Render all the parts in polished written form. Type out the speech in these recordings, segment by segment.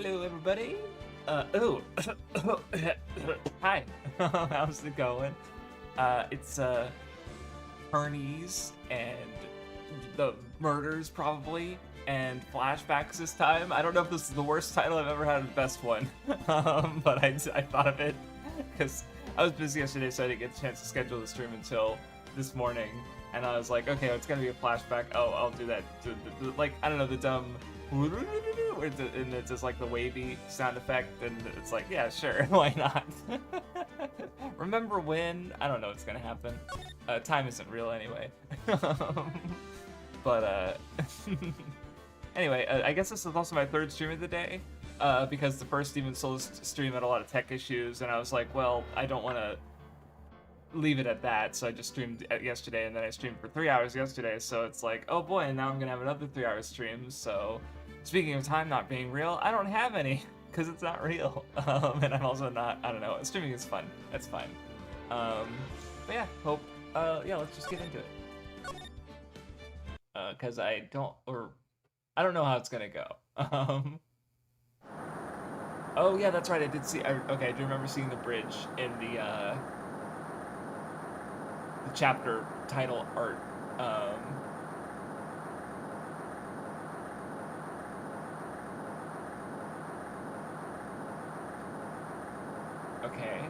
Hello, everybody. Oh, hi. How's it going? It's Ernie's and the murders probably, and flashbacks this time. I don't know if this is the worst title I've ever had or the best one, but I thought of it because I was busy yesterday, so I didn't get a chance to schedule the stream until this morning. And I was like, okay, it's gonna be a flashback. Oh, I'll do that. Like, I don't know, the dumb, and it's just like the wavy sound effect, and it's like, yeah, sure, why not? Remember when? I don't know what's gonna happen. Time isn't real anyway. But anyway, I guess this is also my third stream of the day, because the first Demon Souls stream had a lot of tech issues, and I was like, well, I don't want to leave it at that, so I just streamed yesterday, and then I streamed for 3 hours yesterday, so it's like, oh boy, and now I'm gonna have another 3-hour stream. So speaking of time not being real, I don't have any because it's not real. And I'm also not, I don't know, streaming is fun, that's fine. But yeah, yeah, let's just get into it, because I don't know how it's gonna go. Oh yeah, that's right, I did see, okay, I do remember seeing the bridge in the chapter title art. Okay.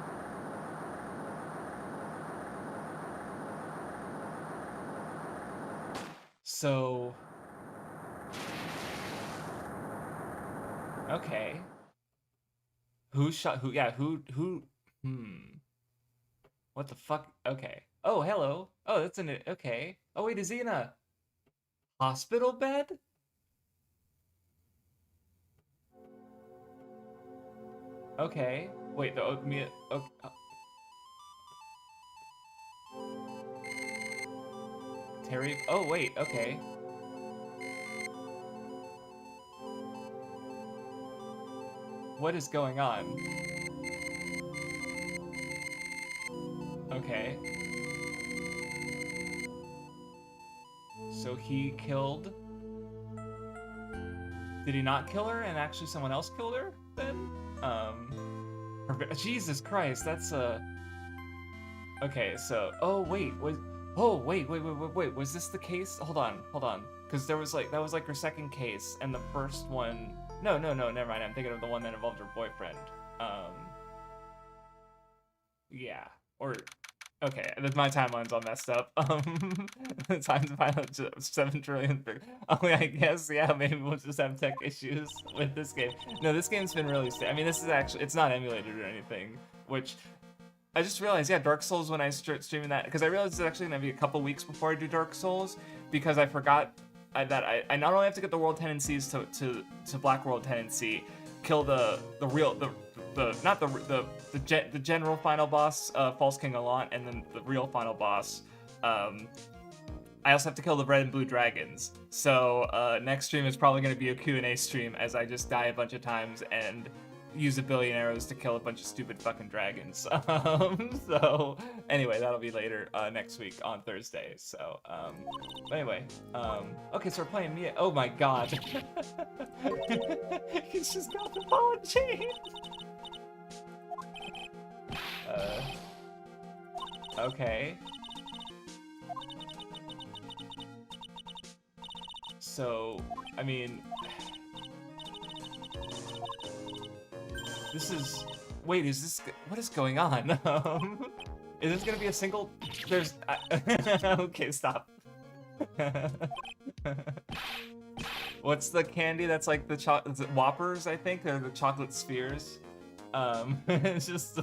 So, okay. Who shot who? Yeah, who? What the fuck? Okay. Oh, hello. Oh, that's an, okay. Oh, wait, is he in a hospital bed? Okay. Wait, the me. Okay. Terry. Oh, wait. Okay. What is going on? Okay. So he killed. Did he not kill her and actually someone else killed her then? Jesus Christ, that's a. Okay, so. Oh, wait. Oh, wait. Was this the case? Hold on. Because there was like, that was like her second case, and the first one. No, never mind. I'm thinking of the one that involved her boyfriend. Yeah. Or. Okay, my timeline's all messed up. Time to find out 7 trillion. Oh, yeah, I guess, yeah, maybe we'll just have tech issues with this game. No, this game's been really I mean, this is actually, it's not emulated or anything, which I just realized, yeah, Dark Souls, when I start streaming that, because I realized it's actually gonna be a couple weeks before I do Dark Souls, because I forgot that I not only have to get the world tendencies to Black World tendency, kill the general final boss, False King Allant, and then the real final boss. I also have to kill the red and blue dragons. So next stream is probably going to be a Q&A stream, as I just die a bunch of times and use a billion arrows to kill a bunch of stupid fucking dragons. So anyway, that'll be later next week on Thursday. So anyway, okay, so we're playing Mia. Oh my god. He's just got the ball and chain. Okay. So, I mean, this is, wait, is this, what is going on? Is this gonna be a single, there's, okay, stop. What's the candy that's like the is it Whoppers, I think? They're the chocolate spheres. It's just,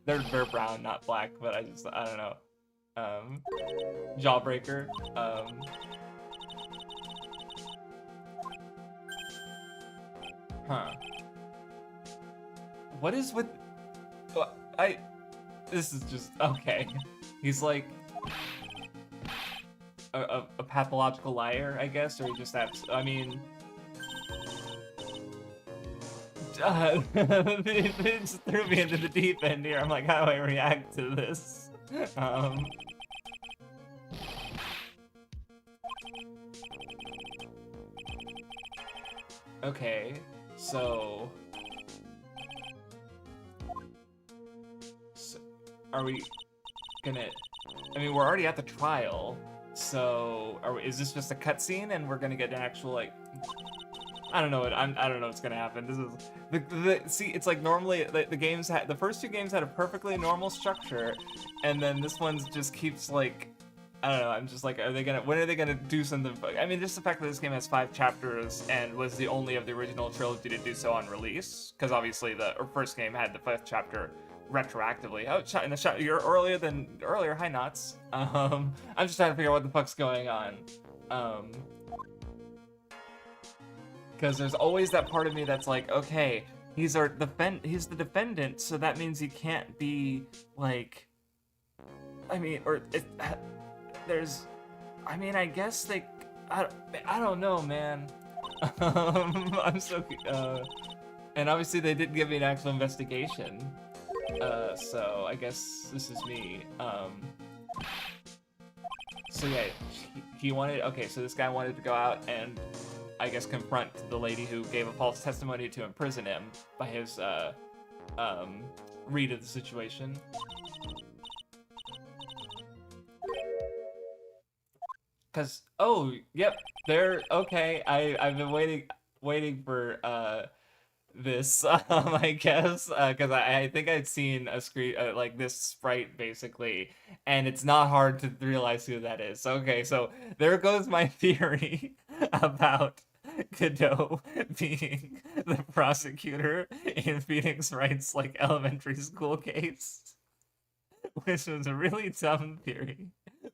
they're brown, not black, but I don't know. Jawbreaker. Huh. What is with, this is just, okay. He's like a pathological liar, I guess, or he just has, I mean, it just threw me into the deep end here. I'm like, how do I react to this? Okay, So, so are we gonna? I mean, we're already at the trial, so is this just a cutscene and we're gonna get an actual like? I don't know what I don't know what's gonna happen. This is see, it's like normally the games the first two games had a perfectly normal structure, and then this one just keeps like, I don't know. I'm just like, when are they gonna do something? I mean, just the fact that this game has 5 chapters and was the only of the original trilogy to do so on release, because obviously the first game had the 5th chapter retroactively. Oh, in the shot, you're earlier. Hi, Knots. I'm just trying to figure out what the fuck's going on. Because there's always that part of me that's like, okay, he's the defendant, so that means he can't be like, I mean, there's, I mean, I guess I don't know, man. I'm so, and obviously they didn't give me an actual investigation, so I guess this is me. So yeah, he wanted, okay, so this guy wanted to go out and, I guess, confront the lady who gave a false testimony to imprison him by his, read of the situation. Cause, oh, yep, okay, I've been waiting for, this, I guess, cause I think I'd seen a screen, like this sprite, basically, and it's not hard to realize who that is. Okay, so there goes my theory about Godot being the prosecutor in Phoenix Wright's like elementary school case, which was a really dumb theory,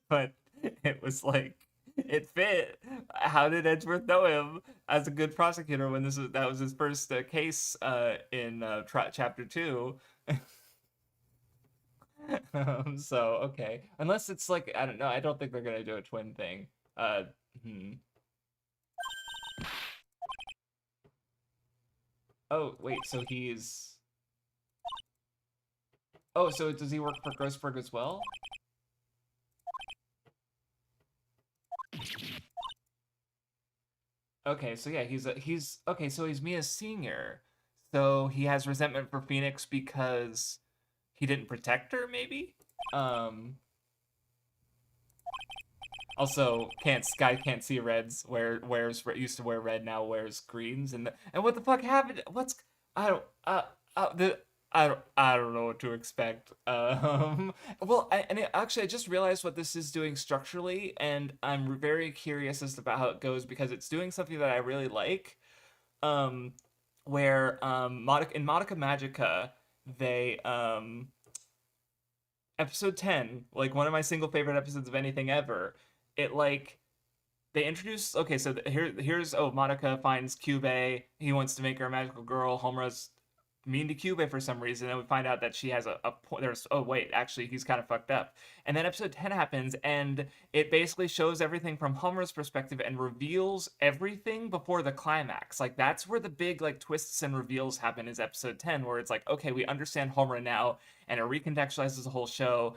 but it was like it fit. How did Edgeworth know him as a good prosecutor when that was his first case in chapter 2? So okay, unless it's like, I don't know. I don't think they're gonna do a twin thing. Hmm. Oh, wait, so he's... Oh, so does he work for Grossberg as well? Okay, so yeah, okay, so he's Mia's senior. So he has resentment for Phoenix because he didn't protect her, maybe? Also, Sky can't see reds. Used to wear red, now wears greens. And what the fuck happened? I don't I don't know what to expect. Well, actually, I just realized what this is doing structurally, and I'm very curious as to about how it goes because it's doing something that I really like. Where in Monica Magica, they episode 10, like one of my single favorite episodes of anything ever. It like they introduce, okay, so here's Monica finds Cube. He wants to make her a magical girl. Homura's mean to Cube for some reason, and we find out that she has a there's, oh wait, actually he's kind of fucked up. And then episode 10 happens, and it basically shows everything from Homura's perspective and reveals everything before the climax. Like that's where the big like twists and reveals happen, is episode 10, where it's like, okay, we understand Homura now, and it recontextualizes the whole show.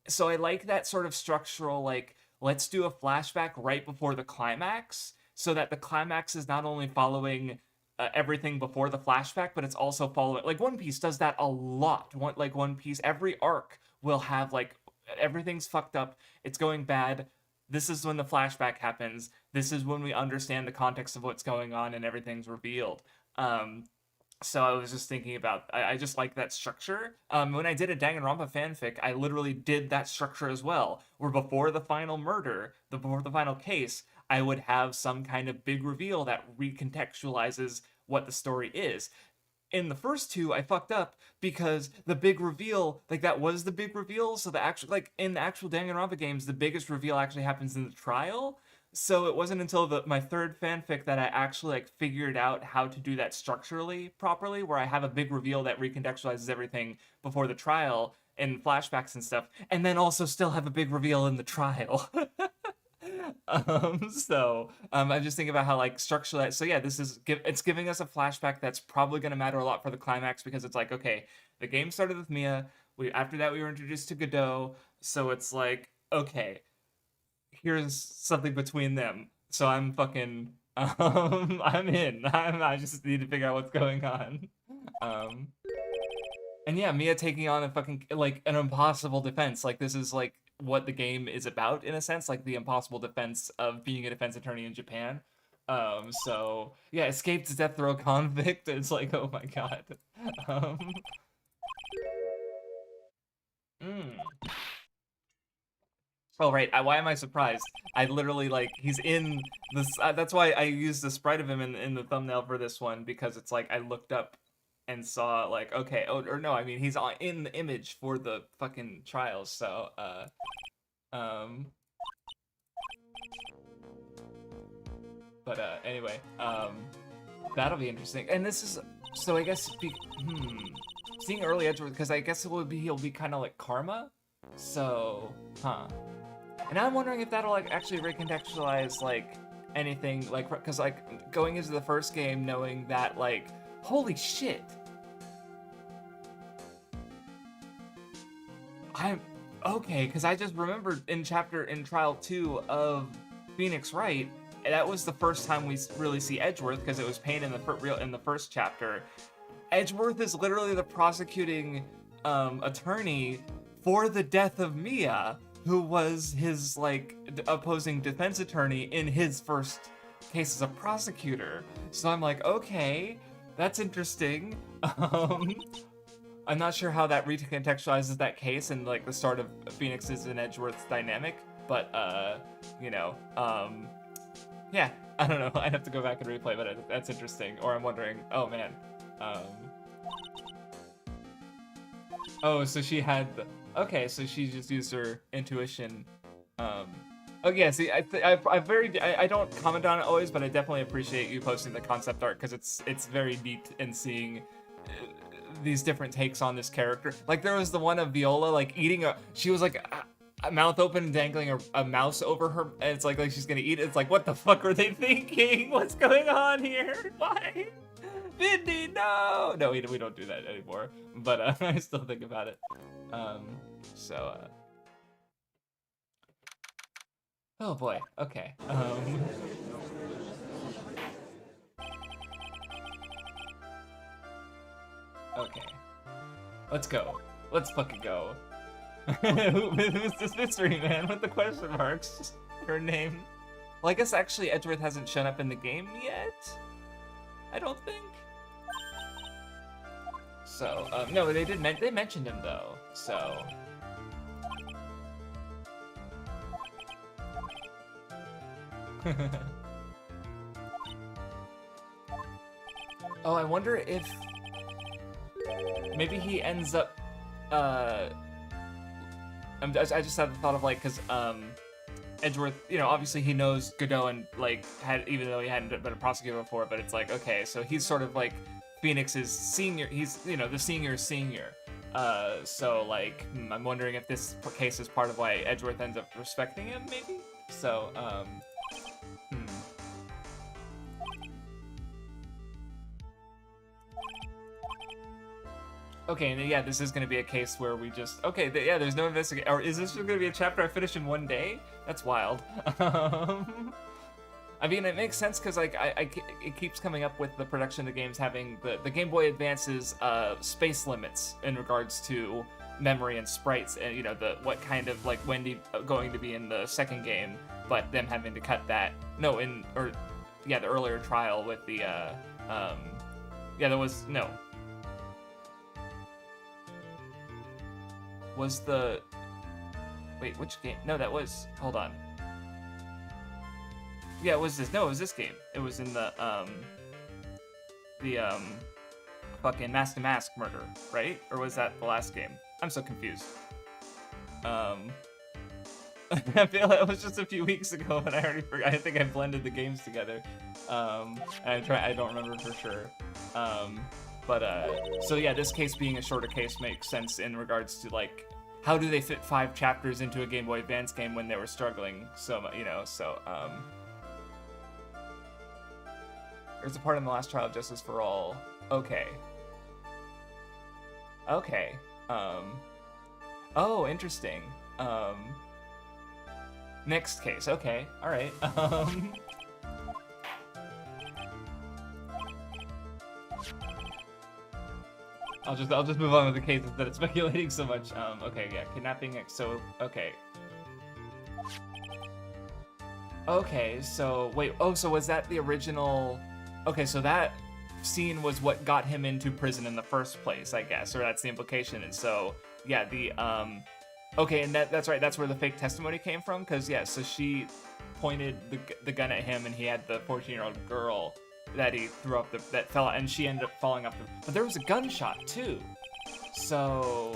So I like that sort of structural, like, let's do a flashback right before the climax, so that the climax is not only following everything before the flashback, but it's also following, like One Piece does that a lot. One Piece, every arc will have like, everything's fucked up, it's going bad, this is when the flashback happens, this is when we understand the context of what's going on and everything's revealed. So I was just thinking about, I just like that structure. When I did a Danganronpa fanfic, I literally did that structure as well, where before the final murder, before the final case, I would have some kind of big reveal that recontextualizes what the story is. In the first two, I fucked up because the big reveal, like that was the big reveal. So the actual, like in the actual Danganronpa games, the biggest reveal actually happens in the trial. So it wasn't until my third fanfic that I actually like figured out how to do that structurally properly, where I have a big reveal that recontextualizes everything before the trial and flashbacks and stuff, and then also still have a big reveal in the trial. I'm just thinking about how like structure that. So yeah, it's giving us a flashback that's probably going to matter a lot for the climax, because it's like, okay, the game started with Mia. After that we were introduced to Godot, so it's like, okay, here's something between them. So I'm fucking I'm in. I just need to figure out what's going on. Um, and yeah, Mia taking on a fucking like an impossible defense. Like this is like what the game is about in a sense, like the impossible defense of being a defense attorney in Japan. So yeah, escaped death row convict. It's like, oh my god. Um, mm. Oh right, why am I surprised? I literally like he's in this. That's why I used the sprite of him in the thumbnail for this one because it's like I looked up and saw like okay, oh or no, I mean he's in the image for the fucking trials. So um, but anyway, that'll be interesting. And this is so I guess seeing early Edgeworth because I guess he'll be kind of like Karma. So huh. And I'm wondering if that'll like actually recontextualize like anything like because like going into the first game knowing that like holy shit I'm okay because I just remembered in trial 2 of Phoenix Wright that was the first time we really see Edgeworth because it was Pain in the first chapter. Edgeworth is literally the prosecuting attorney for the death of Mia, who was his like opposing defense attorney in his first case as a prosecutor. So I'm like, okay, that's interesting. I'm not sure how that recontextualizes that case and like the start of Phoenix's and Edgeworth's dynamic, but you know, yeah, I don't know. I'd have to go back and replay, but that's interesting. Or I'm wondering, oh man, oh, so she had okay, so she just used her intuition. Oh yeah, see, I don't comment on it always, but I definitely appreciate you posting the concept art because it's very neat and seeing these different takes on this character. Like there was the one of Viola like eating she was like a mouth open and dangling a mouse over her, and it's like she's gonna eat it. It's like what the fuck are they thinking? What's going on here? Why? Vindy, no! No, we don't do that anymore. But I still think about it. Oh boy. Okay. Okay. Let's go. Let's fucking go. Who's this mystery man with the question marks? Her name. Well, I guess actually Edgeworth hasn't shown up in the game yet. I don't think. So, no, they mentioned him though, so. Oh, I wonder if maybe he ends up, I just had the thought of like, cause, Edgeworth, you know, obviously he knows Godot and like even though he hadn't been a prosecutor before, but it's like, okay, so he's sort of like Phoenix's senior, he's, you know, the senior. So like, I'm wondering if this case is part of why Edgeworth ends up respecting him, maybe? So, Okay, and yeah, this is going to be a case where we just... Okay, yeah, there's no investigation. Or is this just going to be a chapter I finish in one day? That's wild. I mean, it makes sense because like it keeps coming up with the production of the games having the Game Boy Advance's space limits in regards to memory and sprites, and you know what kind of like Wendy going to be in the second game, but them having to cut that. No, the earlier trial with the there was no. Was the wait, which game? No, that was hold on. Yeah, it was this. No, it was this game. It was in the fucking Mask to Mask murder, right? Or was that the last game? I'm so confused. I feel like it was just a few weeks ago, but I already forgot. I think I blended the games together. I don't remember for sure. So yeah, this case being a shorter case makes sense in regards to like, how do they fit 5 chapters into a Game Boy Advance game when they were struggling so much, you know, so, there's a part in the last trial of Justice for All. Okay. Okay. Oh, interesting. Next case. Okay. All right. I'll just move on with the case instead of speculating so much. Okay, yeah, kidnapping. So okay. Okay, so wait. Oh, so was that the original? Okay, so that scene was what got him into prison in the first place, I guess, or that's the implication. And so yeah, the okay, and that's right. That's where the fake testimony came from, because yeah, so she pointed the gun at him, and he had the 14-year-old girl that he threw up that fell, and she ended up falling off the. But there was a gunshot too, so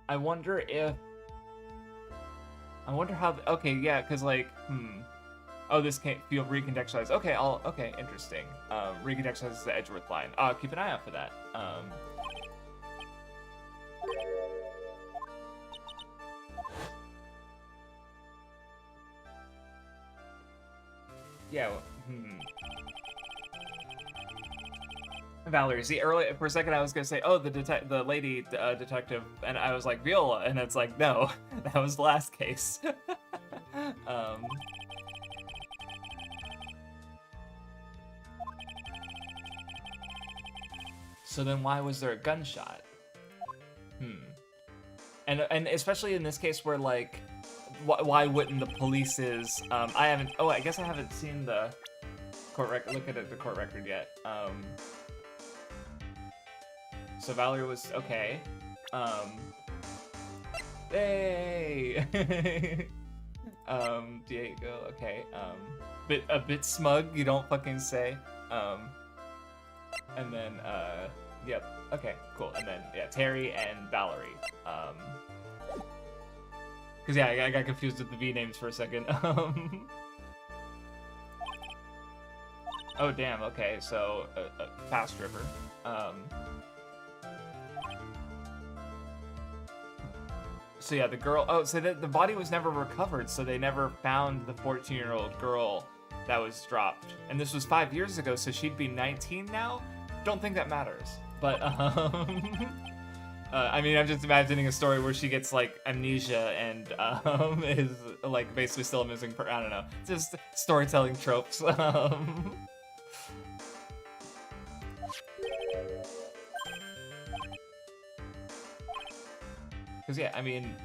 I wonder how. Okay, yeah, because like, oh, this can't feel recontextualized. Okay, okay, interesting. Recontextualizes the Edgeworth line. Keep an eye out for that. Yeah. Valerie. See, early for a second I was gonna say, oh, the lady detective, and I was like Viola, and it's like, no, that was the last case. So then why was there a gunshot? And especially in this case where like, why wouldn't the police's I guess I haven't seen the court record. Look at the court record yet. So Valerie was okay. Hey. Diego. Okay. A bit smug. You don't fucking say. And then yep. Okay. Cool. And then yeah, Terry and Valerie. Cause yeah, I got confused with the V names for a second. Oh damn. Okay. So Fast River. So yeah, the girl. Oh, so the body was never recovered, so they never found the 14-year-old girl that was dropped. And this was 5 years ago, so she'd be 19 now. Don't think that matters. But I mean, I'm just imagining a story where she gets like amnesia and is like basically still a missing person. I don't know. Just storytelling tropes. Because yeah, I mean,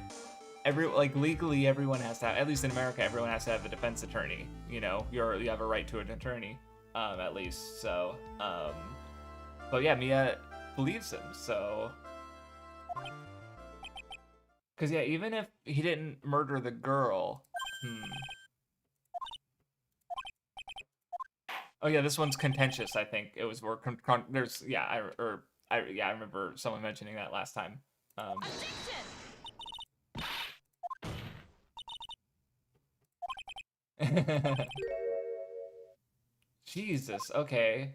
legally everyone has to have, at least in America, everyone has to have a defense attorney. You know, you have a right to an attorney, at least. So, but yeah, Mia believes him. So, because yeah, even if he didn't murder the girl, Oh yeah, this one's contentious. I think it was more there's yeah, I remember someone mentioning that last time. Jesus, okay.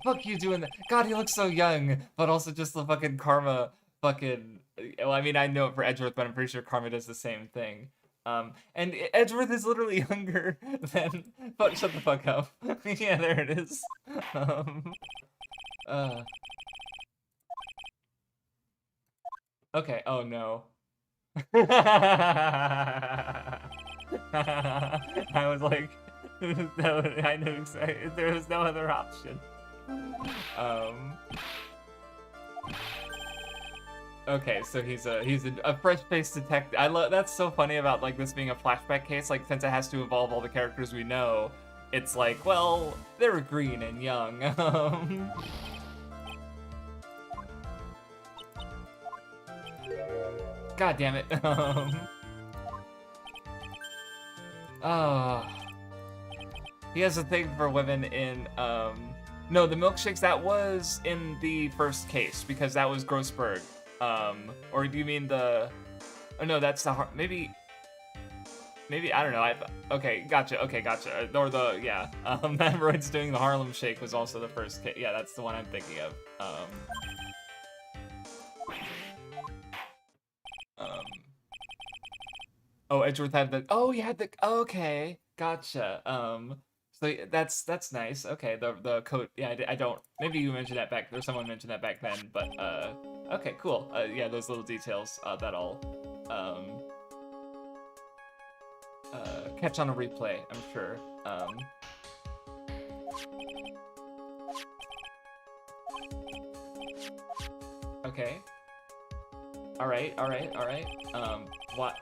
Fuck you doing that. God, he looks so young, but also just the fucking karma fucking. Well, I mean, I know it for Edgeworth, but I'm pretty sure karma does the same thing. And Edgeworth is literally younger than. Fuck, shut the fuck up. Yeah, there it is. Okay. Oh no. I was like, I knew there was no other option. Okay, so he's a fresh-faced detective. That's so funny about like this being a flashback case. Like since it has to involve all the characters we know, it's like, well, they're green and young. God damn it. Oh. He has a thing for women in, no, the milkshakes, that was in the first case, because that was Grossberg. Or do you mean the, oh no, that's the, maybe, I don't know, okay, gotcha, or the, yeah, Hemorrhoids doing the Harlem Shake was also the first case, yeah, that's the one I'm thinking of, oh, Edgeworth had the, oh, he had the, okay, gotcha, so that's nice. Okay, the coat. Yeah, I don't. Maybe you mentioned that back. Or someone mentioned that back then. But okay, cool. Yeah, those little details that I'll catch on a replay. I'm sure. Okay. Alright, alright, alright. What?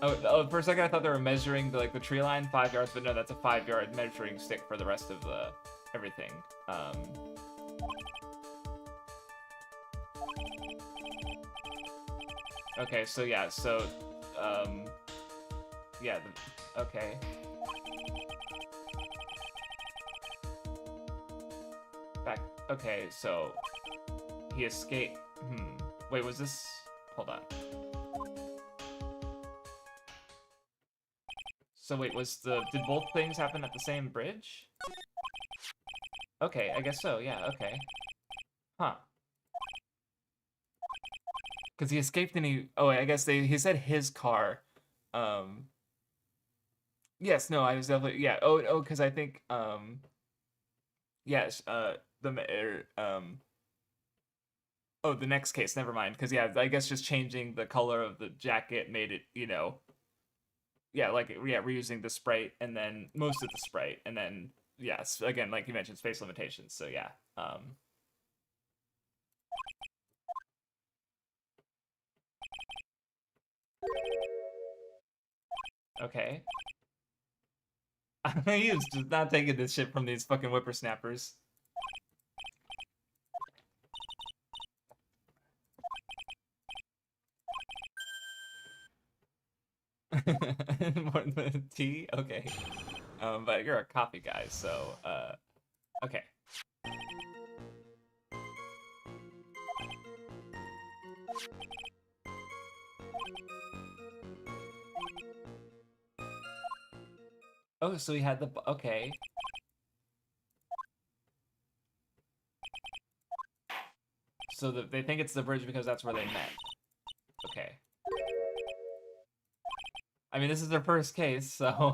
Oh, for a second I thought they were measuring the tree line 5 yards, but no, that's a 5-yard measuring stick for the rest of the everything. Okay, so yeah, yeah, okay. Back, okay, so he escaped. Wait, was this? Hold on. So wait, did both things happen at the same bridge? Okay, I guess so, yeah, okay. Huh. Because he escaped and I guess he said his car. Yes, no, I was definitely, yeah, because I think, yes, the next case, never mind, because yeah, I guess just changing the color of the jacket made it, yeah, reusing the sprite, and then most of the sprite, and then, yes, again, like you mentioned, space limitations, so yeah, okay. He was just not taking this shit from these fucking whippersnappers. More than tea? Okay. But you're a coffee guy, so, okay. Oh, so he had okay. So they think it's the bridge because that's where they met. Okay. I mean, this is their first case, so,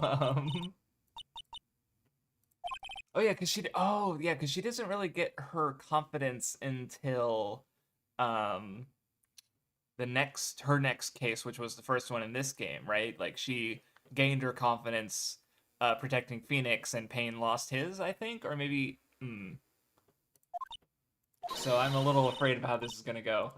Oh yeah, because she doesn't really get her confidence until, her next case, which was the first one in this game, right? Like, she gained her confidence protecting Phoenix, and Payne lost his, I think, or maybe. So I'm a little afraid of how this is gonna go.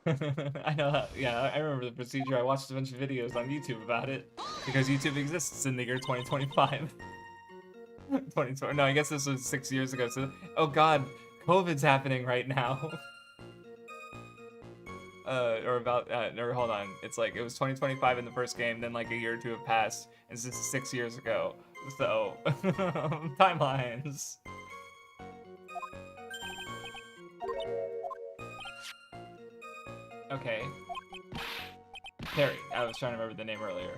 I know. Yeah, I remember the procedure. I watched a bunch of videos on YouTube about it because YouTube exists in the year 2025. 2020. No, I guess this was 6 years ago. So, oh god, COVID's happening right now. Or hold on. It's like it was 2025 in the first game, then like a year or two have passed, and this is 6 years ago. So, timelines. Okay. Terry. I was trying to remember the name earlier.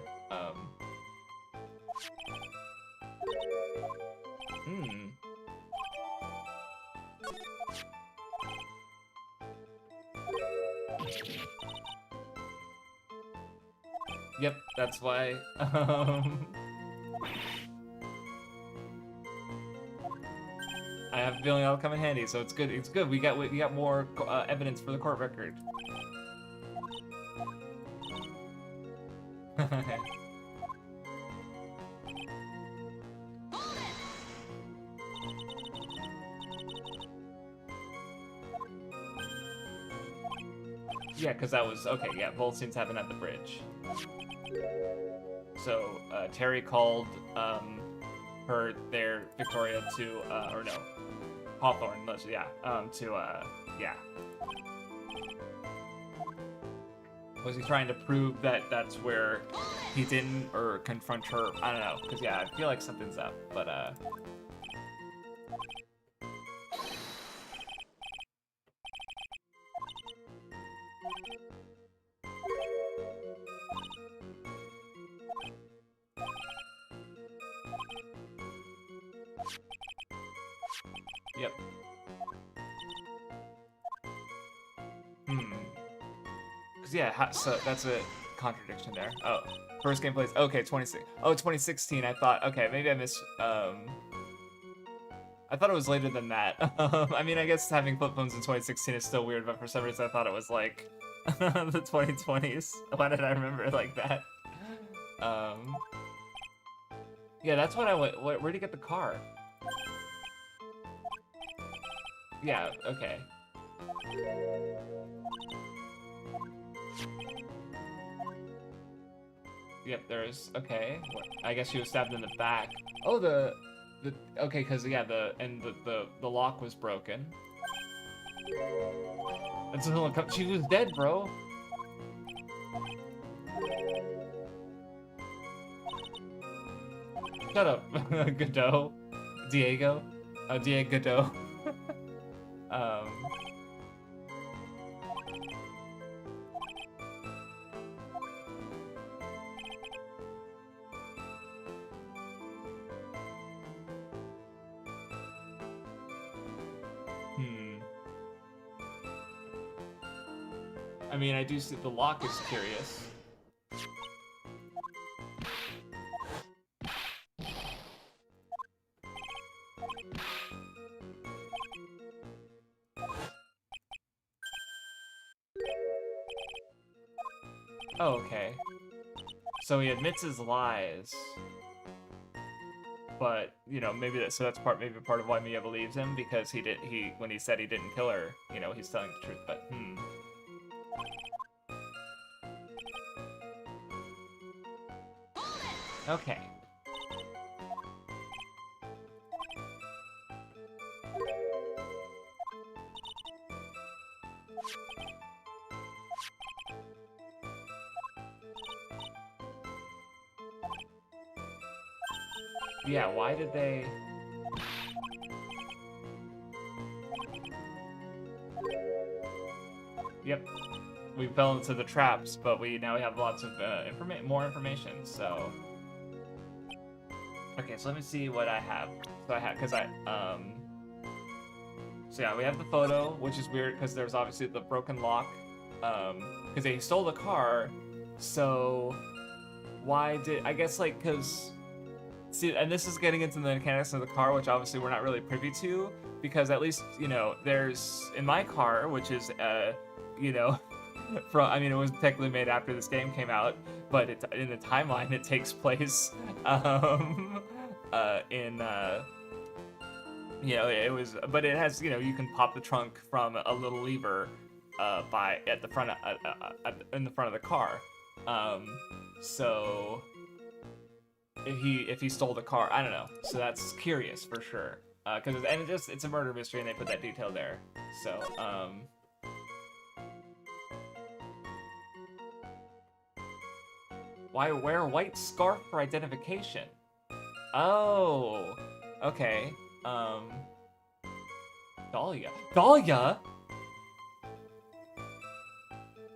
Yep, that's why. I have a feeling that'll come in handy, so it's good. It's good. We got more evidence for the court record. Yeah, because that was okay. Yeah, both scenes happened at the bridge. So Terry called Victoria to or no, Hawthorne. Yeah, yeah. Was he trying to prove that that's where he didn't or confront her? I don't know, because yeah, I feel like something's up, but yep. Because yeah, so that's a contradiction there. Oh, first game plays. Okay, 2016. I thought. Okay, maybe I missed. I thought it was later than that. I mean, I guess having flip phones in 2016 is still weird, but for some reason I thought it was like the 2020s. Why did I remember it like that? Um, yeah, that's what I went. Where'd you get the car? Yeah, okay. Yep, there's, okay. I guess she was stabbed in the back. Oh, okay, because, yeah, the lock was broken. She was dead, bro. Shut up, Godot. Diego. Diego Godot. um... I mean, I do see the lock is curious. Oh, okay. So he admits his lies. But, you know, maybe that's maybe part of why Mia believes him, because when he said he didn't kill her, you know, he's telling the truth, but Okay. Yeah, why did they... Yep. We fell into the traps, but now we have lots of more information, so... Okay, so let me see what I have. So so yeah, we have the photo, which is weird because there's obviously the broken lock. Because they stole the car, so I guess, like, because... See, and this is getting into the mechanics of the car, which obviously we're not really privy to, because at least, you know, there's, in my car, which is, you know, I mean, it was technically made after this game came out, but in the timeline, it takes place, you know, but it has, you know, you can pop the trunk from a little lever, in the front of the car, so... If he stole the car, I don't know. So that's curious for sure. It's a murder mystery and they put that detail there. So, why wear a white scarf for identification? Oh, okay. Dahlia. Dahlia?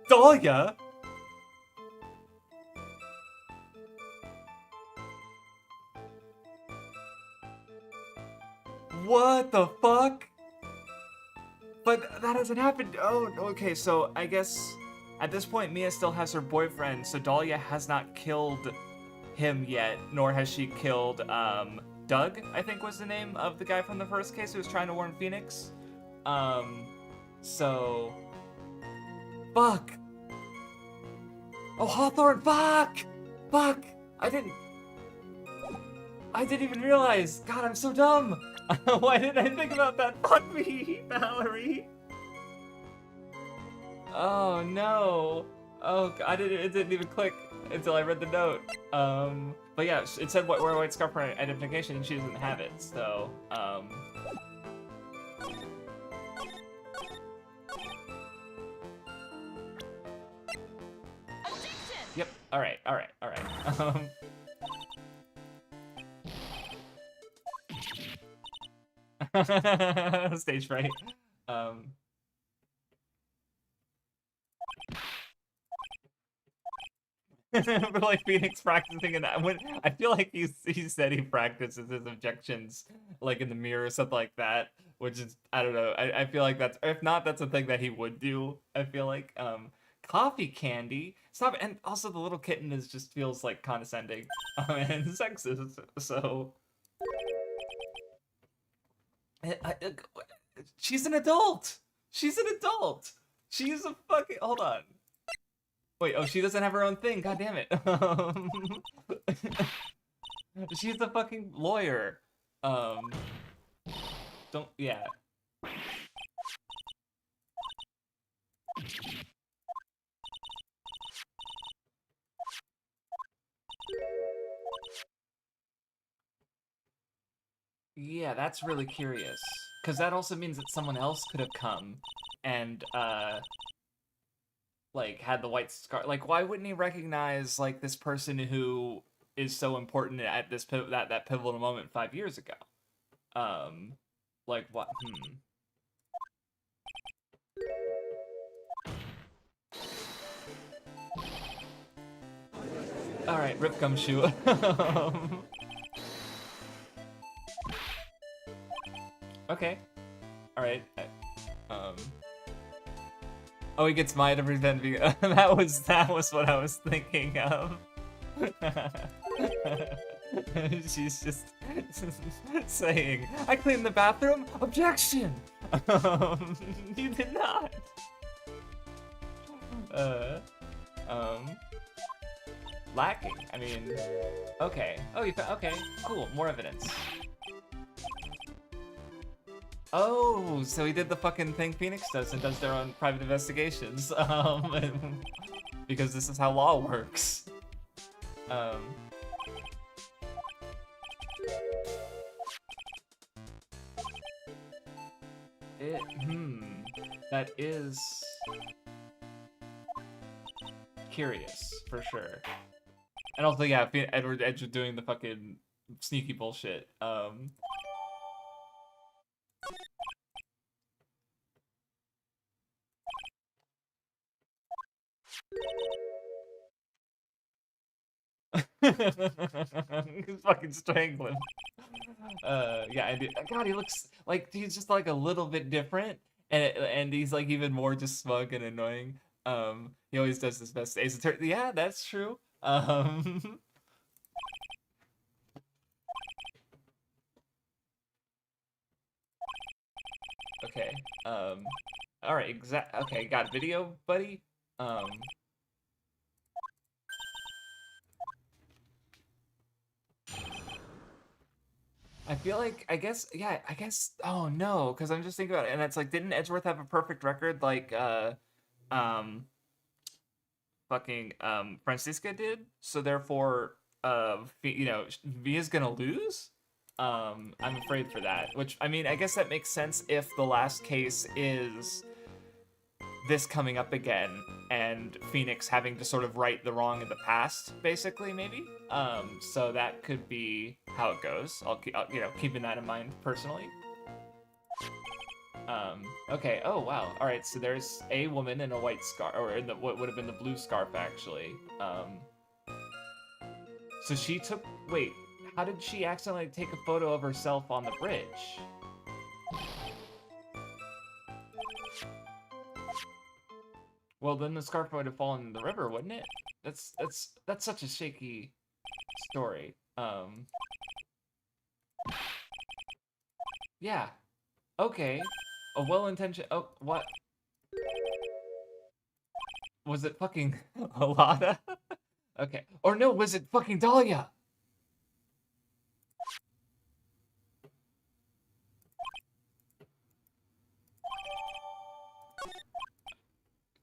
Dahlia? What the fuck? But that hasn't happened. Oh, okay, so I guess at this point Mia still has her boyfriend, so Dahlia has not killed him yet, nor has she killed Doug, I think was the name of the guy from the first case who was trying to warn Phoenix. So fuck. Oh, Hawthorne, fuck! Fuck! I didn't even realize. God, I'm so dumb. Why didn't I think about that? Fuck me, Valerie. Oh no. Oh, it didn't even click until I read the note. But yeah, it said wear a white scarf for identification, and she doesn't have it. So, Yep. All right. Stage fright. But like Phoenix practicing in that when I feel like he said he practices his objections like in the mirror or something like that, which is, I don't know. I feel like that's, if not, that's a thing that he would do. I feel like coffee candy. Stop. And also the little kitten just feels like condescending and sexist. So she's an adult. She's an adult. She's a fucking, hold on. Wait, oh, she doesn't have her own thing. God damn it. She's the fucking lawyer. Um, don't, yeah. Yeah, that's really curious. Because that also means that someone else could have come and, like, had the white scar. Like, why wouldn't he recognize, like, this person who is so important at this that pivotal moment 5 years ago? Like, what? Alright, Rip Gumshoe. Okay. Alright. Oh, he gets Maya to pretend to be... that was what I was thinking of. She's just saying, I cleaned the bathroom? Objection! You did not! Lacking. I mean, okay. Oh, okay, cool, more evidence. Oh, so he did the fucking thing Phoenix does and does their own private investigations. Because this is how law works. That is curious, for sure. And also, yeah, Edward Edge doing the fucking sneaky bullshit. He's fucking strangling. Yeah, and God, he looks like he's just like a little bit different, and he's like even more just smug and annoying. He always does his best. Ace Attorney. Yeah, that's true. Okay. All right. Okay, got video, buddy. I feel like, I guess, oh no, because I'm just thinking about it, and it's like, didn't Edgeworth have a perfect record like, um, fucking, Francisca did? So therefore, you know, Via's gonna lose? I'm afraid for that, which, I mean, I guess that makes sense if the last case is this coming up again and Phoenix having to sort of right the wrong in the past, basically, maybe. So that could be how it goes. I'll you know, keeping that in mind personally. Okay. Oh wow. All right. So there's a woman in a white scarf, or in the what would have been the blue scarf, actually. So she took. Wait. How did she accidentally take a photo of herself on the bridge? Well, then the scarf would have fallen in the river, wouldn't it? That's such a shaky story. Yeah. Okay. A well-intentioned. Oh, what? Was it fucking Alana? Okay. Or no, was it fucking Dahlia?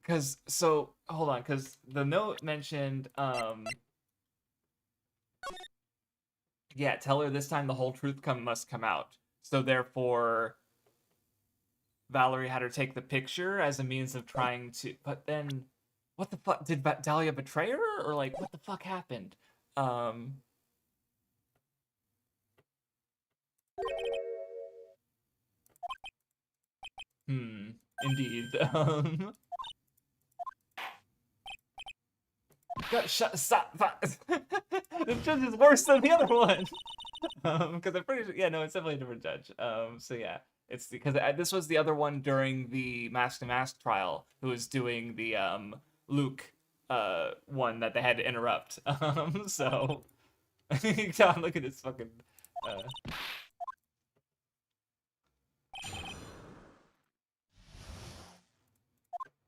Cause so hold on, cause the note mentioned yeah, tell her this time the whole truth must come out. So therefore Valerie had her take the picture as a means of trying to, but then what the fuck, did Dahlia betray her, or like what the fuck happened? Indeed. Stop. This judge is worse than the other one. Because I'm pretty sure, yeah, no, it's definitely a different judge. So yeah, it's because this was the other one during the Mask to Mask trial, who was doing the Luke one that they had to interrupt. So God, look at this fucking.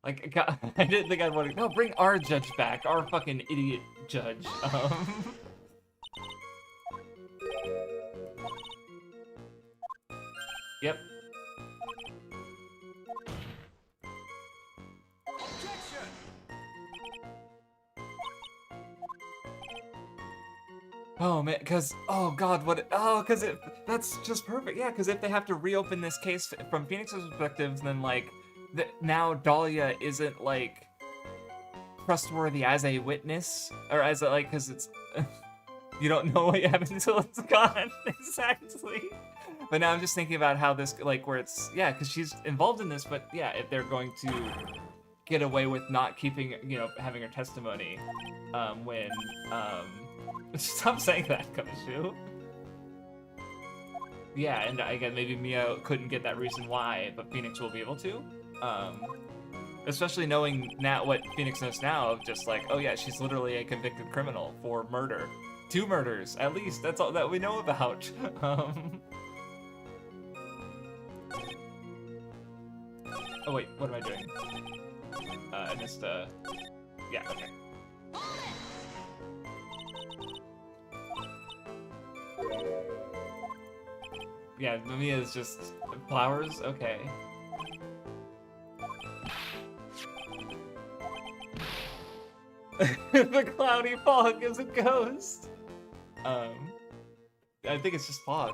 Like, God, I didn't think I'd want to. No, bring our judge back. Our fucking idiot judge. Yep. Oh man, because oh god, because that's just perfect. Yeah, because if they have to reopen this case from Phoenix's perspective, then like now Dahlia isn't like trustworthy as a witness or as a like because it's you don't know what happened until it's gone. Exactly. But now I'm just thinking about how this like where it's yeah, because she's involved in this, but yeah, if they're going to get away with not keeping having her testimony when stop saying that, Kamashu. Yeah, and again, maybe Mia couldn't get that reason why, but Phoenix will be able to. Especially knowing now what Phoenix knows now of just like, oh yeah, she's literally a convicted criminal for murder. 2 murders, at least. That's all that we know about. Oh wait, what am I doing? I missed, yeah, okay. Yeah, Mamiya is just flowers? Okay. The cloudy fog is a ghost! I think it's just fog.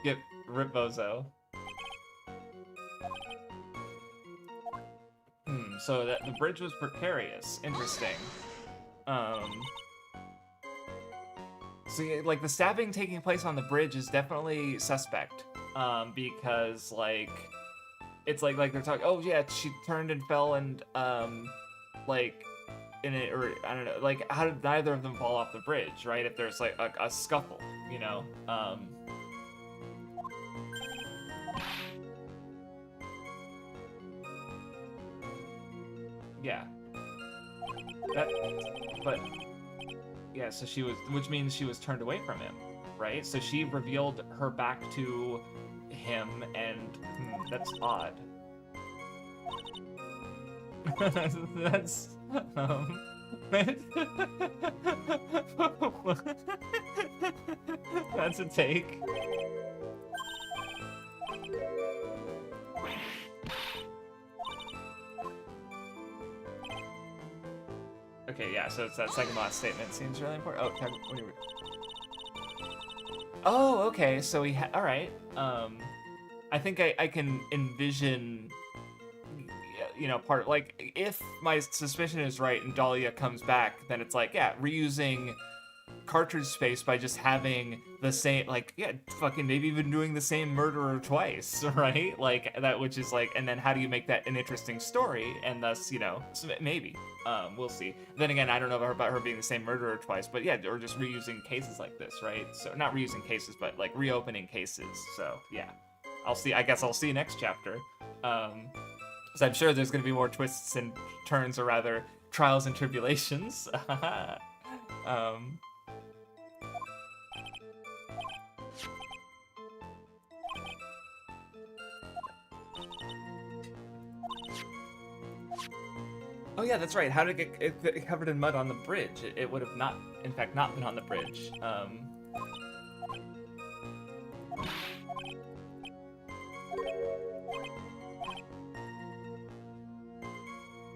Get Rip Bozo. So that the bridge was precarious. Interesting. So yeah, like the stabbing taking place on the bridge is definitely suspect. Because like it's like they're talking. Oh yeah, she turned and fell and like in it, or I don't know. Like how did neither of them fall off the bridge, right? If there's like a scuffle, you know. Yeah. But yeah, so she was, which means she was turned away from him, right? So she revealed her back to him, and that's odd. That's that's a take. Okay, yeah, so it's that second last statement seems really important. Oh, okay, so all right. I think I can envision, part, like, if my suspicion is right and Dahlia comes back, then it's like, yeah, reusing cartridge space by just having the same, like, yeah, fucking maybe even doing the same murderer twice, right? Like, that, which is like, and then how do you make that an interesting story, and thus, maybe. We'll see. Then again, I don't know about her being the same murderer twice, but yeah, or just reusing cases like this, right? So, not reusing cases, but like reopening cases, so, yeah. I'll see, I guess I'll see next chapter. So I'm sure there's gonna be more twists and turns, or rather, trials and tribulations. Oh yeah, that's right. How did it get covered in mud on the bridge? It would have not, in fact, not been on the bridge.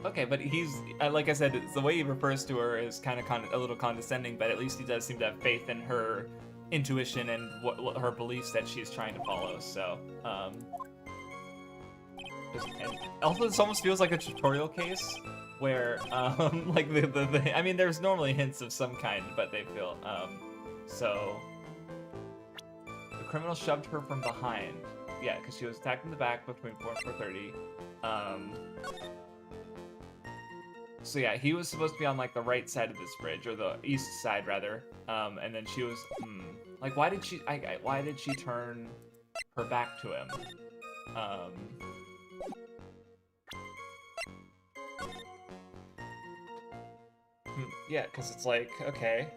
Okay, but he's, like I said, it's the way he refers to her is kind of a little condescending, but at least he does seem to have faith in her intuition and what her beliefs that she's trying to follow, so, and also this almost feels like a tutorial case, where, like, I mean, there's normally hints of some kind, but they feel, so, the criminal shoved her from behind, yeah, because she was attacked in the back between 4 and 4:30, so yeah, he was supposed to be on, like, the right side of this bridge, or the east side, rather, and then she was, like, why did she turn her back to him? Yeah, because it's like, okay.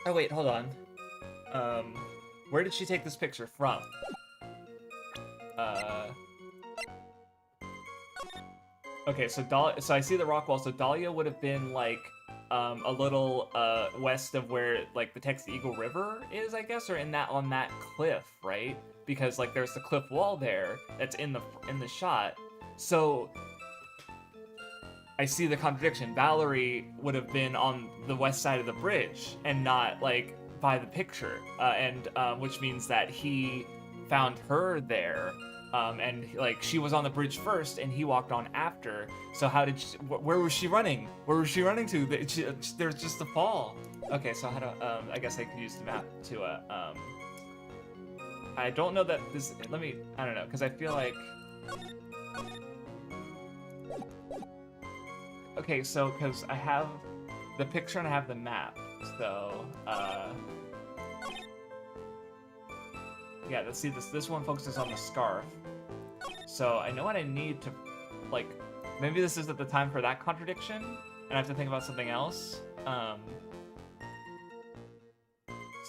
Oh wait, hold on. Where did she take this picture from? Okay, so so I see the rock wall. So Dahlia would have been like a little west of where like the Texas Eagle River is, I guess, or in that on that cliff, right? Because like there's the cliff wall there that's in the shot. So I see the contradiction. Valerie would have been on the west side of the bridge and not like by the picture, and which means that he found her there, and like she was on the bridge first and he walked on after. So how did she, where was she running? Where was she running to? There's just a fall. Okay, so how do I guess I could use the map to I don't know that this. I don't know, because I feel like. Okay, so because I have the picture and I have the map, so yeah. Let's see. This one focuses on the scarf, so I know what I need to, like. Maybe this isn't the time for that contradiction, and I have to think about something else.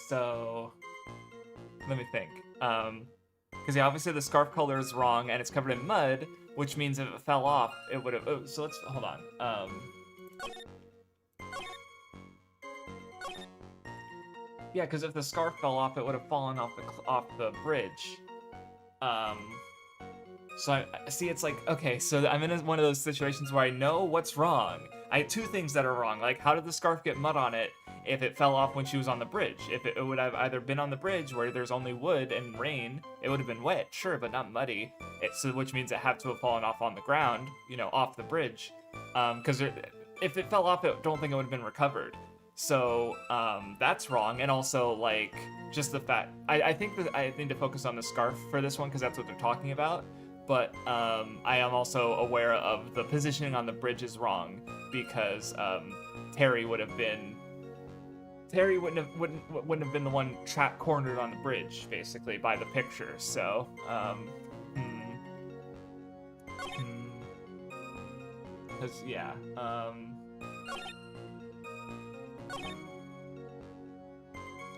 So let me think. Because yeah, obviously the scarf color is wrong and it's covered in mud, which means if it fell off, it would have. Oh, so let's hold on. Yeah, because if the scarf fell off, it would have fallen off the bridge. So I see. It's like, okay, so I'm in one of those situations where I know what's wrong. I have two things that are wrong. Like, how did the scarf get mud on it if it fell off when she was on the bridge? If it would have either been on the bridge where there's only wood and rain, it would have been wet, sure, but not muddy. So which means it had to have fallen off on the ground, you know, off the bridge. Because if it fell off, I don't think it would have been recovered. So that's wrong. And also, like, just the fact, I think that I need to focus on the scarf for this one because that's what they're talking about. But I am also aware of the positioning on the bridge is wrong because Terry wouldn't have been the one trapped cornered on the bridge basically by the picture. So because yeah.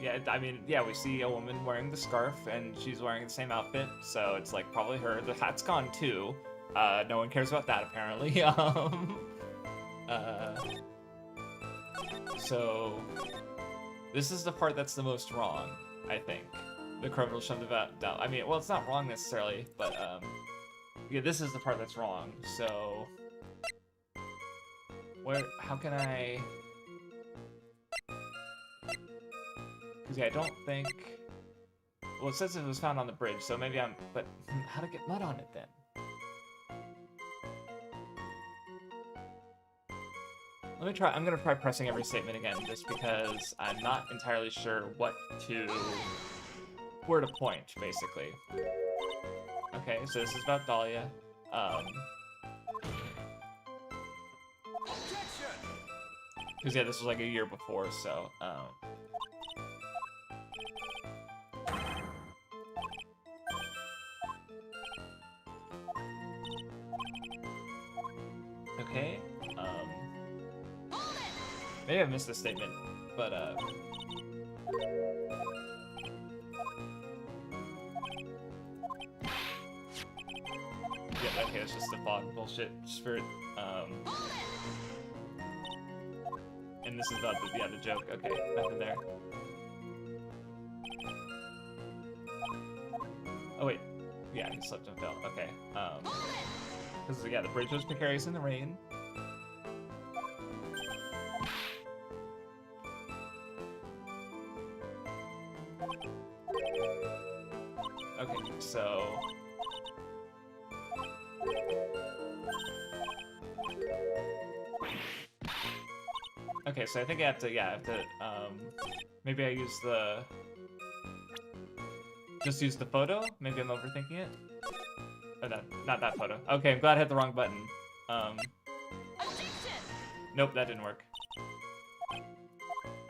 Yeah, I mean, yeah, we see a woman wearing the scarf, and she's wearing the same outfit, so it's, like, probably her. The hat's gone, too. No one cares about that, apparently. So, this is the part that's the most wrong, I think. The criminal shunned about down. I mean, well, it's not wrong necessarily, but, yeah, this is the part that's wrong, so... How can I... Because, yeah, I don't think... Well, it says it was found on the bridge, so maybe but how to get mud on it, then? Let me try... I'm going to try pressing every statement again, just because I'm not entirely sure where to point, basically. Okay, so this is about Dahlia. Because, yeah, this was like a year before, so... Okay, maybe I missed a statement, but, yeah, okay, it's just the fog bullshit spirit, and this is about the joke, okay, nothing there. Oh, wait, yeah, I slipped and fell, okay, because, yeah, the bridge was precarious in the rain. Okay, so... Okay, so I think I have to, maybe I use just use the photo? Maybe I'm overthinking it? Oh, no, not that photo. Okay, I'm glad I hit the wrong button. Nope, that didn't work.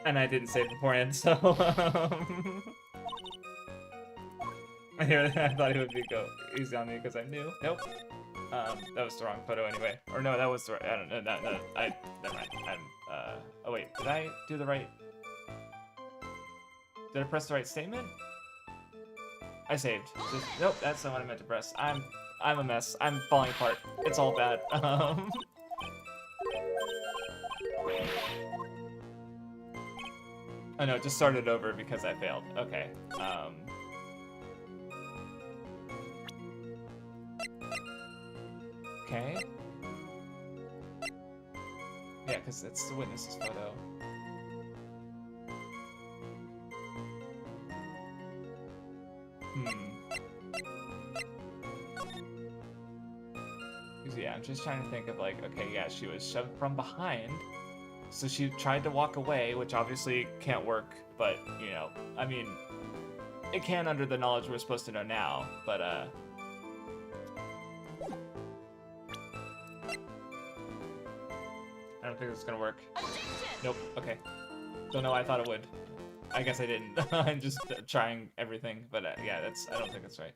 And I didn't save beforehand, so... I thought he would go easy on me because I'm new. Nope. That was the wrong photo anyway. Or no, that was the right, I don't know, no, never mind. Oh wait, did I do the right? Did I press the right statement? I saved. Nope, that's not what I meant to press. I'm a mess. I'm falling apart. It's all bad. Oh no, it just started over because I failed. Okay. Okay. Yeah, because it's the witness's photo. Yeah, I'm just trying to think of like, okay, yeah, she was shoved from behind, so she tried to walk away, which obviously can't work, but, you know, I mean, it can under the knowledge we're supposed to know now, but, I don't think it's gonna work. Nope, okay. Don't know why I thought it would. I guess I didn't. I'm just trying everything, but yeah, I don't think that's right.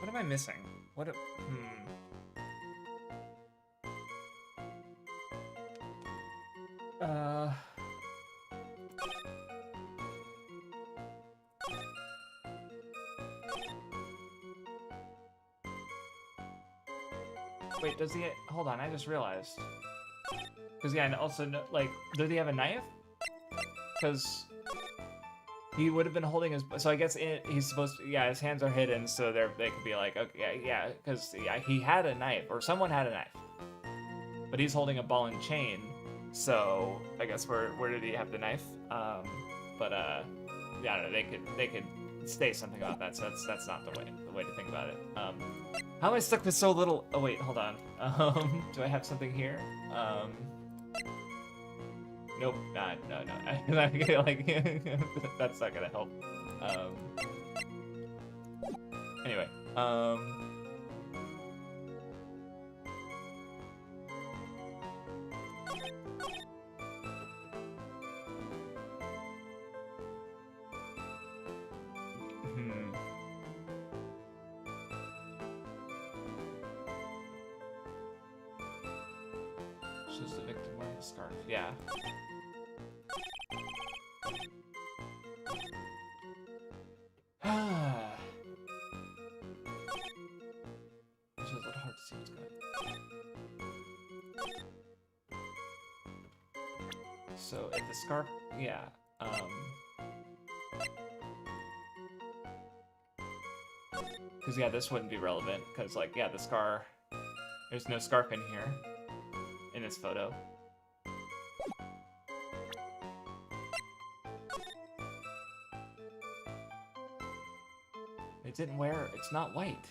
What am I missing? What Wait, does he... Hold on, I just realized. Because, yeah, and also, like, does he have a knife? Because he would have been holding his... So I guess he's supposed to... Yeah, his hands are hidden, so they could be like, okay, yeah, because he had a knife, or someone had a knife. But he's holding a ball and chain, so I guess where did he have the knife? Yeah, I don't know, they could say something about that, so that's not the way to think about it. How am I stuck with so little? Oh wait, hold on. Do I have something here? Nope. No. Like, that's not gonna help. Anyway. Shows the victim wearing a scarf. Yeah. It's a little hard to see what's going on. So if the scarf, yeah. Because yeah, this wouldn't be relevant. Because like, yeah, the scar. There's no scarf in here. In this photo. It didn't wear, it's not white.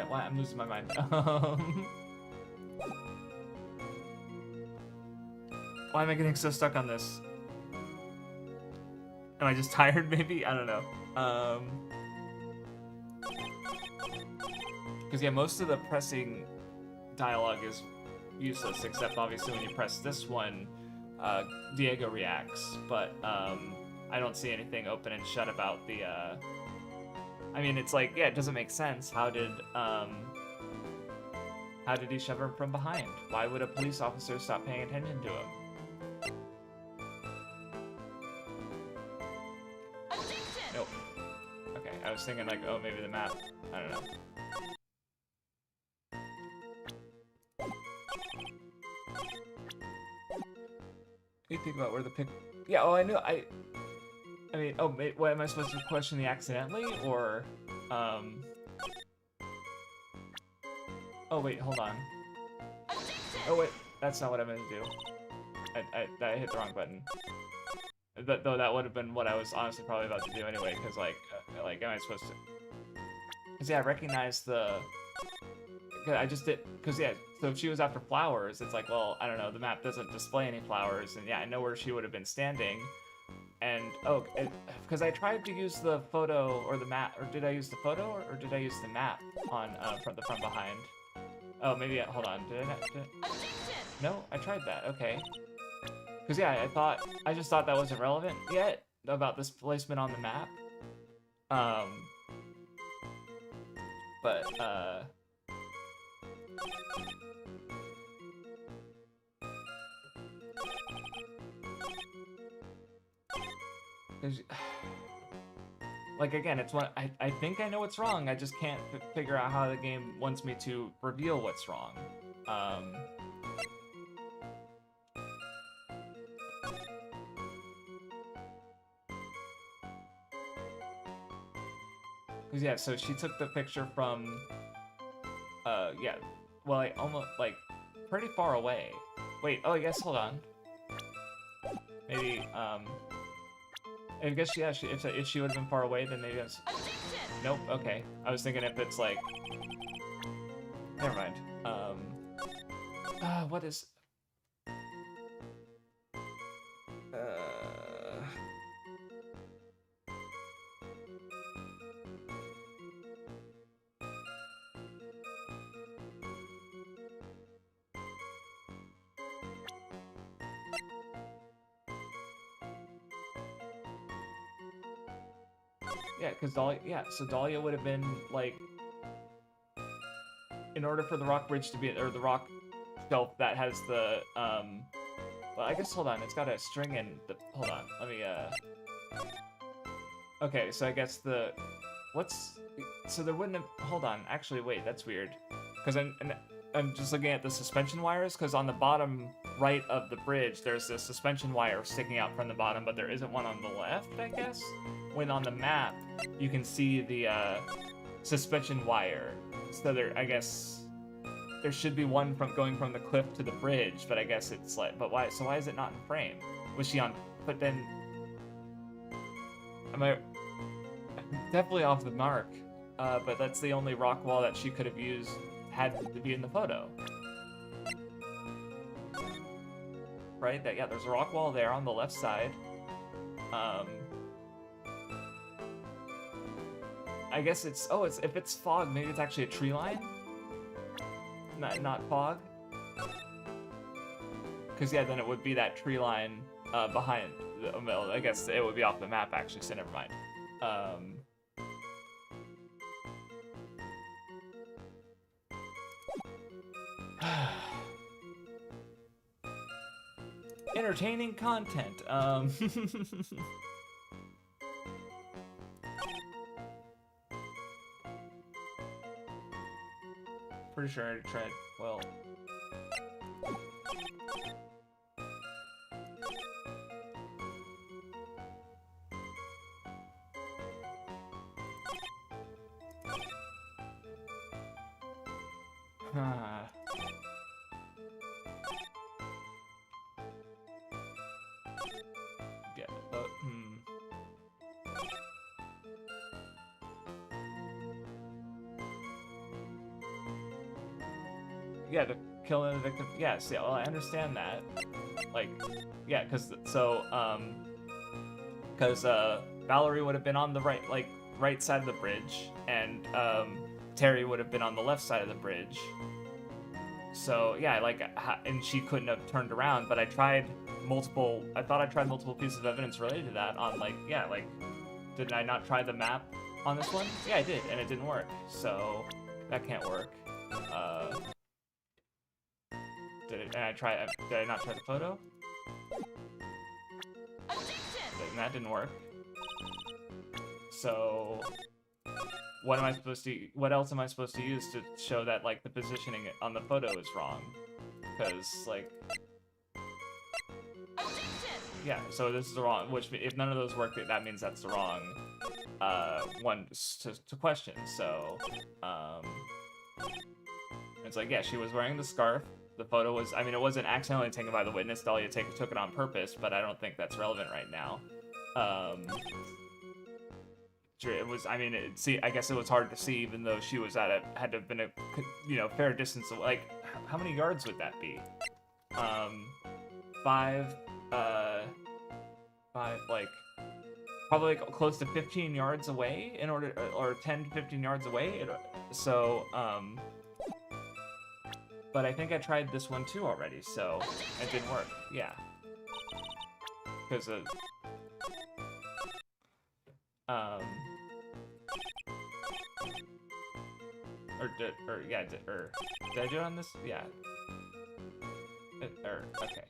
Why I'm losing my mind. Why am I getting so stuck on this? Am I just tired, maybe? I don't know. Because, yeah, most of the pressing dialogue is useless, except obviously when you press this one, Diego reacts. But, I don't see anything open and shut about the, I mean, it's like, yeah, it doesn't make sense. How did he shove her from behind? Why would a police officer stop paying attention to him? Nope. Okay, I was thinking like, oh, maybe the map. I don't know. You think about where the pic... Yeah, oh, I knew, I mean, oh, what, am I supposed to question the accidentally, or, Oh, wait, hold on. Oh, wait, that's not what I meant to do. I hit the wrong button. Though that would have been what I was honestly probably about to do anyway, because, like, am I supposed to... Because, yeah, I recognize the... I just did, because yeah, so if she was after flowers, it's like, well, I don't know, the map doesn't display any flowers, and yeah, I know where she would have been standing, and, oh, because I tried to use the photo, or the map, or did I use the photo, or did I use the map on, from the front behind? Oh, maybe, hold on, did I not, no, I tried that, okay. Because yeah, I just thought that wasn't relevant yet, about this placement on the map. But, like, again, it's what I think I know what's wrong. I just can't figure out how the game wants me to reveal what's wrong. Cause yeah, so she took the picture from, yeah, well, like, almost, like, pretty far away. Wait, oh, I guess, hold on. Maybe, I guess, yeah, if she would have been far away, then maybe that's... Nope, okay. I was thinking if it's, like... Never mind. What is... Yeah, because so Dahlia would have been, like, in order for the rock bridge to be, or the rock shelf that has the, well, I guess, hold on, it's got a string in the, hold on, let me, okay, so I guess so there wouldn't have, hold on, actually, wait, that's weird, because I'm just looking at the suspension wires, because on the bottom right of the bridge, there's a suspension wire sticking out from the bottom, but there isn't one on the left, I guess? When on the map, you can see the suspension wire. So there, I guess, there should be one from going from the cliff to the bridge, but I guess it's like, but why, so why is it not in frame? Was she on, but then, I'm definitely off the mark, but that's the only rock wall that she could have used, had to be in the photo. Right, yeah, there's a rock wall there on the left side. I guess it's, oh, if it's fog, maybe it's actually a tree line? Not fog? Because, yeah, then it would be that tree line behind, well, I guess it would be off the map, actually, so never mind. Entertaining content, pretty sure I tried, well... Yeah, yeah, the killing the victim. Yes, yeah, well, I understand that. Like, yeah, because Valerie would have been on the right side of the bridge, and Terry would have been on the left side of the bridge. So yeah, like, and she couldn't have turned around. But I tried multiple. I thought I tried multiple pieces of evidence related to that on, like, yeah, like, did I not try the map on this one? Yeah, I did, and it didn't work. So that can't work. Did I not try the photo? And that didn't work. So what else am I supposed to use to show that, like, the positioning on the photo is wrong? Because, like, yeah, so this is the wrong, which, if none of those work, that means that's the wrong one to question. So it's like, yeah, she was wearing the scarf. The photo was, I mean, it wasn't accidentally taken by the witness. Dahlia took it on purpose, but I don't think that's relevant right now. it was. I mean, I guess it was hard to see, even though she was had to have been a, fair distance away. Like, how many yards would that be? 5, like, probably like close to 15 yards away in order, or 10 to 15 yards away. So, but I think I tried this one too already, so it didn't work. Yeah. Because of, did I do it on this? Yeah. Okay.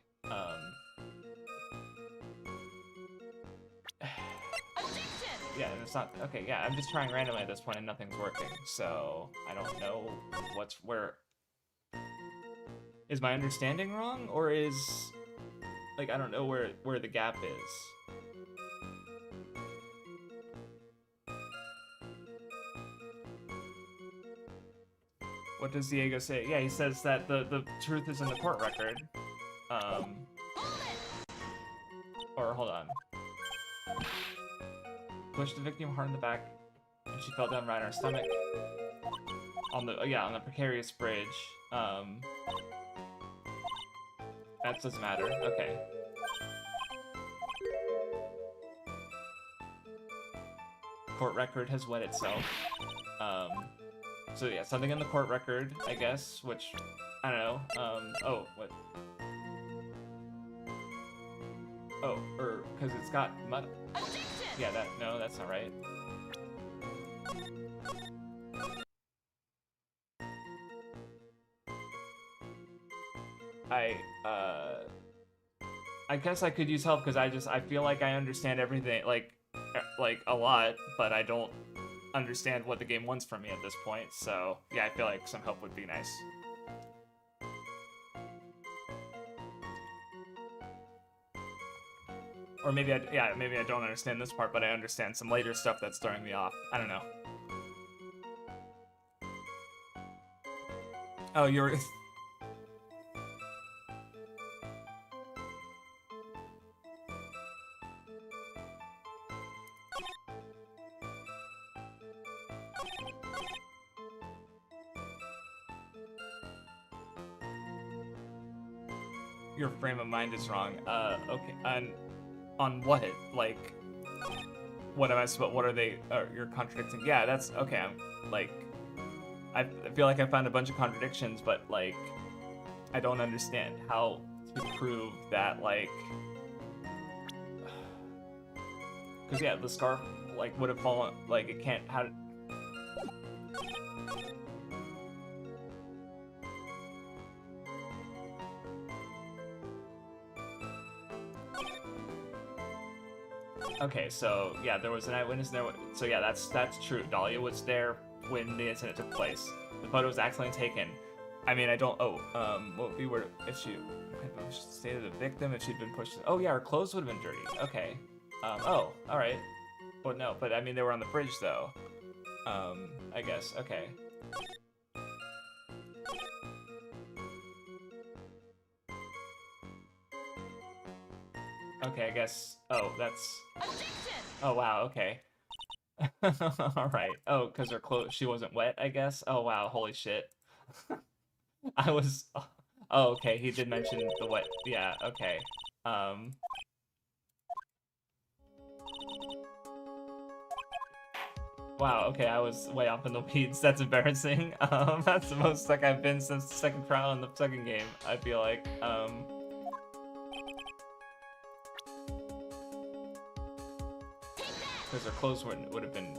Yeah, and it's not, okay, yeah, I'm just trying randomly at this point and nothing's working, so I don't know where. Is my understanding wrong, or is, like, I don't know where the gap is. What does Diego say? Yeah, he says that the truth is in the court record. Or, hold on. Pushed the victim hard in the back, and she fell down right on her stomach. On the precarious bridge. That doesn't matter. Okay. Court record has wet itself. So yeah, something in the court record, I guess, which, I don't know, oh, what? Oh, because it's got mud. Yeah, no, that's not right. I guess I could use help, because I feel like I understand everything, like a lot, but I don't understand what the game wants from me at this point, so yeah, I feel like some help would be nice. Or maybe maybe I don't understand this part, but I understand some later stuff that's throwing me off. I don't know. Oh, you're... Your frame of mind is wrong. Okay, on what? Like, what am I supposed? What are they? You're contradicting. Yeah, that's okay. I'm like, I feel like I found a bunch of contradictions, but like, I don't understand how to prove that. Like, because yeah, the scarf like would have fallen. Like, it can't. How? Okay, so yeah, there was an eyewitness there. So yeah, that's true. Dahlia was there when the incident took place. The photo was accidentally taken. I mean, I don't. Oh, what would be where if she stated the victim if she'd been pushed? Oh yeah, her clothes would have been dirty. Okay. Oh, all right. Well, no, but I mean they were on the bridge though. I guess. Okay. Okay, I guess. Oh, that's. Oh wow. Okay. All right. Oh, because her clothes, she wasn't wet, I guess. Oh wow. Holy shit. I was. Oh, okay. He did mention the wet. Yeah. Okay. Wow. Okay. I was way off in the weeds. That's embarrassing. That's the most stuck I've been since the second trial in the second game. I feel like. Because her clothes would have been...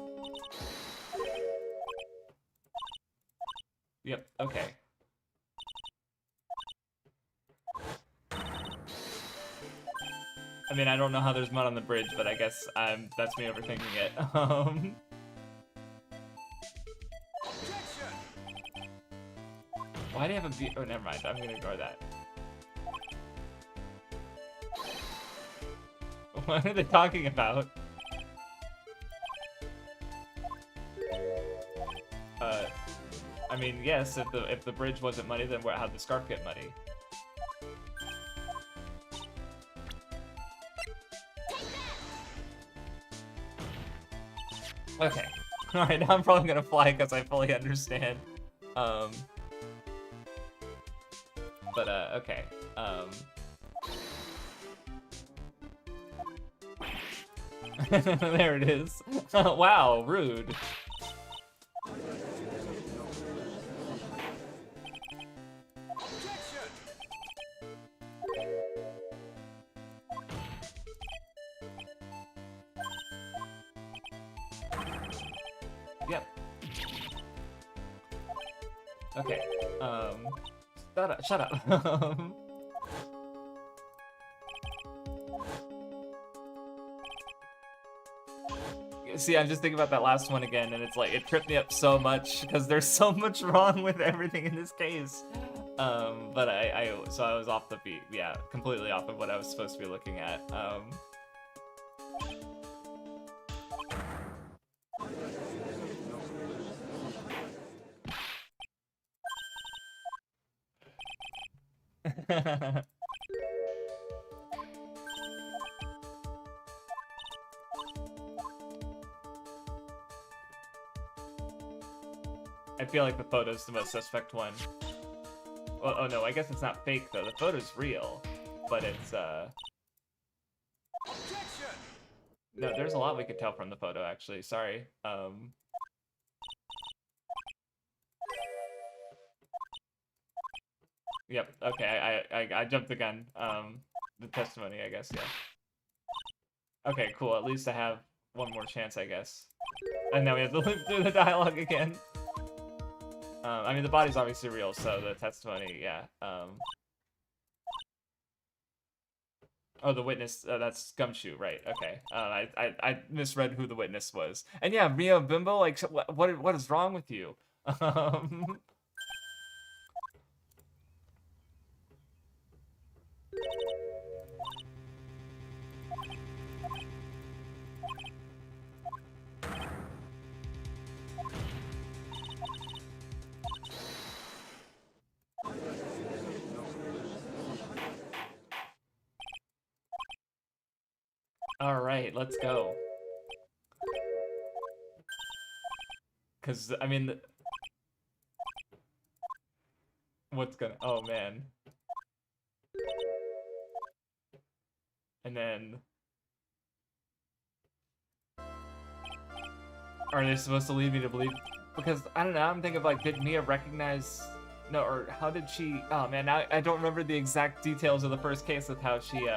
Yep, okay. I mean, I don't know how there's mud on the bridge, but I guess that's me overthinking it. Why do you have a V? Oh, never mind. I'm gonna ignore that. What are they talking about? I mean, yes, if the bridge wasn't muddy, then how'd the scarf get muddy? Okay. Alright, now I'm probably gonna fly because I fully understand. Okay. There it is. Wow, rude. Yep. Okay. Shut up. See, I'm just thinking about that last one again, and it's like, it tripped me up so much, because there's so much wrong with everything in this case. But so I was off the beat, yeah, completely off of what I was supposed to be looking at. I feel like the photo's the most suspect one. Well, oh no, I guess it's not fake though. The photo's real, but it's no, there's a lot we could tell from the photo actually. Sorry. Yep. Okay. I jumped the gun. The testimony, I guess. Yeah. Okay. Cool. At least I have one more chance, I guess. And now we have to live through the dialogue again. I mean, the body's obviously real, so the testimony, yeah. Oh, the witness, that's Gumshoe, right, okay. I misread who the witness was. And yeah, Mio Bimbo, like, what is wrong with you? All right, let's go. Because, I mean, what's gonna, oh man. And then, are they supposed to lead me to believe? Because, I don't know, I'm thinking of, like, did Mia recognize, no, or how did she, oh man, now I don't remember the exact details of the first case with how she,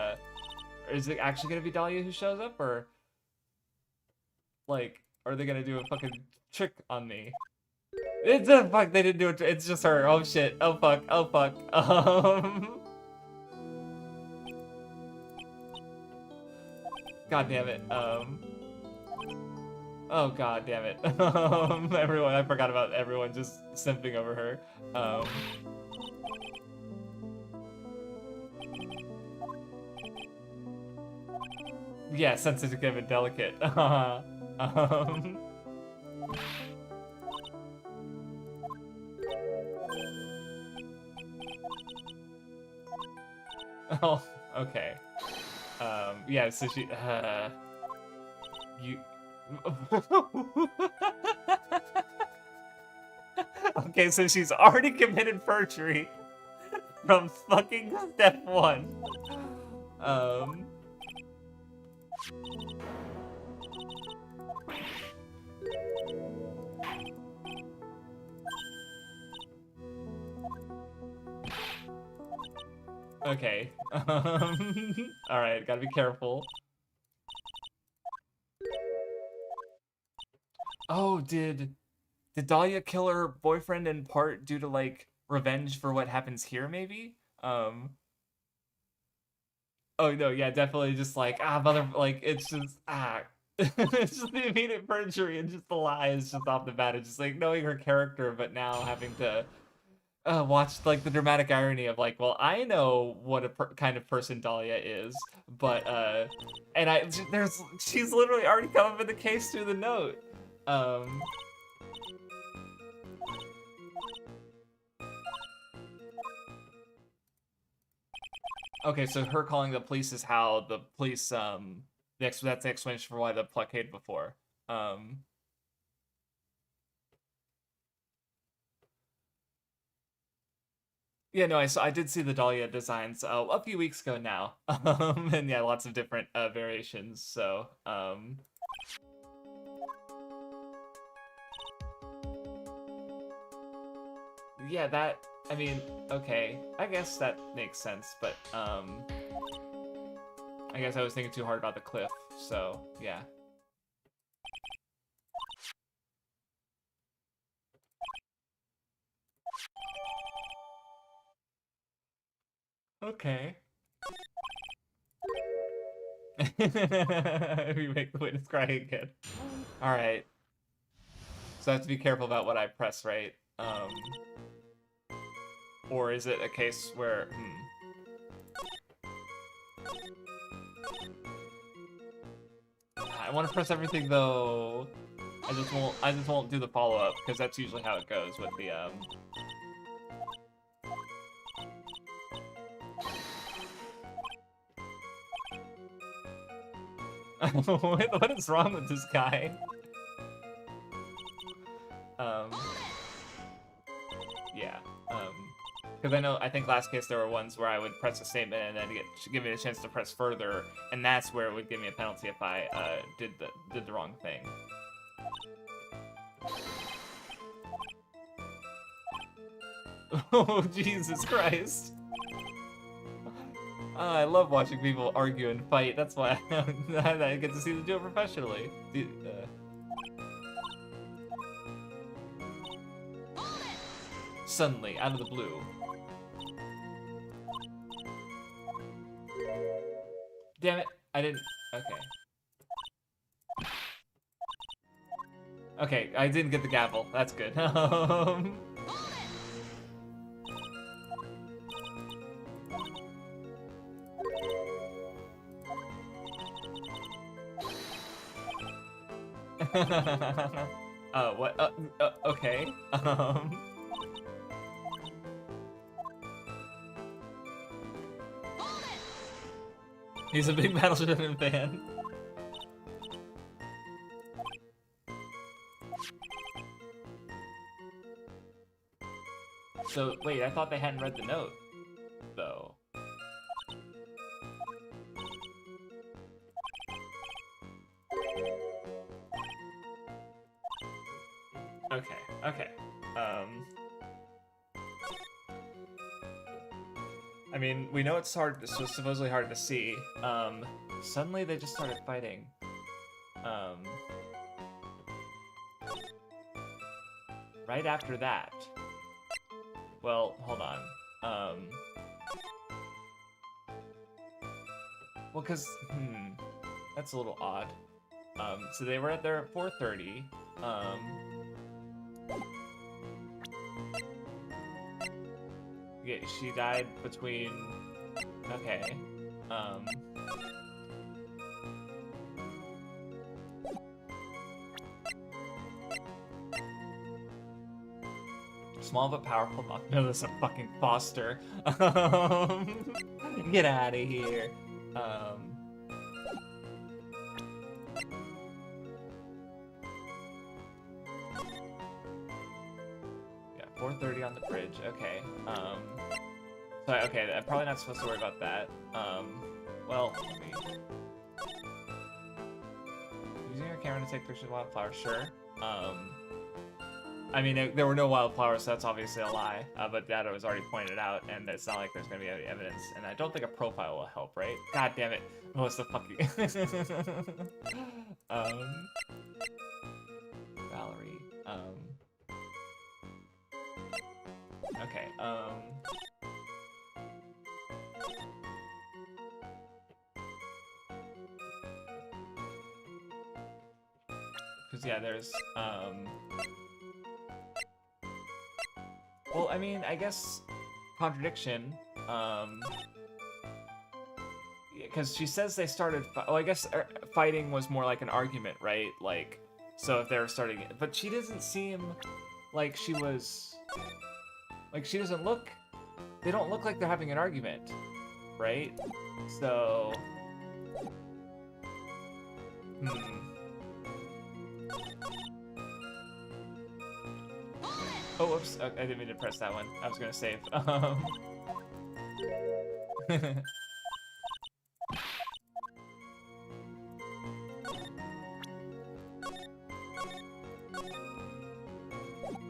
is it actually gonna be Dahlia who shows up, or, like, are they gonna do a fucking trick on me? It's a fuck, they didn't do it, it's just her, oh shit, oh fuck, oh fuck, God damn it, oh god damn it, everyone, I forgot about everyone just simping over her, yeah, sensitive and delicate, oh, okay. Yeah, so she, you... Okay, so she's already committed perjury from fucking step one. Okay. Alright, gotta be careful. Oh, did Dahlia kill her boyfriend in part due to, like, revenge for what happens here, maybe? Oh, no, yeah, definitely just, like, like, it's just, it's just the immediate perjury and just the lies just off the bat. It's just, like, knowing her character, but now having to watch, like, the dramatic irony of, like, well, I know what a kind of person Dahlia is, but, and she's literally already come up with the case through the note. Okay, so her calling the police is how the police, that's the explanation for why the blockade before. Yeah, no, I did see the Dahlia designs a few weeks ago now. And yeah, lots of different variations. So, yeah, that, I mean, okay, I guess that makes sense, but I guess I was thinking too hard about the cliff, so yeah. Okay. We make the witness cry again. Alright. So I have to be careful about what I press, right? Or is it a case where, I want to press everything though. I just won't do the follow-up, because that's usually how it goes with the, what is wrong with this guy? Yeah, because I think last case there were ones where I would press a statement and then give me a chance to press further, and that's where it would give me a penalty if I did the wrong thing. Oh, Jesus Christ. I love watching people argue and fight. That's why I get to see them do it professionally. Suddenly, out of the blue. Damn it, I didn't... Okay. Okay, I didn't get the gavel. That's good. What? Okay. He's a big Battleship fan. So, wait, I thought they hadn't read the note, though. Okay, okay. I mean, we know it's hard, so supposedly hard to see. Suddenly they just started fighting. Right after that. Well, hold on. Well, cause, that's a little odd. So they were at there at 4:30. Yeah, she died between, okay. Small but powerful. No, this is a fucking Foster. Get out of here. Yeah, 4:30 on the bridge. Okay. So okay, I'm probably not supposed to worry about that. Well, let me... Using your camera to take pictures of wildflowers, sure. I mean, there were no wildflowers, so that's obviously a lie. But that was already pointed out, and it's not like there's gonna be any evidence. And I don't think a profile will help, right? God damn it! What's the fucking? Valerie. Okay. Because yeah, there's well, I mean, I guess contradiction. Because she says they started. Oh, I guess fighting was more like an argument, right? Like, so if they were starting it, but she doesn't seem like she was. Like, she doesn't look. They don't look like they're having an argument, right? So. Oh, whoops. I didn't mean to press that one. I was gonna save.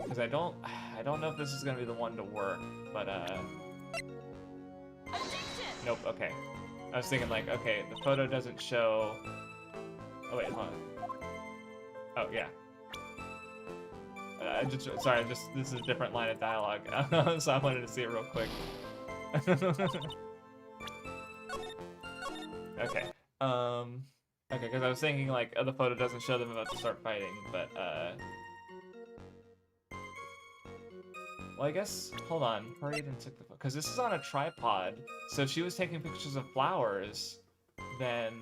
Because I don't know if this is gonna be the one to work, but nope. Okay. I was thinking like, okay, the photo doesn't show. Oh wait, hold on. Oh yeah. Sorry, this is a different line of dialogue, so I wanted to see it real quick. Okay. Okay, because I was thinking like, oh, the photo doesn't show them about to start fighting, but well, I guess, hold on, hurried and took the photo, because this is on a tripod, so if she was taking pictures of flowers, then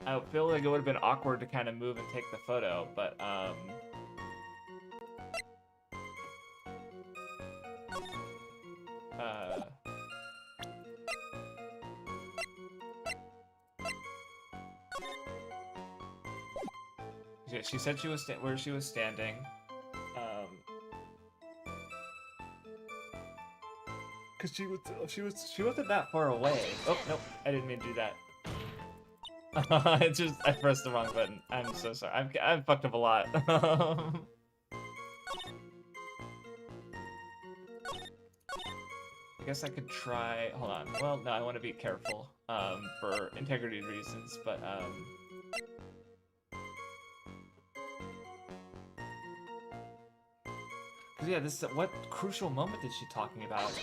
I feel like it would have been awkward to kind of move and take the photo, but yeah, she said she was where she was standing. Cause she wasn't that far away. Oh nope, I didn't mean to do that. I pressed the wrong button. I'm so sorry. I've fucked up a lot. I guess I could try. Hold on. Well, no, I want to be careful for integrity reasons, but yeah, this what crucial moment is she talking about?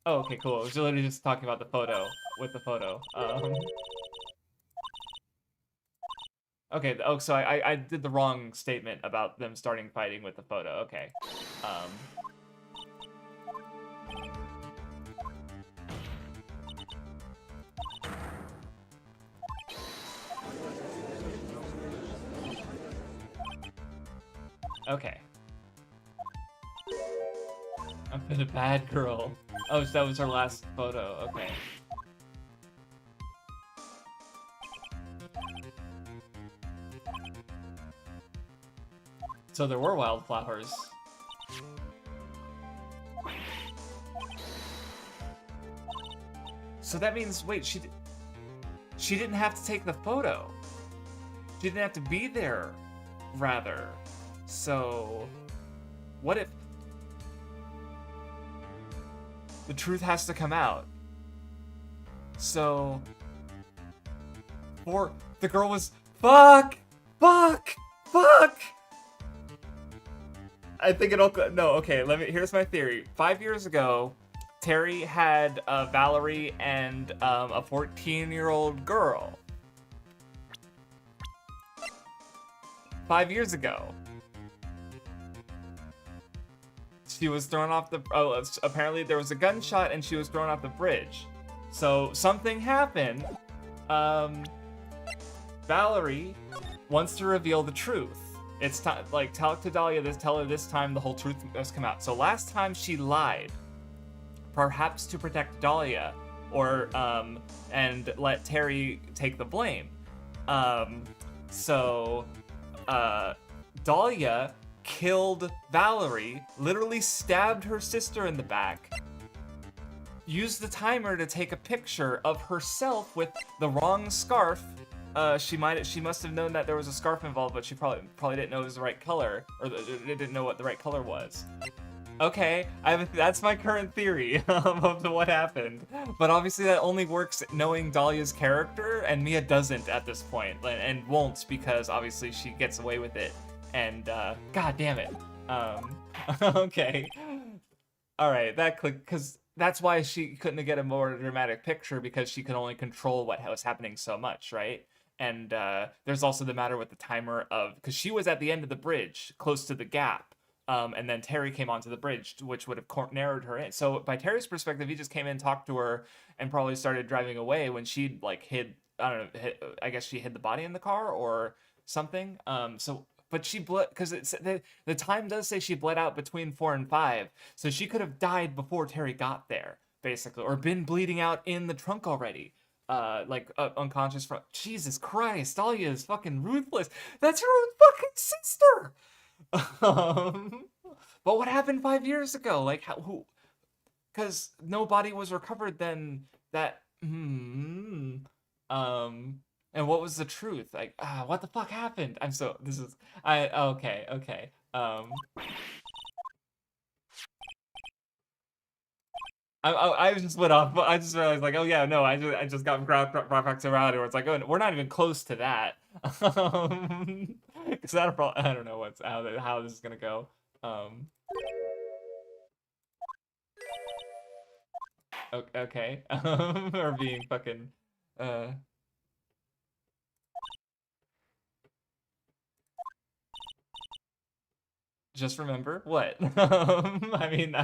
Oh, okay, cool. It was literally just talking about the photo with the photo. Okay. Oh, so I did the wrong statement about them starting fighting with the photo. Okay. Okay. I've been a bad girl. Oh, so that was her last photo. Okay. So there were wildflowers. So that means, wait, she didn't have to take the photo. She didn't have to be there, rather. So, what if the truth has to come out? So, or the girl was fuck. I think it'll no. Okay, here's my theory. 5 years ago, Terry had Valerie and a 14-year-old girl. 5 years ago. She was thrown off the... Oh, apparently there was a gunshot and she was thrown off the bridge. So something happened. Valerie wants to reveal the truth. It's time, like, tell to Dahlia tell her this time the whole truth must come out. So last time she lied, perhaps to protect Dahlia, or and let Terry take the blame. Dahlia killed Valerie, literally stabbed her sister in the back, used the timer to take a picture of herself with the wrong scarf. She must have known that there was a scarf involved, but she probably didn't know it was the right color, or didn't know what the right color was. Okay, that's my current theory of what happened. But obviously that only works knowing Dahlia's character, and Mia doesn't at this point, and won't, because obviously she gets away with it. And god damn it. Okay. Alright, that clicked, because that's why she couldn't get a more dramatic picture, because she could only control what was happening so much, right? And there's also the matter with the timer of, because she was at the end of the bridge, close to the gap, and then Terry came onto the bridge, which would have narrowed her in. So by Terry's perspective, he just came in, talked to her, and probably started driving away when she like hid, I don't know, I guess she hid the body in the car or something. But she bled, because the time does say she bled out between 4 and 5, so she could have died before Terry got there, basically, or been bleeding out in the trunk already. Unconscious from... Jesus Christ, Dahlia is fucking ruthless. That's her own fucking sister! um, but what happened 5 years ago? Like how who? Because no body was recovered then. That and what was the truth? Like what the fuck happened? I'm so this is I okay okay I just went off. I just realized, like, oh yeah, no, I just got brought back to reality where it's like, oh, we're not even close to that. Because I don't know how this is gonna go. Um, okay, or being fucking, uh, just remember what? I mean,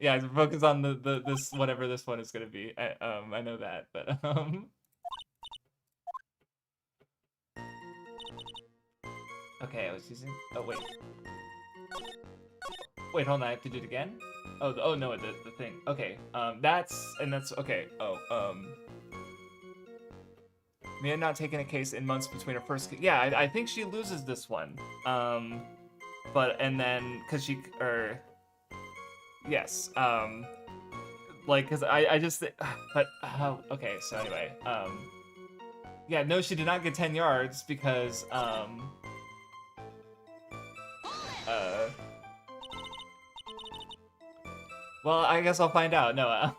yeah, focus on this whatever this one is gonna be. I know that, but okay, I was using. Oh wait. Wait, hold on, I have to do it again? Oh no, the thing. Okay, that's okay. Oh, Mia not taking a case in months between her first. Yeah, I think she loses this one. But and then cause she yes, like cause I just but okay. So anyway, yeah, no, she did not get 10 yards because well, I guess I'll find out. No,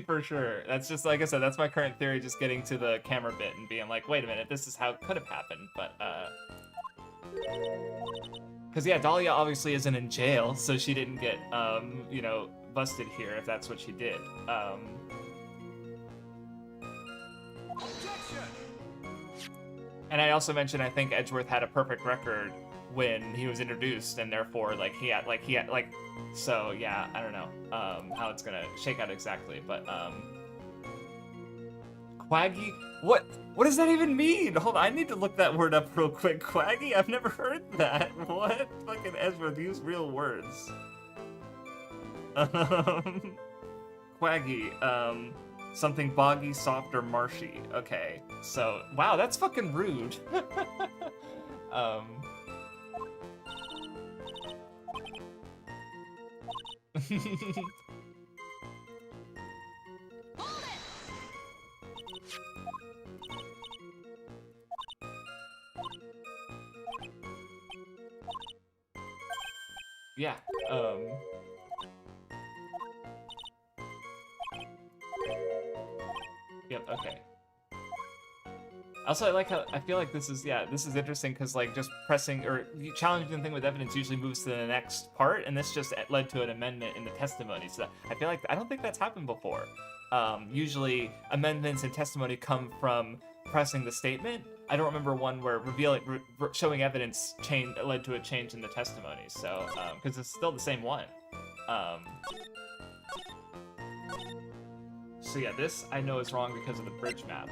for sure. That's just, like I said, that's my current theory, just getting to the camera bit and being like, wait a minute, this is how it could have happened, but, because, yeah, Dahlia obviously isn't in jail, so she didn't get, you know, busted here if that's what she did. And I also mentioned, I think Edgeworth had a perfect record when he was introduced, and therefore, like, he had, so, yeah, I don't know, how it's gonna shake out exactly, but, Quaggy? What does that even mean? Hold on, I need to look that word up real quick. Quaggy? I've never heard that. What? Fucking Edgeworth, use real words. Quaggy, something boggy, soft, or marshy. Okay, so, wow, that's fucking rude. Yeah, yep, okay. Also, I like how, I feel like this is interesting because, like, just pressing or challenging the thing with evidence usually moves to the next part, and this just led to an amendment in the testimony. So I feel like, I don't think that's happened before. Usually, amendments in testimony come from pressing the statement. I don't remember one where showing evidence led to a change in the testimony. So, because it's still the same one. So yeah, this I know is wrong because of the bridge map.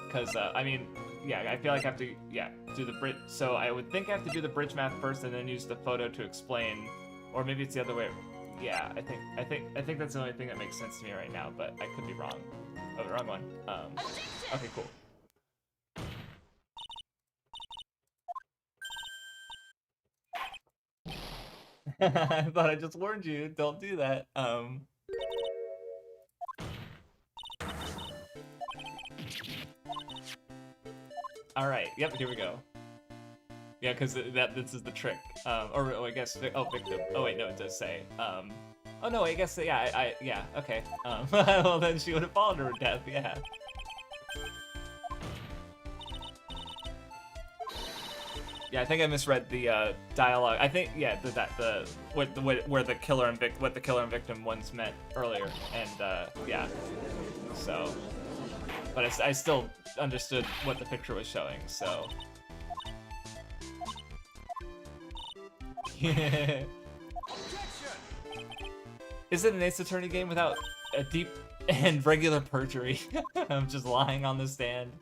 Because, I mean, yeah, I feel like I have to, yeah, do the bridge. So I would think I have to do the bridge map first and then use the photo to explain, or maybe it's the other way. Yeah, I think that's the only thing that makes sense to me right now, but I could be wrong. Oh, the wrong one. Okay, cool. I thought I just warned you. Don't do that. All right. Yep. Here we go. Yeah, because this is the trick. Or I guess victim. Oh wait, no, it does say. Oh no, I guess yeah. Yeah. Okay. Well then she would have fallen to her death. Yeah. Yeah, I think I misread the dialogue. I think yeah, where the killer and victim ones met earlier, and yeah. So, but I still understood what the picture was showing. So. Is it an Ace Attorney game without a deep and regular perjury? I'm just lying on the stand.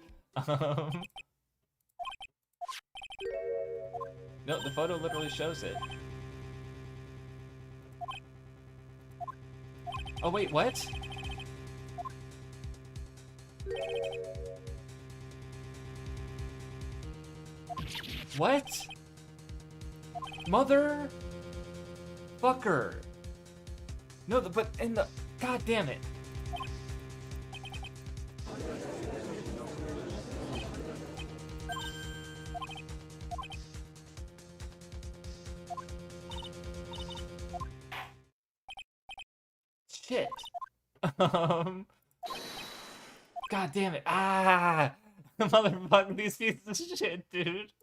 No, the photo literally shows it. Oh wait, what? What? Mother... fucker. No, but in the... God damn it. Shit. God damn it. Ah! Motherfucker, these pieces of shit, dude.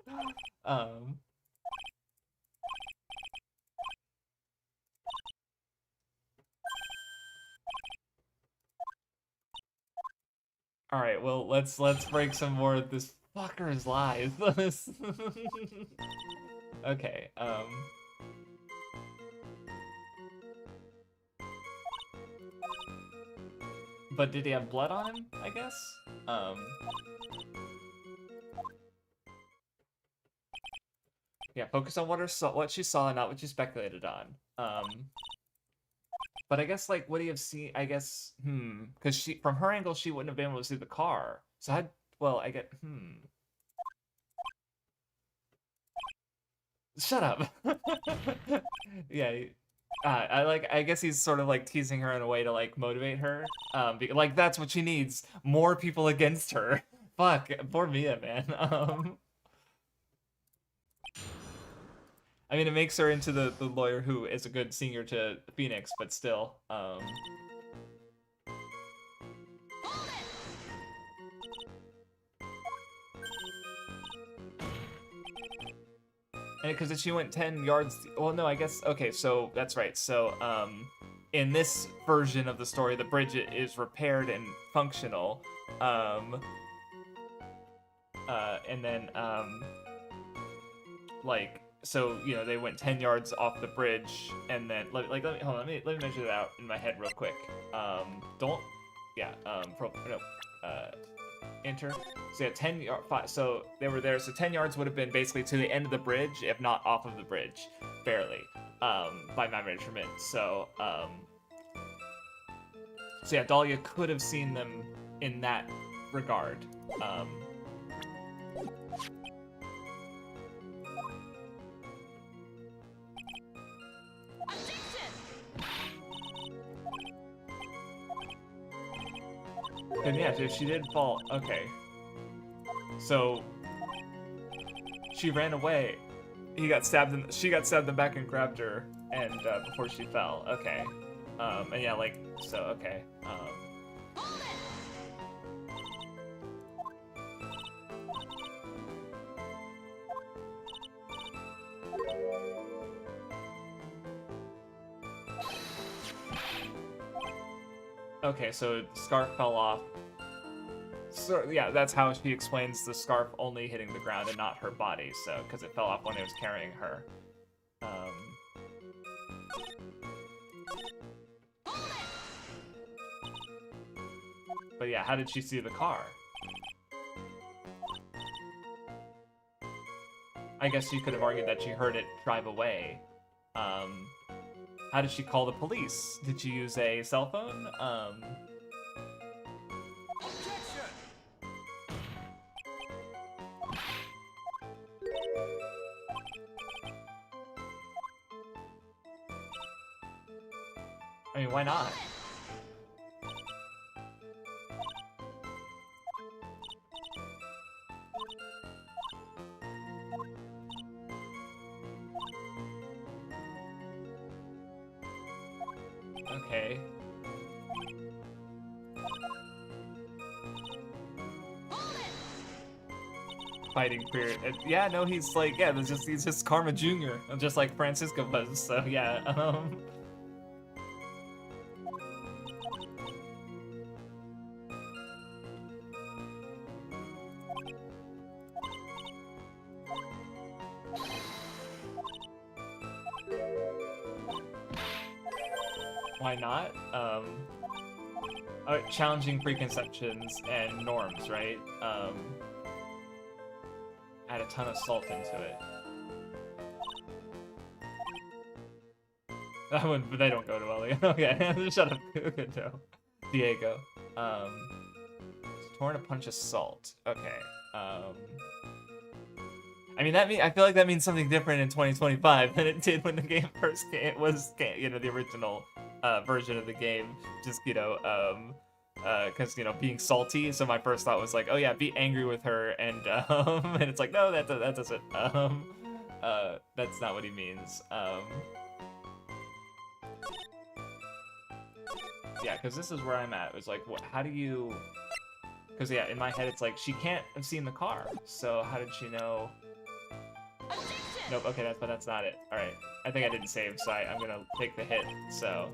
Alright, well, let's break some more of this fucker's lies. Okay, but did he have blood on him, I guess? Yeah, focus on what she saw, not what she speculated on. But I guess, like, would he have seen, I guess, because from her angle, she wouldn't have been able to see the car. So well, I get, Shut up. Yeah, I guess he's sort of, like, teasing her in a way to, like, motivate her. Like, that's what she needs. More people against her. Fuck, poor Mia, man. I mean, it makes her into the lawyer who is a good senior to Phoenix, but still. And because she went 10 yards... Well, no, I guess... Okay, so that's right. So, in this version of the story, the bridge is repaired and functional. And then, like... So, you know, they went 10 yards off the bridge, and then, hold on, let me measure that out in my head real quick. Enter. So yeah, 10 yards, so they were there, so 10 yards would have been basically to the end of the bridge, if not off of the bridge, barely, by my measurement. So yeah, Dahlia could have seen them in that regard. And yeah, if she did fall, okay. So she ran away. She got stabbed in the back and grabbed her, and before she fell. Okay. And yeah, like, so okay. Okay, so the scarf fell off. So yeah, that's how she explains the scarf only hitting the ground and not her body. So because it fell off when it was carrying her. But yeah, how did she see the car? I guess you could have argued that she heard it drive away. How did she call the police? Did she use a cell phone? I mean, why not? Okay. Fighting spirit. Yeah, no, he's like, yeah, he's just Karma Jr., just like Francisco was, so yeah, why not? Challenging preconceptions and norms, right? Add a ton of salt into it. That one, but they don't go to Ellie. Okay, shut up. Good no. Diego. Torn a punch of salt. Okay. I mean, I feel like that means something different in 2025 than it did when the game first came, you know, the original version of the game. Just, you know, because, you know, being salty. So my first thought was like, oh yeah, be angry with her, and and it's like, no, that doesn't, that's not what he means. Yeah, because this is where I'm at. It was like, what? How do you? Because yeah, in my head it's like she can't have seen the car, so how did she know? Nope. Okay, that's not it. All right, I think I didn't save, so I'm gonna take the hit. So,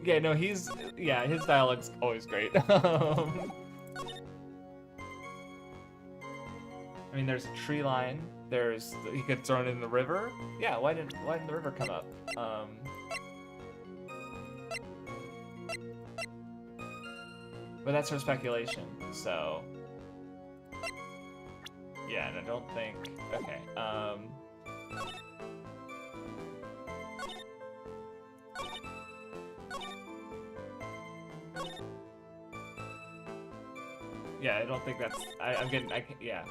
yeah, no, his dialogue's always great. I mean, there's a tree line. He could throw it in the river. Yeah, why didn't the river come up? But that's her speculation. So yeah, and I don't think. Okay. Yeah, I don't think that's. I'm getting. Yeah.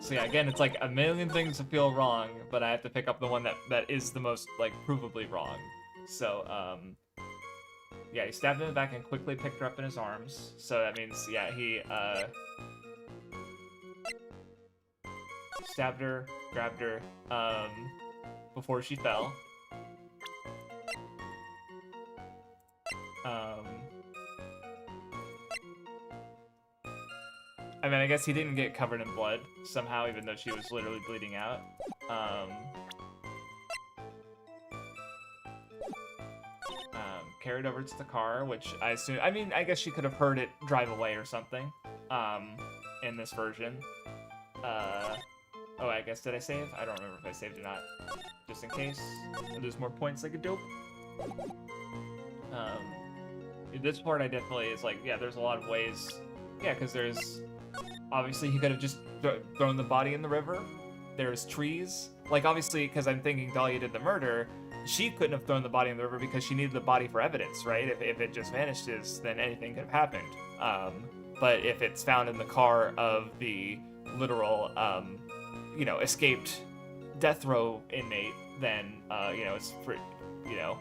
So yeah, again, it's like a million things to feel wrong, but I have to pick up the one that is the most, like, provably wrong. So, yeah, he stabbed her in the back and quickly picked her up in his arms. So that means, yeah, he, stabbed her, grabbed her, before she fell. I mean, I guess he didn't get covered in blood somehow, even though she was literally bleeding out. Carried over to the car, which I assume... I mean, I guess she could have heard it drive away or something, in this version. Oh, I guess, did I save? I don't remember if I saved or not. Just in case. There's more points like a dope. This part I definitely is like, yeah, there's a lot of ways... Yeah, because there's... Obviously, he could have just thrown the body in the river. There's trees. Like, obviously, because I'm thinking Dahlia did the murder, she couldn't have thrown the body in the river because she needed the body for evidence, right? If it just vanishes, then anything could have happened. But if it's found in the car of the literal, you know, escaped death row inmate, then, you know, it's pretty, you know,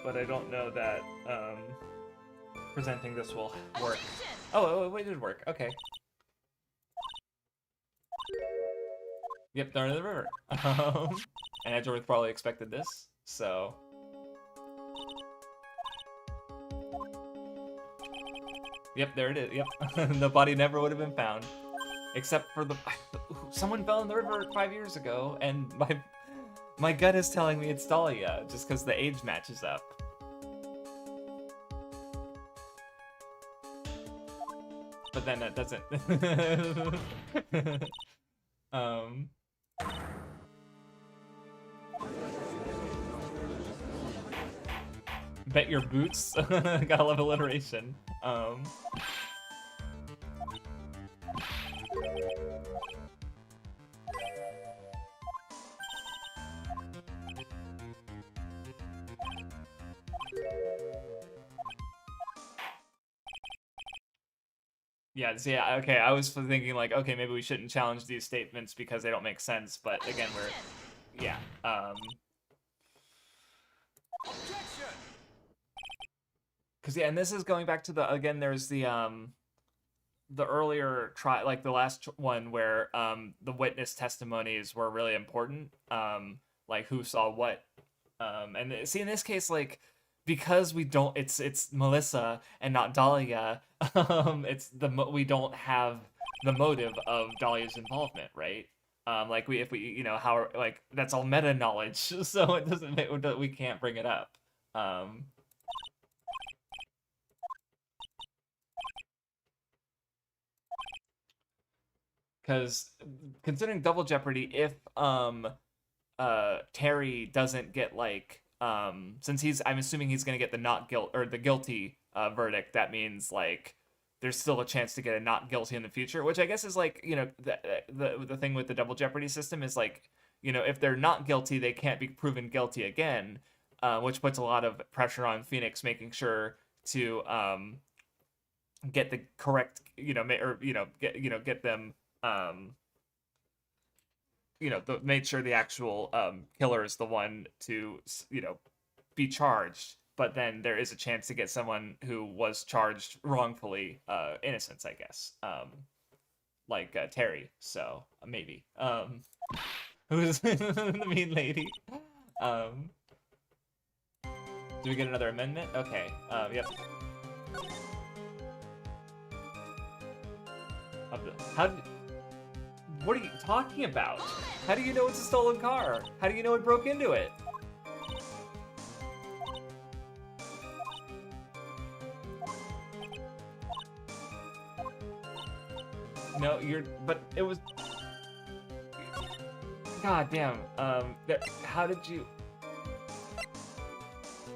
But I don't know that presenting this will work. Oh, it did work. Okay. Yep, thrown in the river. And Edgeworth probably expected this, so... Yep, there it is. Yep, the body never would have been found, except for the... Someone fell in the river 5 years ago, and my gut is telling me it's Dahlia, just because the age matches up. But then that doesn't. Bet your boots. Gotta love alliteration. Yeah, okay, I was thinking, like, okay, maybe we shouldn't challenge these statements because they don't make sense, but again, yeah, because, yeah, and this is going back to again, there's the earlier like, the last one where, the witness testimonies were really important, like, who saw what, and see, in this case, like, because we don't, it's Melissa and not Dahlia, we don't have the motive of Dahlia's involvement, right? Like, if we, you know, how, like, that's all meta knowledge, so it doesn't, we can't bring it up. Because considering Double Jeopardy, if Terry doesn't get, like, since I'm assuming he's gonna get the not guilt or the guilty verdict, that means, like, there's still a chance to get a not guilty in the future, which I guess is like, you know, the thing with the double jeopardy system is like, you know, if they're not guilty, they can't be proven guilty again, which puts a lot of pressure on Phoenix, making sure to get the correct, you know, or get them, made sure the actual killer is the one to, you know, be charged. But then there is a chance to get someone who was charged wrongfully, innocence, I guess, like Terry. So maybe who's the mean lady? Do we get another amendment? Okay. Yep. What are you talking about? How do you know it's a stolen car? How do you know it broke into it? No, but it was... God damn, how did you...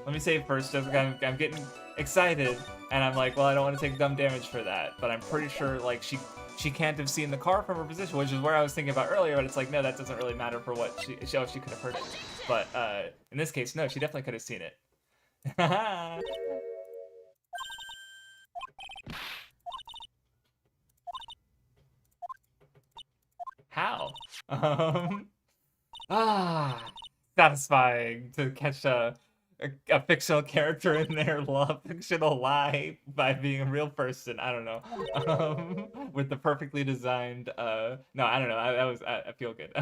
Let me say first, just I'm getting excited, and I'm like, well, I don't want to take dumb damage for that, but I'm pretty sure, like, she can't have seen the car from her position, which is where I was thinking about earlier, but it's like, no, that doesn't really matter for what she could have heard it. But, in this case, no, she definitely could have seen it. How? Satisfying to catch a fictional character in their fictional lie by being a real person. I don't know. With the perfectly designed. No, I don't know. I feel good.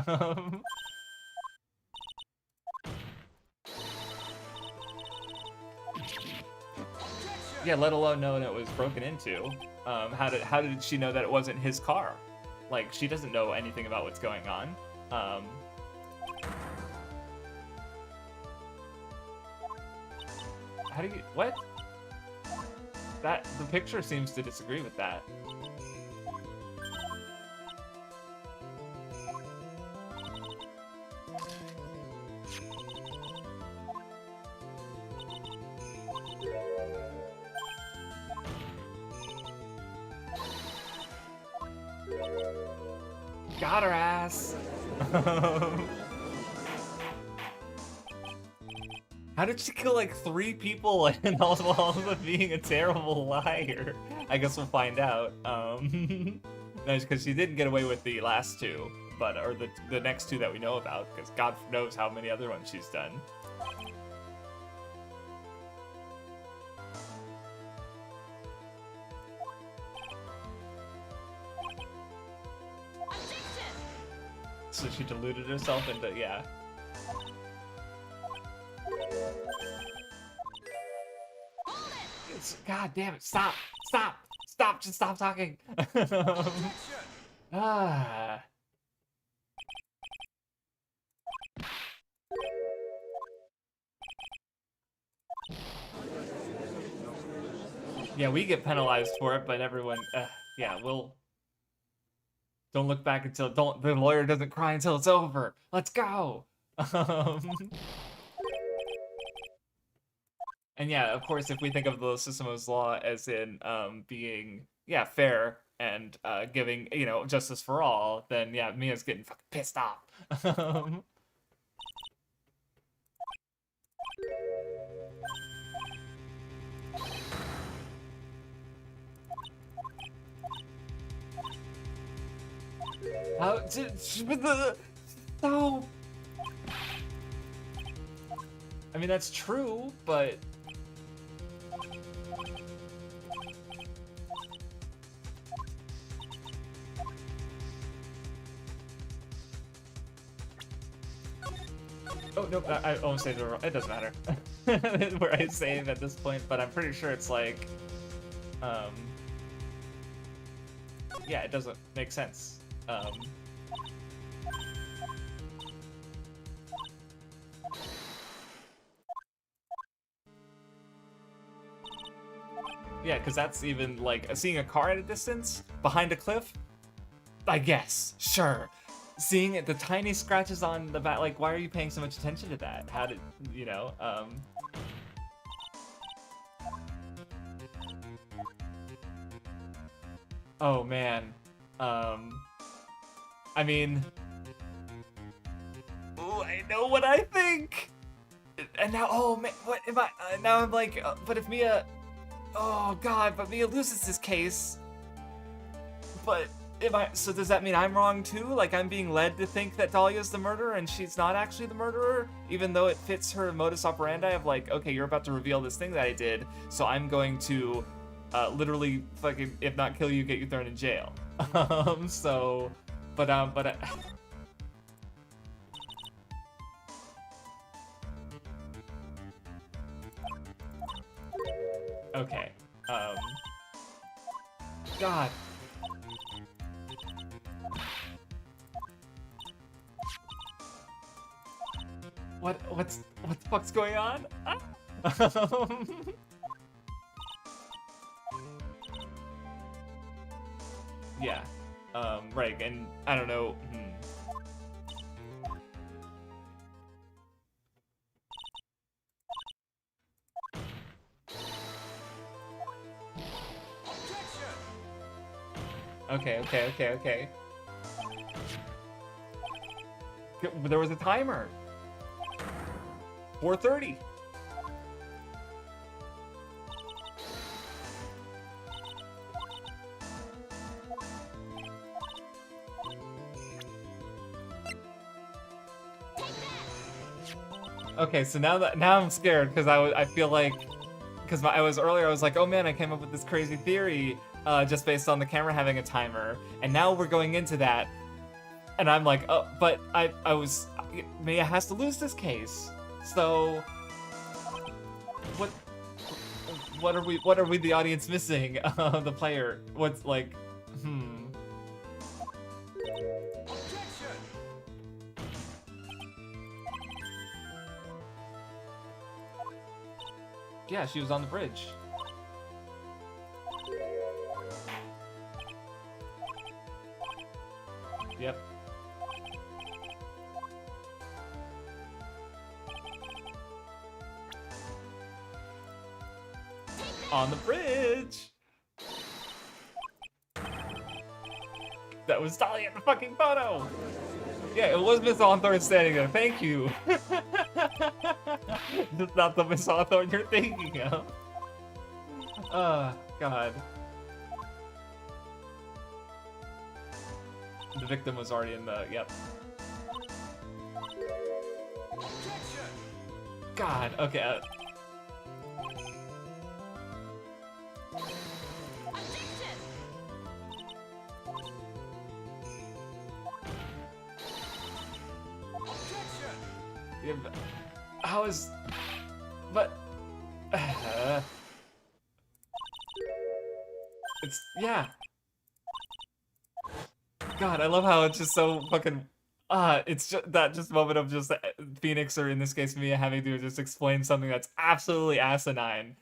Yeah, let alone knowing it was broken into. How did she know that it wasn't his car? Like, she doesn't know anything about what's going on. How do you... What? The picture seems to disagree with that. Got her ass. How did she kill like 3 people and all of being a terrible liar? I guess we'll find out. No, because she didn't get away with the last 2, but or the next 2 that we know about, because God knows how many other ones she's done. So she deluded herself into, yeah. God damn it, stop, just stop talking. Yeah, we get penalized for it, but everyone, yeah, don't look back until, the lawyer doesn't cry until it's over. Let's go. And yeah, of course, if we think of the system of law as in being, yeah, fair and giving, you know, justice for all, then yeah, Mia's getting fucking pissed off. No. I mean, that's true, but... Oh, no, I almost saved it wrong. It doesn't matter where I save at this point, but I'm pretty sure it's like... yeah, it doesn't make sense. Yeah, because that's even, like, seeing a car at a distance, behind a cliff, I guess, sure. Seeing the tiny scratches on the back, like, why are you paying so much attention to that? How did, you know, Oh man. I mean, ooh, I know what I think. And now, oh man, what am I? Now I'm like, but if Mia, oh god, but Mia loses this case. But am I? So does that mean I'm wrong too? Like I'm being led to think that Dahlia's the murderer and she's not actually the murderer, even though it fits her modus operandi of like, okay, you're about to reveal this thing that I did, so I'm going to literally fucking, if not kill you, get you thrown in jail. So, but okay. God. What the fuck's going on? Ah! Yeah. Right, and I don't know. Okay. There was a timer. 4:30. Okay, so now I'm scared because I feel like because I was like, oh man, I came up with this crazy theory just based on the camera having a timer, and now we're going into that, and I'm like, oh, but Mia has to lose this case, so what are we the audience missing? The player, what's like, Yeah, she was on the bridge. Yep. On the bridge! That was Dahlia in the fucking photo! Yeah, it was Miss Hawthorne standing there, thank you! Just not the Miss Hawthorne you're thinking of. God. The victim was already in the, yep. God, okay. Yeah, but how is... But... it's... Yeah. God, I love how it's just so fucking... it's just that moment of just Phoenix, or in this case Mia, having to just explain something that's absolutely asinine.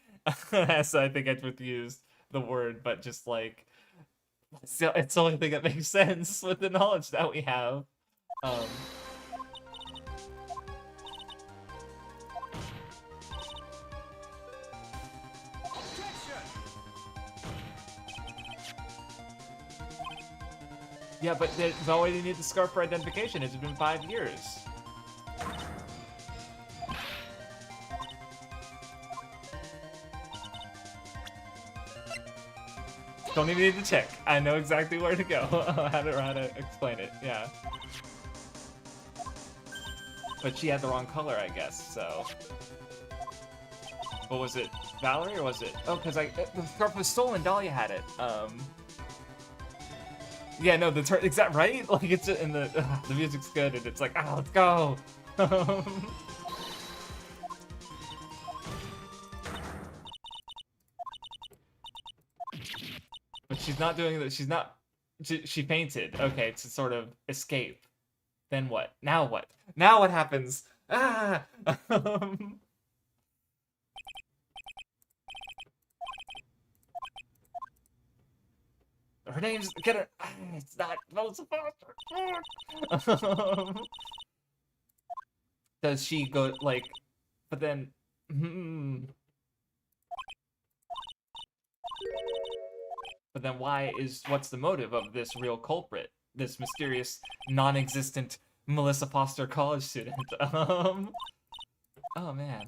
As I think Edgeworth used the word, but just like... It's the only thing that makes sense with the knowledge that we have. Yeah, but they've already need the scarf for identification. It's been 5 years. Don't even need to check. I know exactly where to go. how to explain it. Yeah. But she had the wrong color, I guess. So. What was it? Valerie, or was it? Oh, because the scarf was stolen. Dahlia had it. Yeah, no, is that right? Like, it's in the music's good, and it's like, let's go. But she's not doing that. She fainted. Okay, to sort of escape. Then what? Now what? Now what happens? Ah! Her name's... Get her... It's not... Melissa Foster. Does she go, like... But then... But then what's the motive of this real culprit? This mysterious, non-existent Melissa Foster college student. Oh man.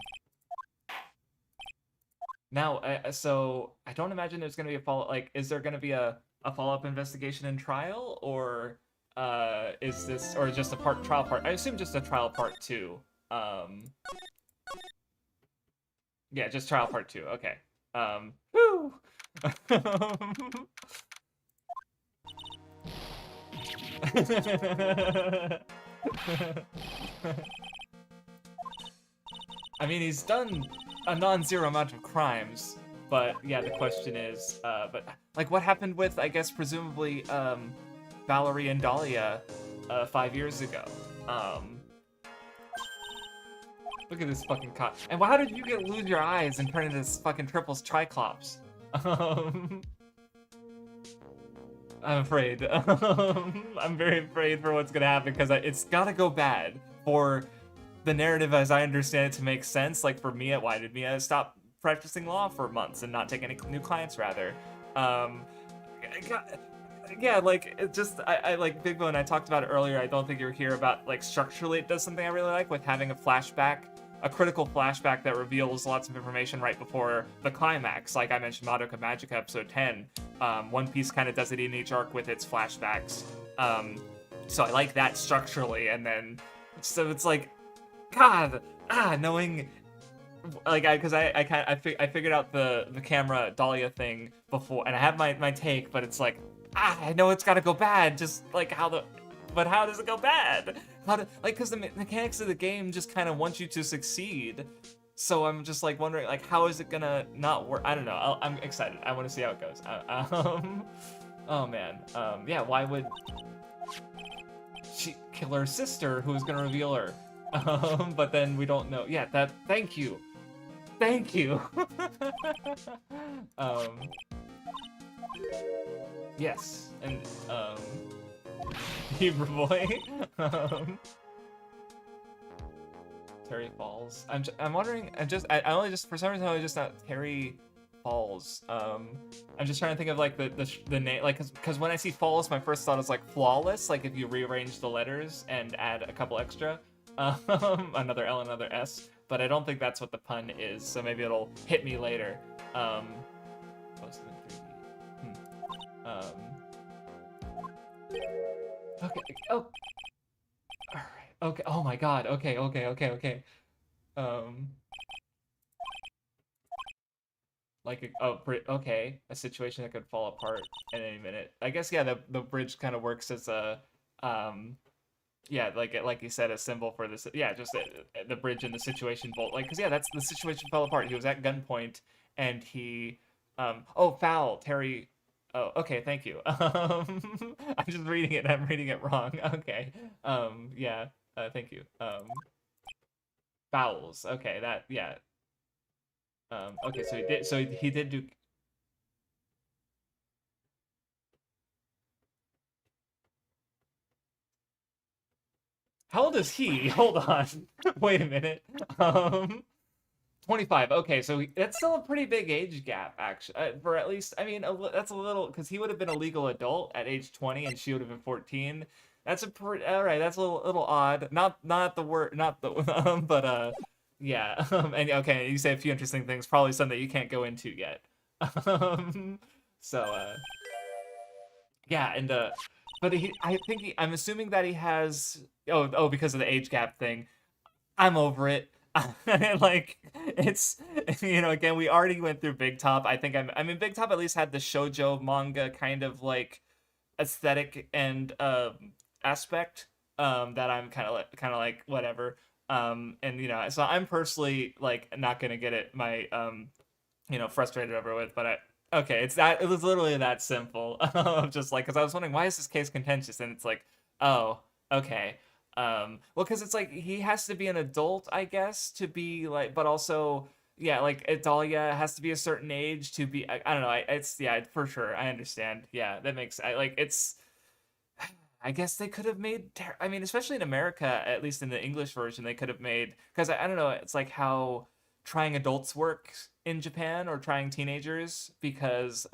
Now, so I don't imagine there's gonna be a follow. Like, is there gonna be a follow-up investigation and trial, or is this or just a trial part? I assume just a trial part two. Yeah, just trial part two. Okay. Whew. I mean, he's done a non-zero amount of crimes, but yeah, the question is, but like, what happened with, I guess, presumably, Valerie and Dahlia, 5 years ago? Look at this fucking cop. And how did you lose your eyes and turn into this fucking triples triclops? I'm afraid. I'm very afraid for what's gonna happen because it's gotta go bad for the narrative as I understand it to make sense. Like for Mia, why did Mia stop practicing law for months and not take any new clients rather? Yeah, like it just I like Big Bo and I talked about it earlier. I don't think you were here about like structurally it does something I really like with having a flashback, a critical flashback that reveals lots of information right before the climax. Like I mentioned, Madoka Magica episode 10. One Piece kind of does it in each arc with its flashbacks. So I like that structurally, and then so it's like, God, knowing. Like I figured out the camera Dahlia thing before, and I have my take, but it's like I know it's got to go bad. Just like but how does it go bad? Because the mechanics of the game just kind of want you to succeed. So I'm just like wondering, like, how is it gonna not work? I don't know. I'm excited. I want to see how it goes. Oh man. Yeah. Why would she kill her sister, who is gonna reveal her? But then we don't know. Yeah. Thank you. Thank you. Yes, and Hebrew boy. Terry Falls. I'm wondering. I only just for some reason I just not Terry Falls. I'm just trying to think of like the name, like because when I see Falls, my first thought is like flawless. Like if you rearrange the letters and add a couple extra, another L, another S. But I don't think that's what the pun is. So maybe it'll hit me later. Posted in 3D. Okay. Oh. All right. Okay. Oh my God. Okay. Like okay, a situation that could fall apart at any minute. I guess yeah. The bridge kind of works as a yeah, like you said, a symbol for this. Yeah, just the bridge and the situation bolt. Like, cause yeah, that's the situation fell apart. He was at gunpoint, and he, oh, foul, Terry. Oh, okay, thank you. I'm just reading it. I'm reading it wrong. Okay. Yeah. Thank you. Fouls. Okay, that. Yeah. Okay, so he did. So he did do. How old is he? Hold on. Wait a minute. 25. Okay, so that's still a pretty big age gap, actually. For at least, I mean, that's a little, because he would have been a legal adult at age 20, and she would have been 14. That's a pretty, all right. That's a little odd. Not the word, not the, yeah. And okay, you say a few interesting things, probably some that you can't go into yet. So, yeah, and but I'm assuming that he has. Oh, because of the age gap thing. I'm over it. Like it's again we already went through Big Top. I mean Big Top at least had the shoujo manga kind of like aesthetic and aspect that I'm kind of like whatever. And so I'm personally like not gonna get it frustrated over with, but it was literally that simple. Just like because I was wondering why is this case contentious, and it's like, oh, okay. Well, because it's like he has to be an adult, I guess, to be like, but also, yeah, like Dahlia has to be a certain age to be. I don't know. It's yeah, for sure. I understand. Yeah, that makes. It's. I guess they could have made. I mean, especially in America, at least in the English version, they could have made because I don't know. It's like how trying adults work in Japan or trying teenagers because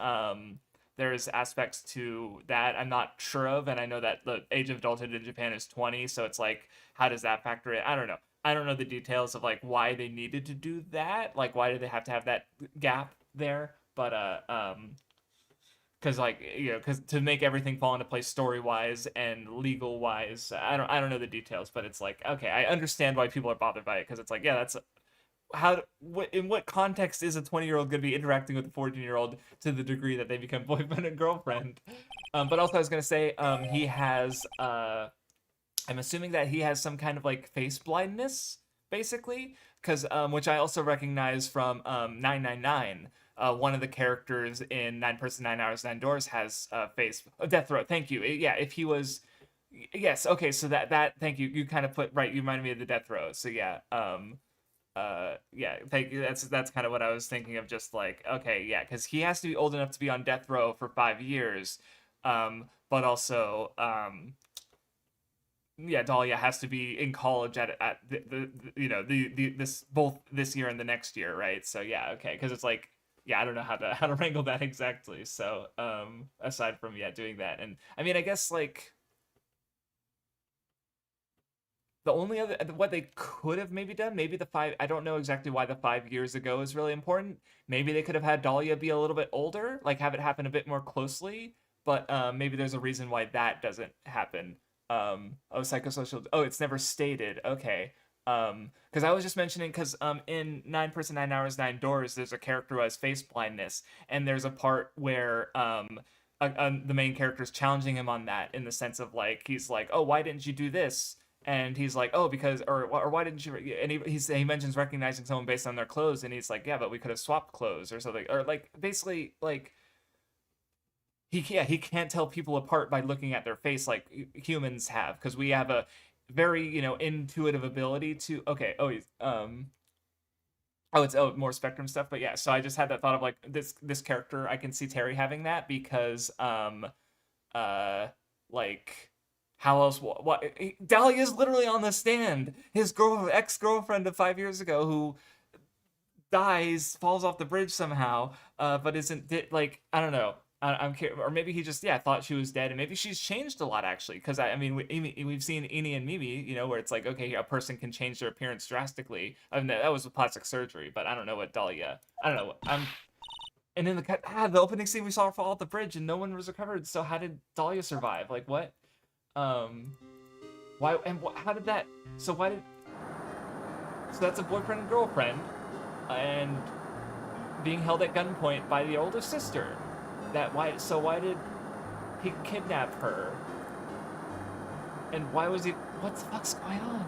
there's aspects to that I'm not sure of, and I know that the age of adulthood in Japan is 20, so it's like, how does that factor in? I don't know. I don't know the details of like why they needed to do that. Like, why did they have to have that gap there? But because like, you know, because to make everything fall into place story wise and legal wise, I don't know the details, but it's like, okay, I understand why people are bothered by it, because it's like, yeah, that's in what context is a 20-year-old going to be interacting with a 14-year-old to the degree that they become boyfriend and girlfriend? But also I was going to say, he has I'm assuming that he has some kind of like face blindness, basically, because which I also recognize from 999. One of the characters in 9 Person, 9 Hours, 9 Doors has face death row. Thank you. Yeah, if he was, yes, okay. So that thank you. You kind of put right. You reminded me of the death row. So yeah, yeah. Thank you. That's kind of what I was thinking of. Just like, okay, yeah, because he has to be old enough to be on death row for 5 years, but also yeah, Dahlia has to be in college at the you know the this both this year and the next year, right? So yeah, okay, because it's like, yeah, I don't know how to wrangle that exactly. So aside from, yeah, doing that, and I mean, I guess like the only other what they could have maybe done, maybe the five, I don't know exactly why the 5 years ago is really important. Maybe they could have had Dahlia be a little bit older, like have it happen a bit more closely, but maybe there's a reason why that doesn't happen. Oh, psychosocial, oh, it's never stated. Okay. Because I was just mentioning, because in 9 Person, 9 Hours, 9 Doors, there's a character who has face blindness, and there's a part where the main character is challenging him on that, in the sense of like, he's like, oh, why didn't you do this? And he's like, oh, because, or why didn't you? And he mentions recognizing someone based on their clothes, and he's like, yeah, but we could have swapped clothes or something, or like basically like he can't tell people apart by looking at their face like humans have, because we have a very, you know, intuitive ability to, okay, oh, oh, it's more spectrum stuff. But yeah, so I just had that thought of like, this character, I can see Terry having that, because like, how else, what Dahlia's literally on the stand, his ex-girlfriend of 5 years ago, who dies, falls off the bridge somehow, but isn't, like, I don't know. I'm curious, or maybe he just, yeah, thought she was dead, and maybe she's changed a lot, actually, because I mean, we've seen Ini and Mimi, you know, where it's like, okay, a person can change their appearance drastically. I mean, that was with plastic surgery, but I don't know what Dahlia, I don't know. And in the opening scene, we saw her fall off the bridge, and no one was recovered. So how did Dahlia survive? Like, what? Why and how did that? So why did? So that's a boyfriend and girlfriend, and being held at gunpoint by the older sister. Why did he kidnap her? And why was he? What the fuck's going on?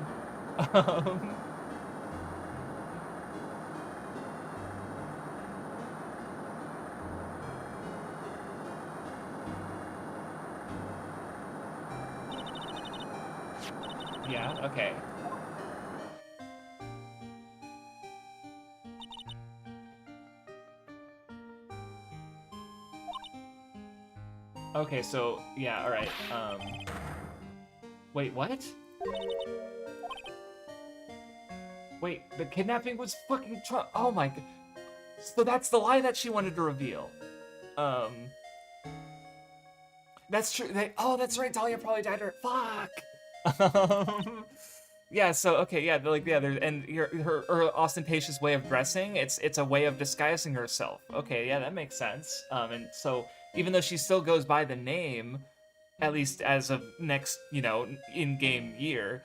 Yeah. Okay. Okay, so, yeah, alright, wait, what? Wait, the kidnapping was fucking oh my god. So that's the lie that she wanted to reveal. That's true, oh, that's right, Dahlia probably died her, fuck! Yeah, so, okay, yeah, like, yeah, and her ostentatious way of dressing, it's a way of disguising herself. Okay, yeah, that makes sense. And so, even though she still goes by the name, at least as of next, you know, in-game year,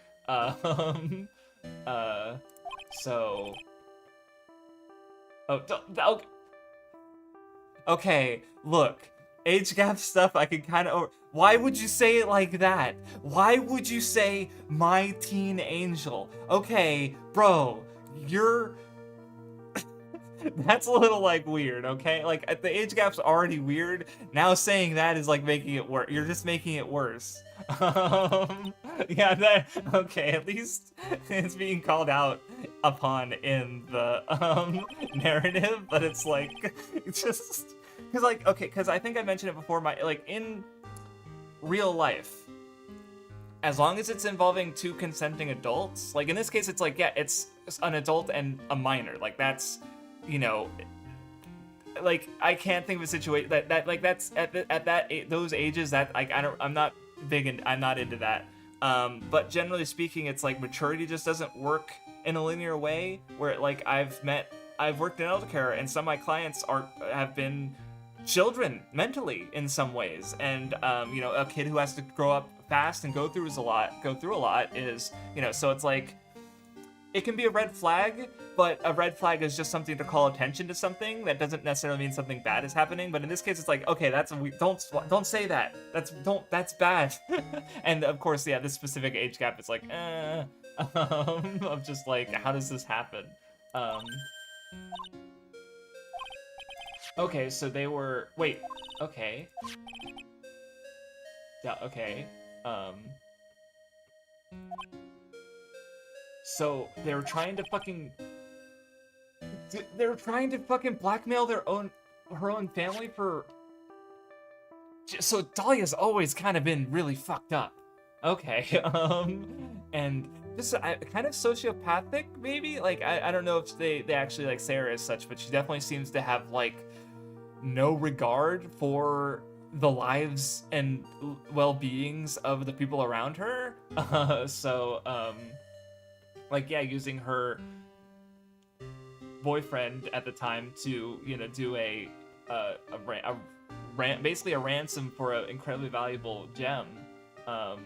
so... Oh, okay, look, age gap stuff I can kind of... Why would you say it like that? Why would you say my teen angel? Okay, bro, you're... That's a little, like, weird, okay? Like, the age gap's already weird. Now saying that is, like, making it worse. You're just making it worse. Yeah, okay, at least it's being called out upon in the, narrative, but it's, like, it's just... Because, like, okay, because I think I mentioned it before, like, in real life, as long as it's involving two consenting adults, like, in this case, it's like, yeah, it's an adult and a minor. Like, that's... You know, like I can't think of a situation that like that's those ages that like I'm not I'm not into that. But generally speaking, it's like maturity just doesn't work in a linear way. Where like I've worked in eldercare, and some of my clients have been children mentally in some ways, and you know, a kid who has to grow up fast and go through a lot is, you know, so it's like it can be a red flag, but a red flag is just something to call attention to something that doesn't necessarily mean something bad is happening. But in this case, it's like, okay, don't say that. That's bad. And of course, yeah, this specific age gap is like, of just like, how does this happen? Okay, so they were, wait, okay. Yeah, okay. So they were trying to fucking blackmail her own family for. So Dahlia's always kind of been really fucked up. Okay, and this kind of sociopathic, maybe. Like I don't know if they actually like say her as such, but she definitely seems to have like no regard for the lives and well-beings of the people around her. Like, yeah, using her boyfriend at the time to, you know, do basically a ransom for an incredibly valuable gem. And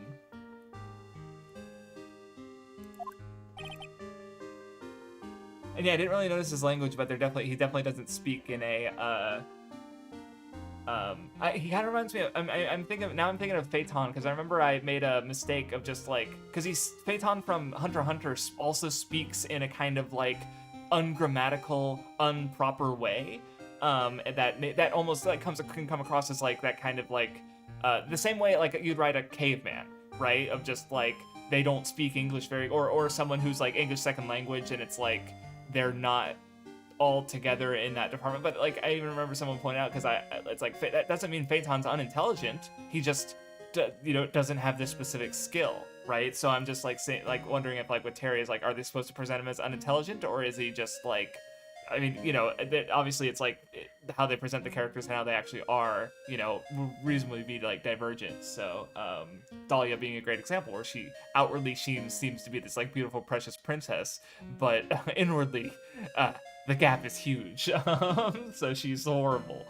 yeah, I didn't really notice his language, but he definitely doesn't speak in a he kind of reminds me of, I'm thinking of Phaeton, because I remember I made a mistake of just like, because Phaeton from Hunter x Hunter also speaks in a kind of like ungrammatical, improper way, that almost like can come across as like that kind of like the same way like you'd write a caveman, right? Of just like they don't speak English or someone who's like English second language, and it's like they're not all together in that department. But like I even remember someone pointing out, because it's like that doesn't mean Phaeton's unintelligent. He just you know, doesn't have this specific skill, right? So I'm just like wondering if like with Terry is like, are they supposed to present him as unintelligent, or is he just like, I mean, you know, obviously it's like how they present the characters and how they actually are, you know, reasonably be like divergent. So Dahlia being a great example, where she outwardly seems to be this like beautiful precious princess, but inwardly the gap is huge. So she's horrible.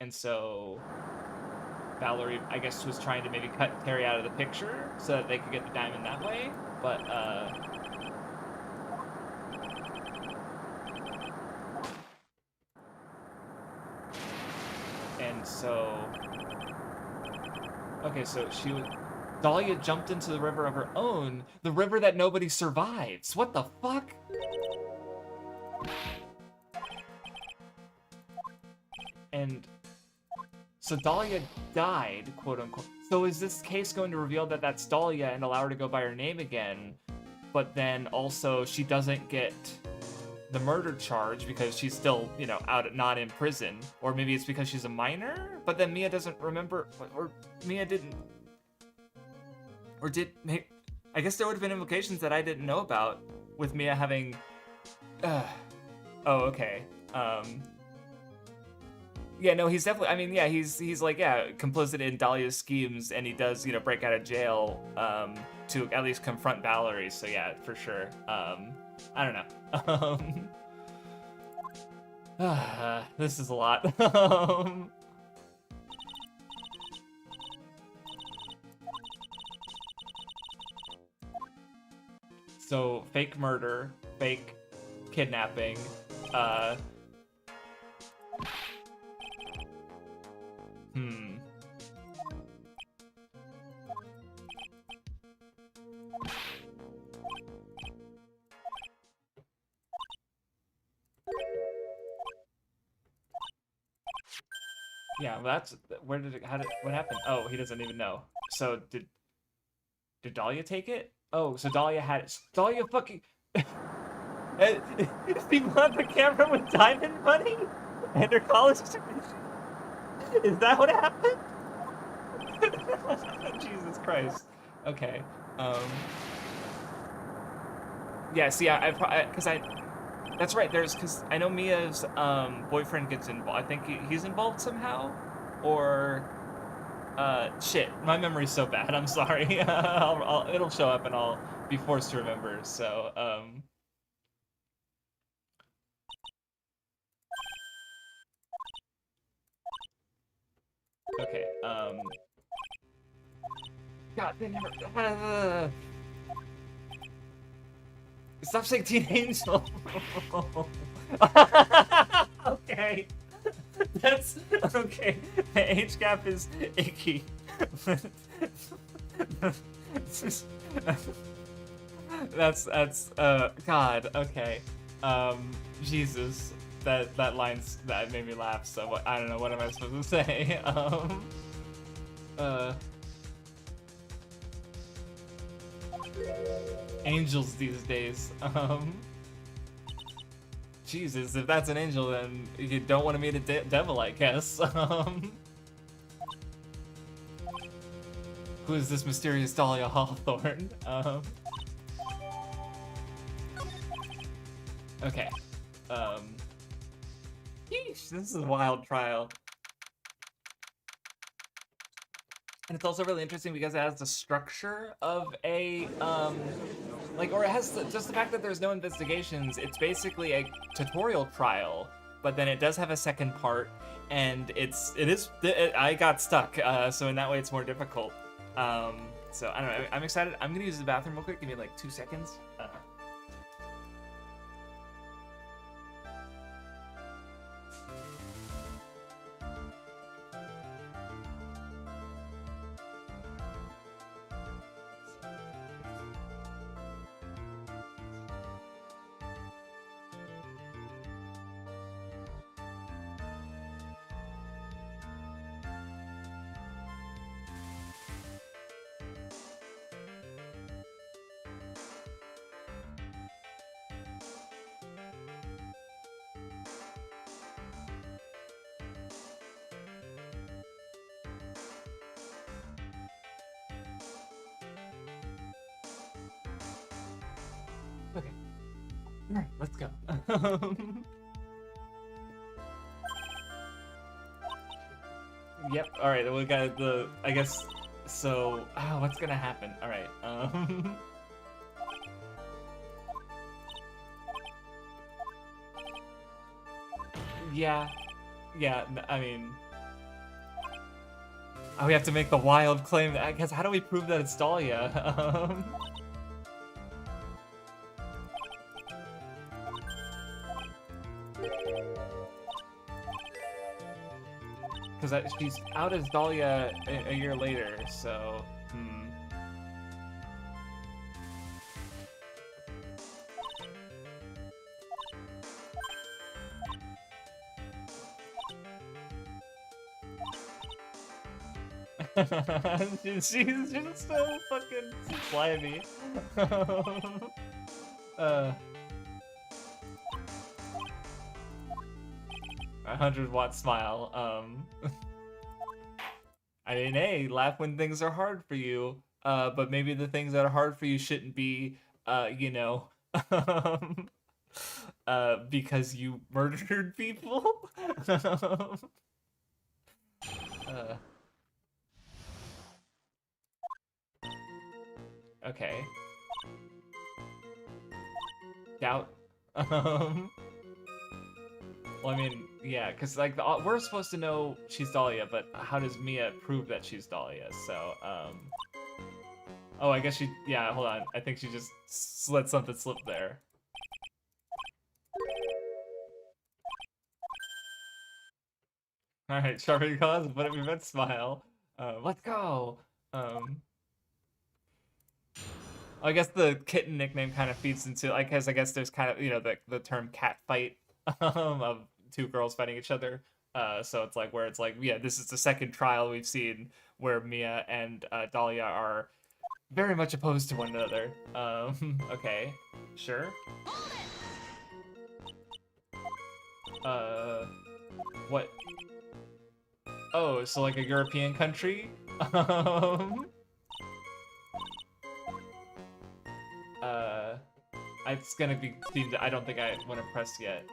And so Valerie, I guess, was trying to maybe cut Terry out of the picture so that they could get the diamond that way, but and so okay, so Dahlia jumped into the river of her own, the river that nobody survives. What the fuck? And so Dahlia died, quote unquote. So is this case going to reveal that that's Dahlia and allow her to go by her name again, but then also she doesn't get the murder charge because she's still, you know, not in prison? Or maybe it's because she's a minor, but then Mia doesn't remember, or Mia didn't, or did, I guess there would have been implications that I didn't know about with Mia having, oh, okay. Yeah, no, he's definitely, I mean, yeah, he's like, yeah, complicit in Dahlia's schemes, and he does, you know, break out of jail to at least confront Valerie, so yeah, for sure. I don't know. This is a lot. So, fake murder, fake kidnapping, Yeah, well, that's what happened? Oh, he doesn't even know. So did Dahlia take it? Oh, so Dahlia had it. Dahlia fucking people on the camera with diamond money and her college tuition. Is that what happened? Jesus Christ. Okay. Yeah. See, because That's right. There's because I know Mia's boyfriend gets involved. I think he's involved somehow, or shit. My memory's so bad. I'm sorry. It'll show up and I'll be forced to remember. So okay. God, they never. Stop saying Teen Angel. Okay. That's okay. The age gap is icky. That's God, okay. Jesus. That line's that made me laugh, so I don't know what am I supposed to say. Uh Angels these days. Jesus, if that's an angel, then you don't want to meet a devil, I guess. Who is this mysterious Dahlia Hawthorne? Okay. Yeesh, this is a wild trial. And it's also really interesting because it has the structure of a, or it has just the fact that there's no investigations. It's basically a tutorial trial, but then it does have a second part, and I got stuck, so in that way it's more difficult. So I don't know, I'm excited. I'm gonna use the bathroom real quick, give me like 2 seconds. Okay. Alright, let's go. Yep, alright, we got I guess, so, what's gonna happen? Alright, yeah, I mean, we have to make the wild claim, I guess, how do we prove that it's Dahlia? Because she's out as Dahlia a year later, so, she's just so fucking slimy. 100-watt smile. I mean, hey, laugh when things are hard for you. But maybe the things that are hard for you shouldn't be, you know, because you murdered people. Okay. Doubt. Well, I mean, yeah, because like we're supposed to know she's Dahlia, but how does Mia prove that she's Dahlia? So, oh, I guess yeah, hold on. I think she just let something slip there. All right, sharpen claws, but if you meant smile, let's go. I guess the kitten nickname kind of feeds into, like, because I guess there's kind of, you know, the term cat fight of two girls fighting each other. So it's like where it's like, yeah, this is the second trial we've seen where Mia and Dahlia are very much opposed to one another. Okay, sure. What? Oh, so like a European country? it's gonna be themed. I don't think I want to press yet.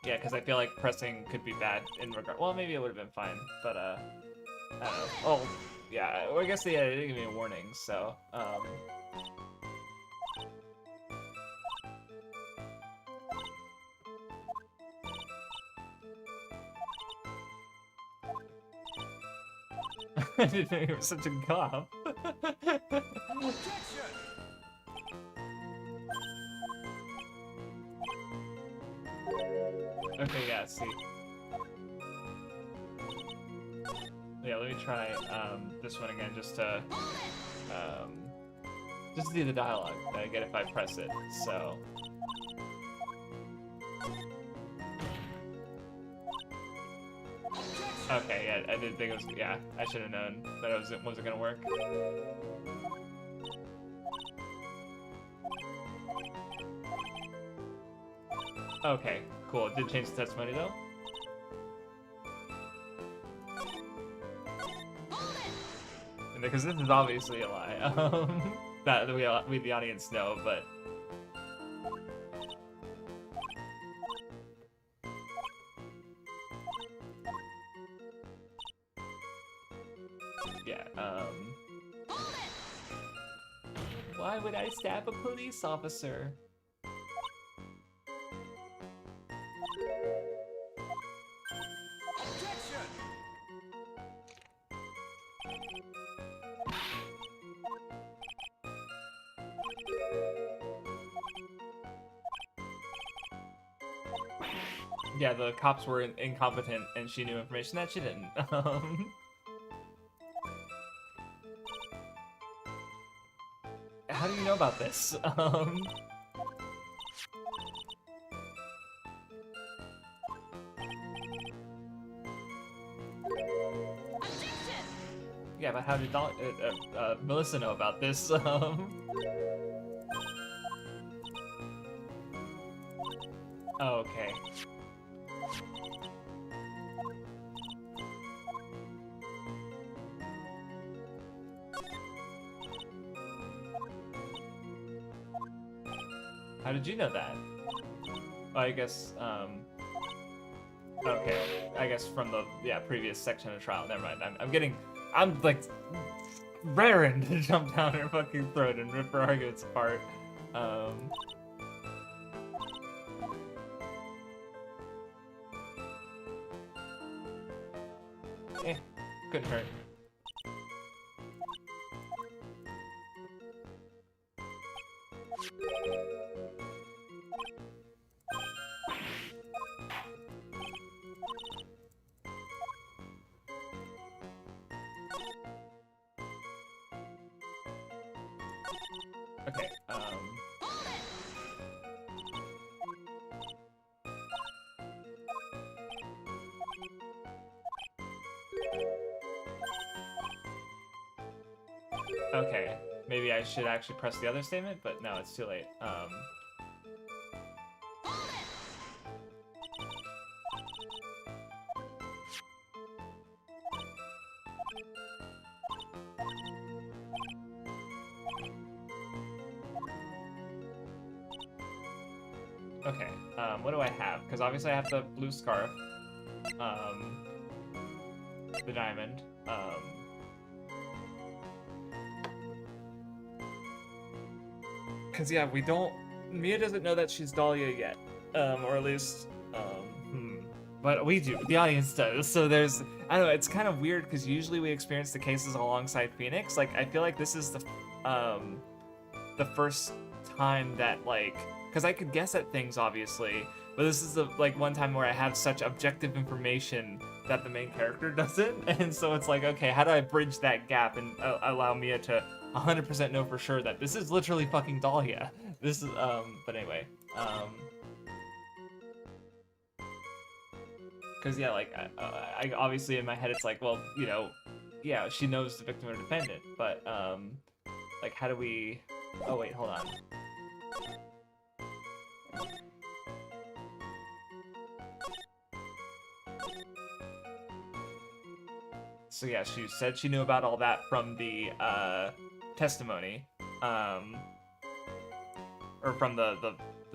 Yeah, because I feel like pressing could be bad in regard. Well, maybe it would have been fine, but I don't know. Oh, yeah. Well, I guess they didn't give me a warning, so I didn't know you were such a cop. Okay, yeah, see. Yeah, let me try this one again just to see the dialogue that I get if I press it. So okay, yeah, I didn't think it was. Yeah, I should have known that it wasn't gonna work. Okay, cool. Did change the testimony though. Because this is obviously a lie. That we the audience know, but yeah. Why would I stab a police officer? Yeah, the cops were incompetent, and she knew information that she didn't. How do you know about this? Yeah, but how did Melissa know about this? Oh, okay. How did you know that? Oh, I guess, okay. I guess from the, previous section of trial. Never mind. I'm like, raring to jump down her fucking throat and rip her arguments apart. Couldn't hurt. Okay, okay, maybe I should actually press the other statement, but no, it's too late. Okay, what do I have? Because obviously I have the blue scarf, the diamond, because yeah, Mia doesn't know that she's Dahlia yet, or at least, but we do, the audience does, so there's, I don't know, it's kind of weird, because usually we experience the cases alongside Phoenix. Like, I feel like this is the first time that, like, because I could guess at things, obviously, but this is the, like, one time where I have such objective information that the main character doesn't, and so it's like, okay, how do I bridge that gap and allow Mia to 100% know for sure that this is literally fucking Dahlia? This is, but anyway, because, yeah, like, I obviously in my head it's like, well, you know, yeah, she knows the victim or defendant, but, like, how do we, oh, wait, hold on. So yeah, she said she knew about all that from the testimony. or from the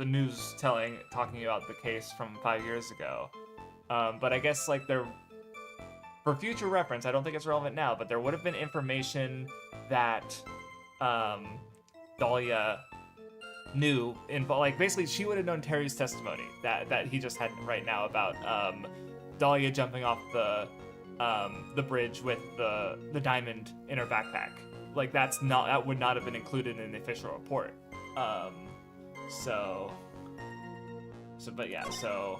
news talking about the case from 5 years ago. But I guess like for future reference, I don't think it's relevant now, but there would have been information that Dahlia knew, like basically she would have known Terry's testimony that he just had right now about Dahlia jumping off the bridge with the diamond in her backpack. Like that would not have been included in the official report. But yeah, so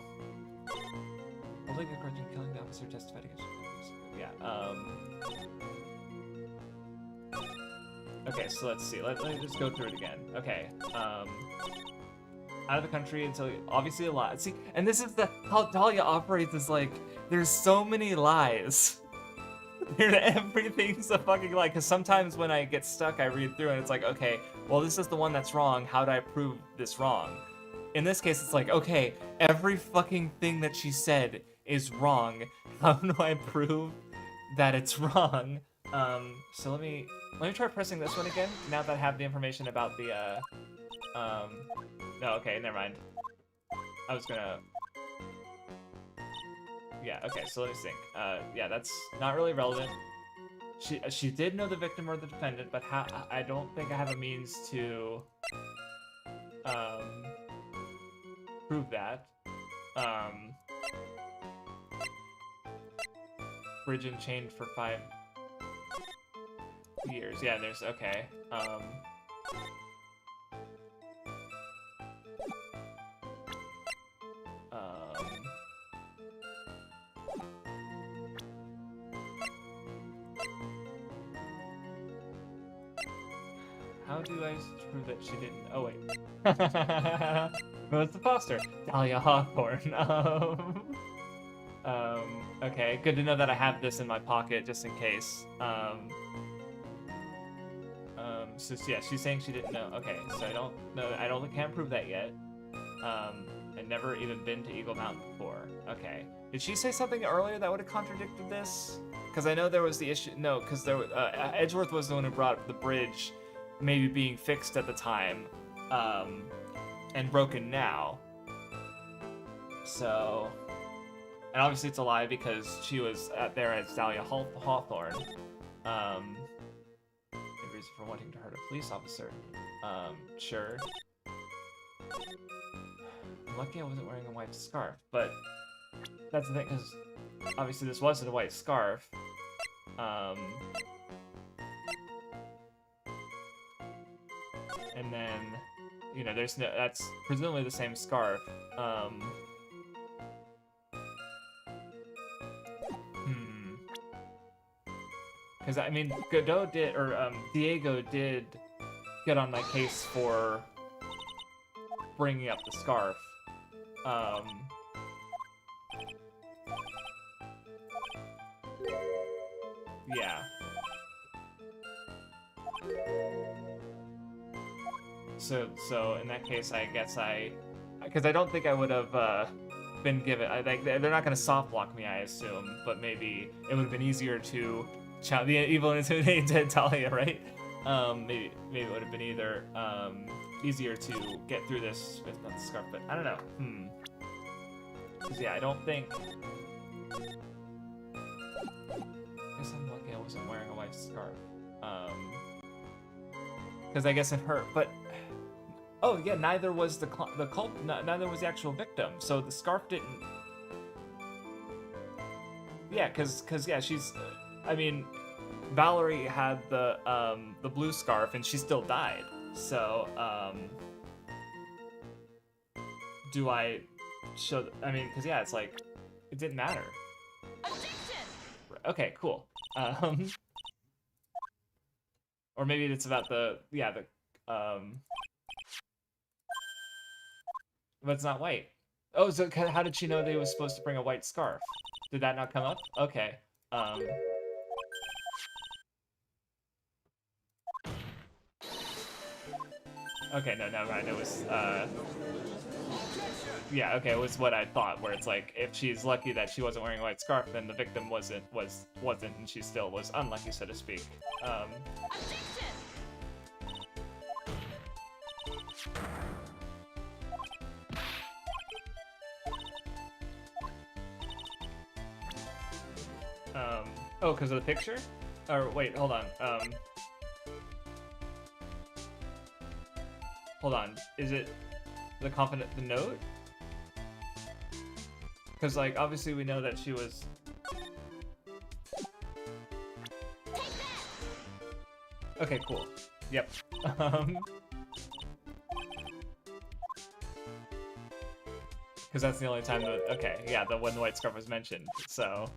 holding a grudge and killing the officer testified against him. Yeah. Okay, so let's see. Let me just go through it again. Okay. Out of the country until obviously a lot. See, and this is how Dahlia operates. Is like there's so many lies. Everything's a fucking lie. Because sometimes when I get stuck, I read through and it's like, okay, well this is the one that's wrong. How do I prove this wrong? In this case, it's like, okay, every fucking thing that she said is wrong. How do I prove that it's wrong? So let me try pressing this one again, now that I have the information about the, no, okay, never mind. I was gonna... Yeah, okay, so let me think. Yeah, that's not really relevant. She did know the victim or the defendant, but I don't think I have a means to, prove that. Bridge and chained for 5 years. Yeah, there's, okay. How do I prove that she didn't? Oh, wait. No, it's the foster. Dahlia Hawthorne. Okay, good to know that I have this in my pocket just in case. So yeah, she's saying she didn't know. Okay, so I don't know. Can't prove that yet. I'd never even been to Eagle Mountain before. Okay. Did she say something earlier that would have contradicted this? Because I know there was the issue. No, because there Edgeworth was the one who brought up the bridge maybe being fixed at the time, and broken now. So, and obviously it's a lie because she was there as Dahlia Hawthorne. A reason for wanting to hurt a police officer. Sure. I'm lucky I wasn't wearing a white scarf, but that's the thing, because obviously this wasn't a white scarf. And then, you know, that's presumably the same scarf. Because, I mean, Diego did get on my case for bringing up the scarf. Yeah. So in that case, I guess because I don't think I would have been given. They're not going to soft block me, I assume, but maybe it would have been easier to challenge the evil and intimidated Dahlia, right? Maybe it would have been either easier to get through this with not the scarf, but I don't know. Because yeah, I don't think. I guess I'm lucky I wasn't wearing a white scarf. Because I guess it hurt, but. Oh yeah, neither was the cult. Neither was the actual victim. So the scarf didn't. Yeah, because yeah, she's. I mean, Valerie had the blue scarf and she still died. So do I show? I mean, because yeah, it's like it didn't matter. Okay, cool. Or maybe it's about the. But it's not white. Oh, so how did she know they was supposed to bring a white scarf? Did that not come up? Okay. Okay, no, never mind. It was, yeah, okay, it was what I thought, where it's like, if she's lucky that she wasn't wearing a white scarf, then the victim wasn't, and she still was unlucky, so to speak. Oh, because of the picture? Or wait, hold on. Hold on. Is it the note? Because like obviously we know that she was. Okay, cool. Yep. Because that's the only time that, okay, yeah, when the white scarf was mentioned. So,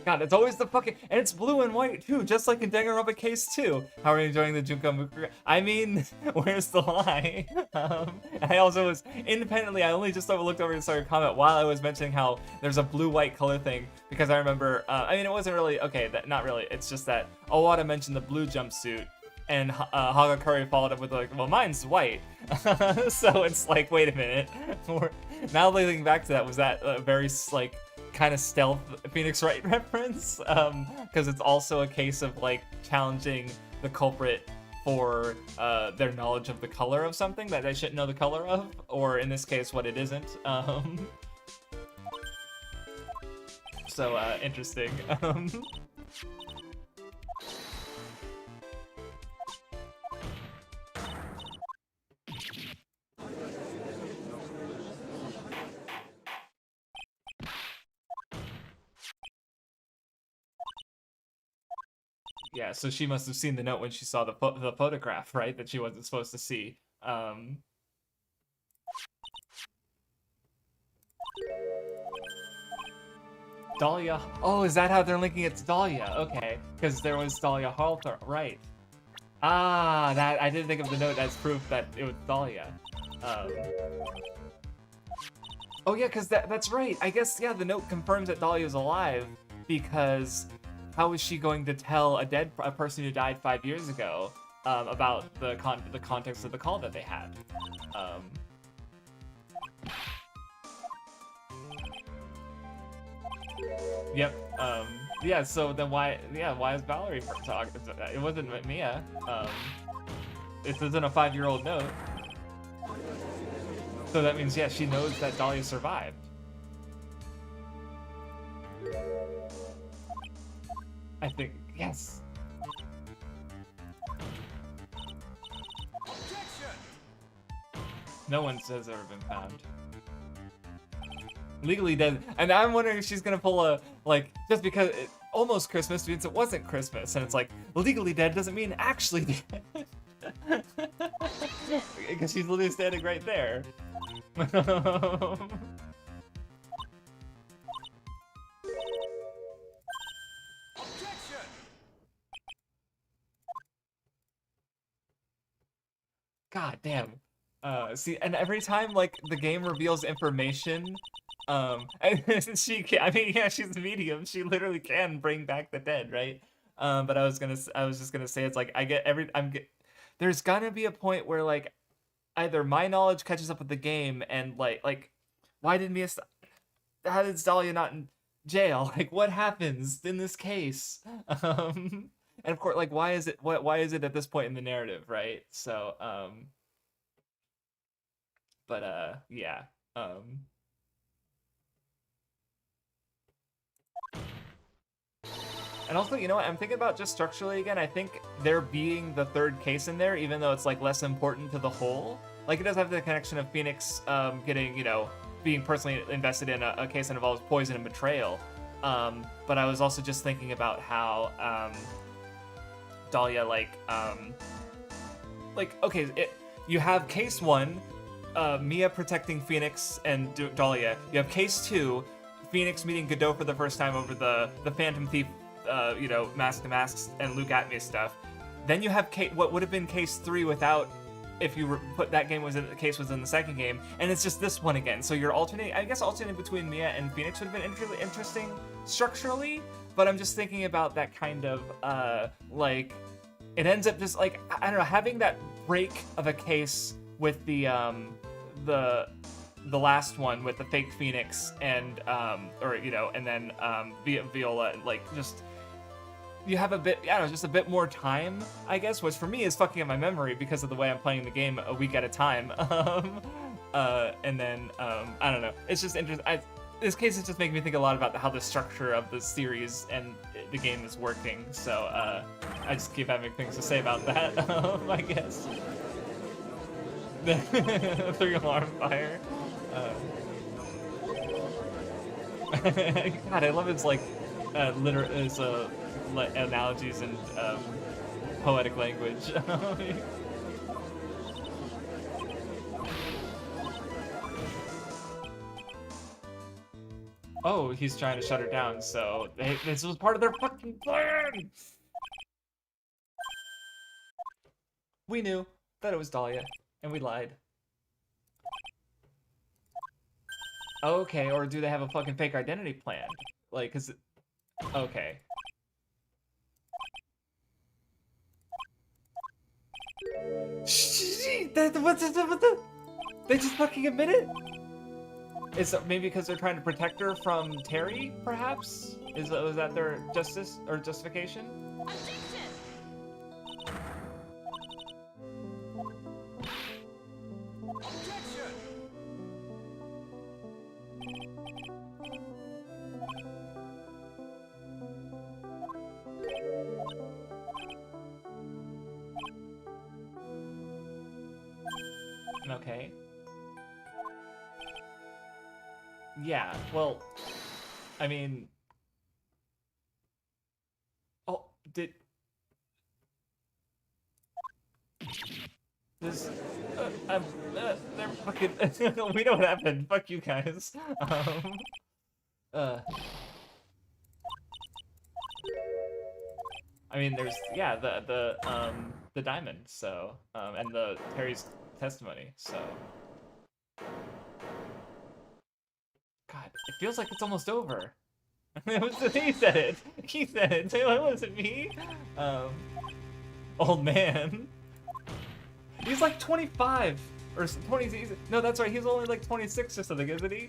God, it's always the fucking, and it's blue and white too, just like in Danganronpa Case 2. How are you enjoying the Junko Mukura? I mean, where's the lie? I also was, independently, I only just looked over and started a comment while I was mentioning how there's a blue-white color thing, because I remember, I mean, it wasn't really, okay, not really, it's just that Owada mentioned the blue jumpsuit, and Hagakure followed up with like, well, mine's white. So it's like, wait a minute. Now thinking back to that, was that a very like kind of stealth Phoenix Wright reference? Because it's also a case of like challenging the culprit for their knowledge of the color of something that they shouldn't know the color of, or in this case, what it isn't. So interesting. Yeah, so she must have seen the note when she saw the photograph, right? That she wasn't supposed to see. Dahlia. Oh, is that how they're linking it to Dahlia? Okay, because there was Dahlia Halter, right? Ah, that I didn't think of the note as proof that it was Dahlia. Oh yeah, because that's right. I guess yeah, the note confirms that Dahlia's alive because. How is she going to tell a person who died 5 years ago about the context of the call that they had? Yep. Yeah. So then why? Yeah. Why is Valerie talking? It wasn't Mia. This isn't a 5-year-old note. So that means yeah, she knows that Dahlia survived. I think, yes. No one has ever been found. Legally dead. And I'm wondering if she's gonna pull a, like, just because it almost Christmas means it wasn't Christmas. And it's like, legally dead doesn't mean actually dead. Because she's literally standing right there. God damn. See, and every time like the game reveals information, and she can, I mean, yeah, she's a medium. She literally can bring back the dead, right? But I was just gonna say it's like there's gonna be a point where like either my knowledge catches up with the game and like why did Mia how did Dahlia not in jail? Like what happens in this case? And of course, like, why is it at this point in the narrative, right? So, yeah. And also, you know what? I'm thinking about just structurally again. I think there being the third case in there, even though it's like less important to the whole, like it does have the connection of Phoenix getting, you know, being personally invested in a case that involves poison and betrayal. But I was also just thinking about how Dahlia, okay, you have case 1, Mia protecting Phoenix and Dahlia. You have case 2, Phoenix meeting Godot for the first time over the Phantom Thief, you know, Mask to Masks and Luke Atme stuff. Then you have what would have been case 3 without, if you put that game was in the case was in the second game, and it's just this one again. So you're alternating. I guess alternating between Mia and Phoenix would have been interesting structurally. But I'm just thinking about that kind of, like, it ends up just, like, I don't know, having that break of a case with the last one with the fake Phoenix and, or, you know, and then, Viola, like, just, you have a bit, I don't know, just a bit more time, I guess, which for me is fucking up my memory because of the way I'm playing the game a week at a time. And then, I don't know, it's just interesting. this case is just making me think a lot about how the structure of the series and the game is working. So I just keep having things to say about that. I guess. The 3-alarm fire. God, I love his like analogies and poetic language. Oh, he's trying to shut her down, so this was part of their fucking plan! We knew that it was Dahlia, and we lied. Okay, or do they have a fucking fake identity plan? Like, cause... Okay. What the? They just fucking admit it? Is it maybe because they're trying to protect her from Terry, perhaps? Was that their justice or justification? Okay. Yeah, well, I mean... Oh, did... This... they're fucking... we know what happened. Fuck you guys. I mean, there's... Yeah, the diamond, so... and the Terry's testimony, so... God, it feels like it's almost over. He said it. He said it. It wasn't me. Old man. He's like 25 or 20. No, that's right. He's only like 26 or something, isn't he?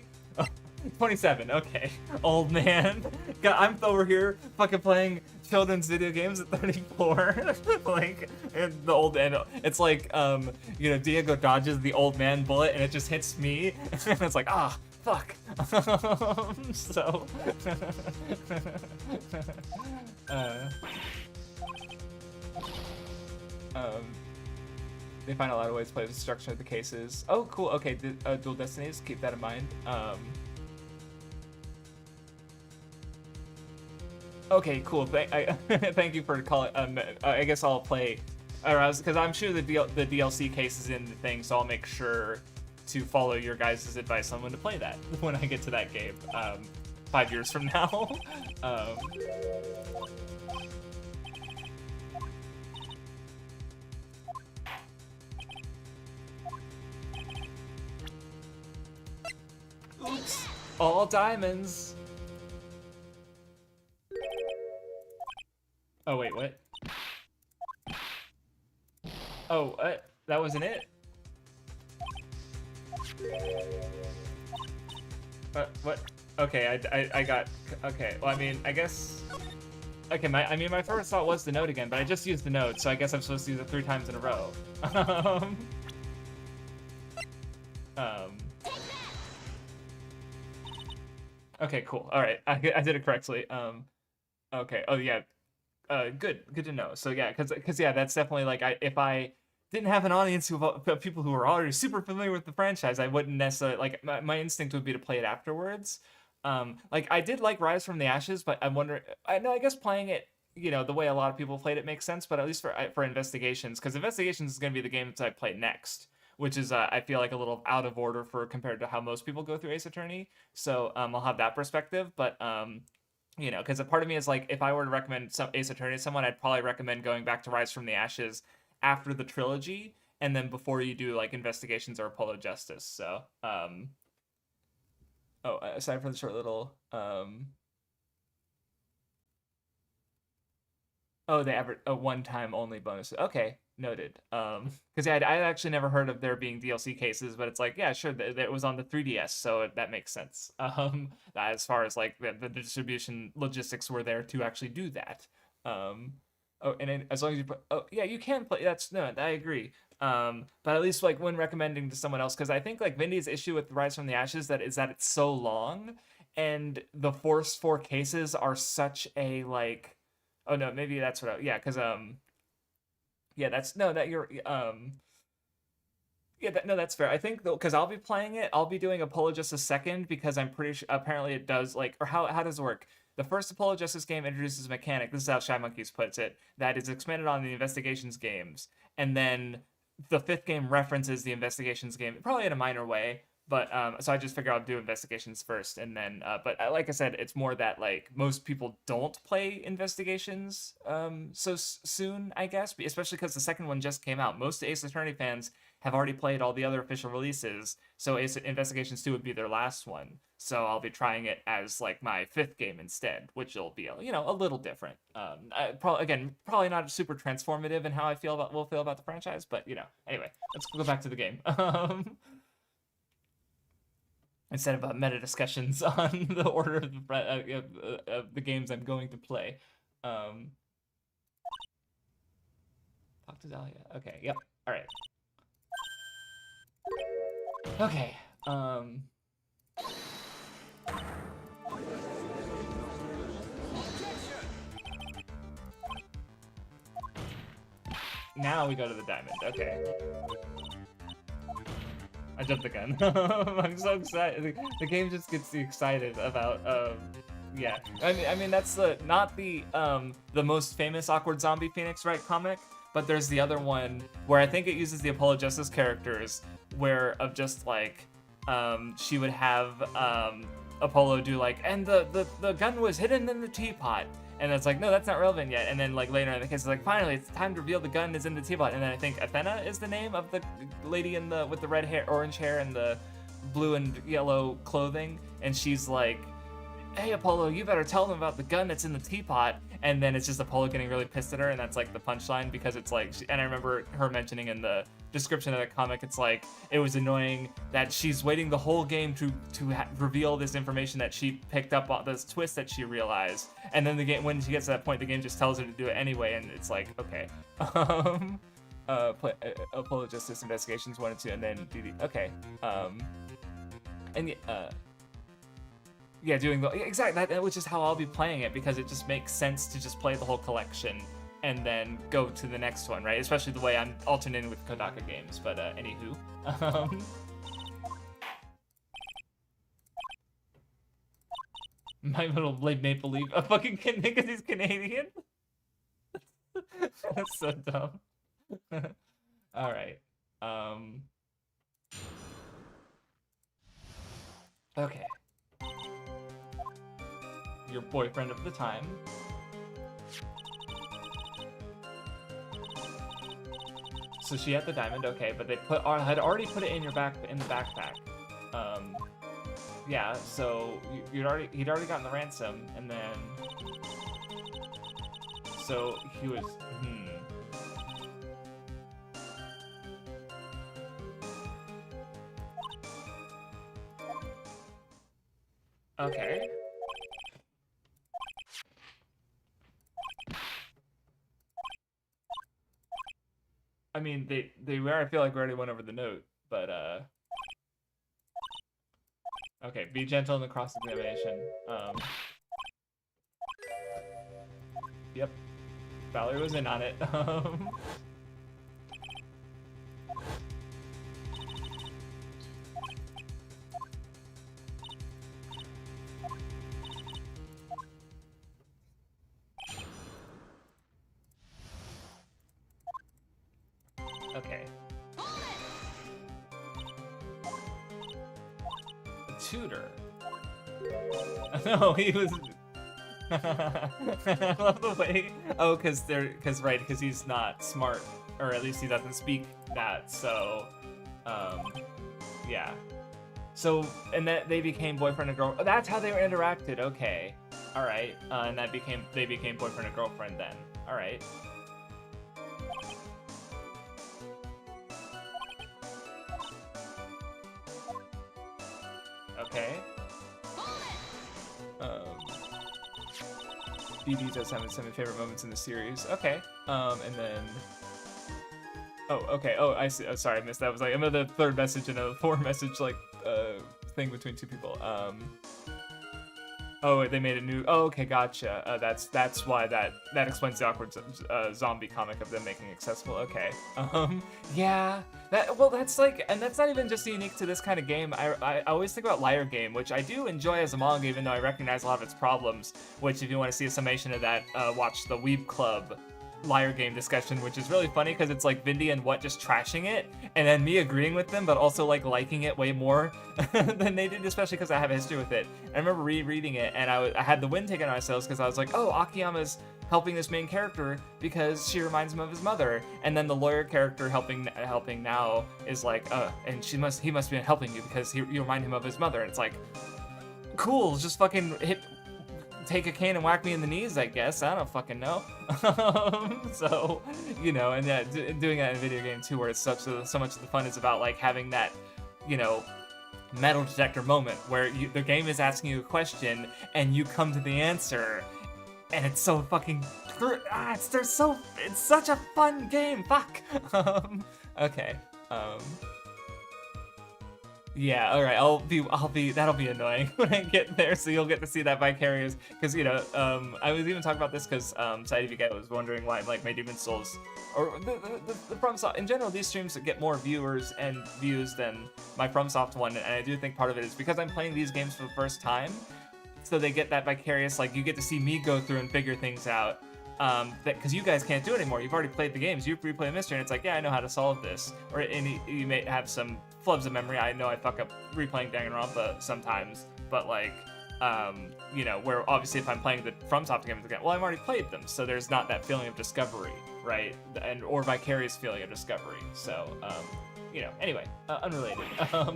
27. Okay. Old man. God, I'm over here fucking playing children's video games at 34. Like, and the old man. It's like, you know, Diego dodges the old man bullet and it just hits me. And it's like, ah. Fuck. So. They find a lot of ways to play the structure of the cases. Oh, cool. Okay, dual destinies. Keep that in mind. Okay, cool. Thank you for calling. I guess I'll play, because I'm sure the DLC case is in the thing, so I'll make sure to follow your guys' advice on when to play that when I get to that game 5 years from now. Oops! All diamonds! Oh wait, what? Oh, that wasn't it? What? Okay, I got... Okay, well, I mean, I guess... Okay, my first thought was the node again, but I just used the node, so I guess I'm supposed to use it 3 times in a row. Okay, cool. Alright, I did it correctly. Okay, oh yeah. Good to know. So yeah, because yeah, that's definitely like, if I didn't have an audience of people who were already super familiar with the franchise, I wouldn't necessarily, like, my instinct would be to play it afterwards. Like, I did like Rise from the Ashes, but I'm wondering, I guess playing it, you know, the way a lot of people played it makes sense, but at least for Investigations, because Investigations is going to be the game that I play next, which is, I feel like a little out of order compared to how most people go through Ace Attorney, so I'll have that perspective, but, you know, because a part of me is like, if I were to recommend some Ace Attorney to someone, I'd probably recommend going back to Rise from the Ashes after the trilogy, and then before you do like Investigations or Apollo Justice. So, oh, aside from the short little, oh, they have a one-time only bonus. Okay, noted. Because yeah, I actually never heard of there being DLC cases, but it's like, yeah, sure, it was on the 3DS, so that makes sense. As far as like the distribution logistics were there to actually do that. Oh, and then as long as you put, oh yeah, you can play. No, I agree. But at least like when recommending to someone else, because I think like Vindy's issue with Rise from the Ashes is that it's so long, and the forced 4 cases are such a like, oh no, maybe that's what yeah, because yeah, that's no, that you're yeah, no, that's fair. I think though, because I'll be playing it, I'll be doing Apologistus second because I'm pretty sure apparently it does like, or how does it work? The first Apologistus game introduces a mechanic. This is how Shy Monkeys puts it. That is expanded on the Investigations games, and then the 5th game references the Investigations game, probably in a minor way. But so I just figure I'll do Investigations first, and then but like I said, it's more that like most people don't play Investigations so soon, I guess, especially because the second one just came out. Most Ace Attorney fans have already played all the other official releases, so Ace Investigations 2 would be their last one. So I'll be trying it as like my 5th game instead, which will be a little different. Probably not super transformative in how I will feel about the franchise, but anyway, let's go back to the game. Instead of meta discussions on the order of the games I'm going to play. Talk to Dahlia. Okay, yep. All right. Okay. Now we go to the diamond. Okay. I jumped the gun. I'm so excited. The game just gets me excited about yeah. I mean that's not the most famous Awkward Zombie Phoenix Wright comic, but there's the other one where I think it uses the Apologistus characters where of just like she would have Apollo do like, and the gun was hidden in the teapot. And it's like, no, that's not relevant yet. And then like later in the case, it's like, finally, it's time to reveal the gun is in the teapot. And then I think Athena is the name of the lady with the red hair, orange hair, and the blue and yellow clothing. And she's like, hey, Apollo, you better tell them about the gun that's in the teapot. And then it's just Apollo getting really pissed at her, and that's like the punchline because it's like, and I remember her mentioning in the description of the comic, it's like, it was annoying that she's waiting the whole game to reveal this information that she picked up on, this twist that she realized. And then the game, when she gets to that point, the game just tells her to do it anyway, and it's like, okay. Apologistus Investigations 1 and 2, and then DD. Okay. Yeah, doing the exactly that, which is how I'll be playing it because it just makes sense to just play the whole collection and then go to the next one, right? Especially the way I'm alternating with Kodaka games. But anywho, my little blade maple leaf, a fucking kid because he's Canadian. That's so dumb. All right. Okay. Your boyfriend of the time. So she had the diamond, okay, but they had already put it in the backpack. Yeah, so he'd already gotten the ransom, and then so he was okay. I mean, I feel like we already went over the note, but okay, be gentle in the cross-examination. Yep, Valerie was in on it. Okay. A tutor. No, he was. I love the way. Oh, because he's not smart, or at least he doesn't speak that. So, yeah. So, and that they became boyfriend and girlfriend. That's how they interacted. Okay. All right. And they became boyfriend and girlfriend then. All right. Okay. BB does have some of my favorite moments in the series. Okay. And then. Oh, okay. Oh, I see. Oh, sorry, I missed that. It was like another third message and a 4 message like thing between 2 people. Oh, they made a new. Oh, okay, gotcha. That's why that explains the awkward zombie comic of them making accessible. Okay. Yeah. That's like, and that's not even just unique to this kind of game. I always think about Liar Game, which I do enjoy as a manga, even though I recognize a lot of its problems. Which, if you want to see a summation of that, watch the Weeb Club Liar Game discussion, which is really funny because it's like Vindy and What just trashing it, and then me agreeing with them, but also like liking it way more than they did, especially because I have a history with it. I remember rereading it, and I had the wind taken out of myself because I was like, oh, Akiyama's helping this main character because she reminds him of his mother, and then the lawyer character helping now is like, and he must be helping you because you remind him of his mother. And it's like, cool, just fucking take a cane and whack me in the knees, I guess. I don't fucking know. So, you know, and yeah, doing that in a video game too, where it's so much of the fun is about like having that, you know, metal detector moment where the game is asking you a question and you come to the answer, and it's so fucking it's such a fun game. Fuck. Okay. Yeah, all right. That'll be annoying when I get there. So you'll get to see that Vicarious, because you know, I was even talking about this because Side Vika was wondering why like my Demon Souls or the FromSoft in general, these streams get more viewers and views than my FromSoft one, and I do think part of it is because I'm playing these games for the first time, so they get that vicarious, like you get to see me go through and figure things out. Because you guys can't do it anymore. You've already played the games. You replay the mystery, and it's like, yeah, I know how to solve this. Or you may have some flubs of memory. I know I fuck up replaying Danganronpa sometimes, but like, you know, where obviously if I'm playing the FromSoft games again, well, I've already played them, so there's not that feeling of discovery, right? Or vicarious feeling of discovery. So, you know, anyway, unrelated.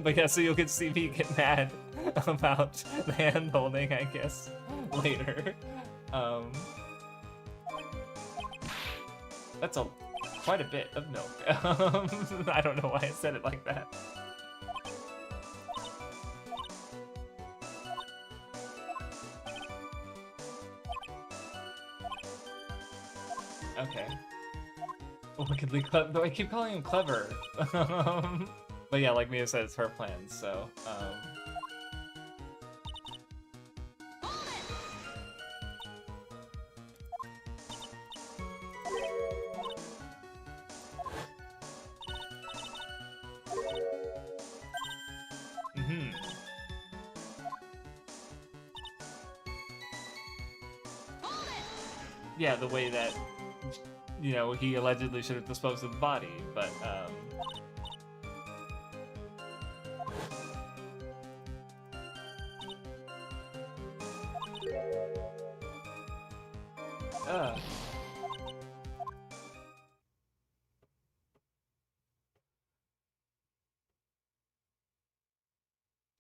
But yeah, so you'll get to see me get mad about the hand holding, I guess, later. That's quite a bit of milk. I don't know why I said it like that. Okay. Wickedly clever. Though I keep calling him clever. But yeah, like Mia said, it's her plan, so, yeah, the way that, you know, he allegedly should have disposed of the body, but,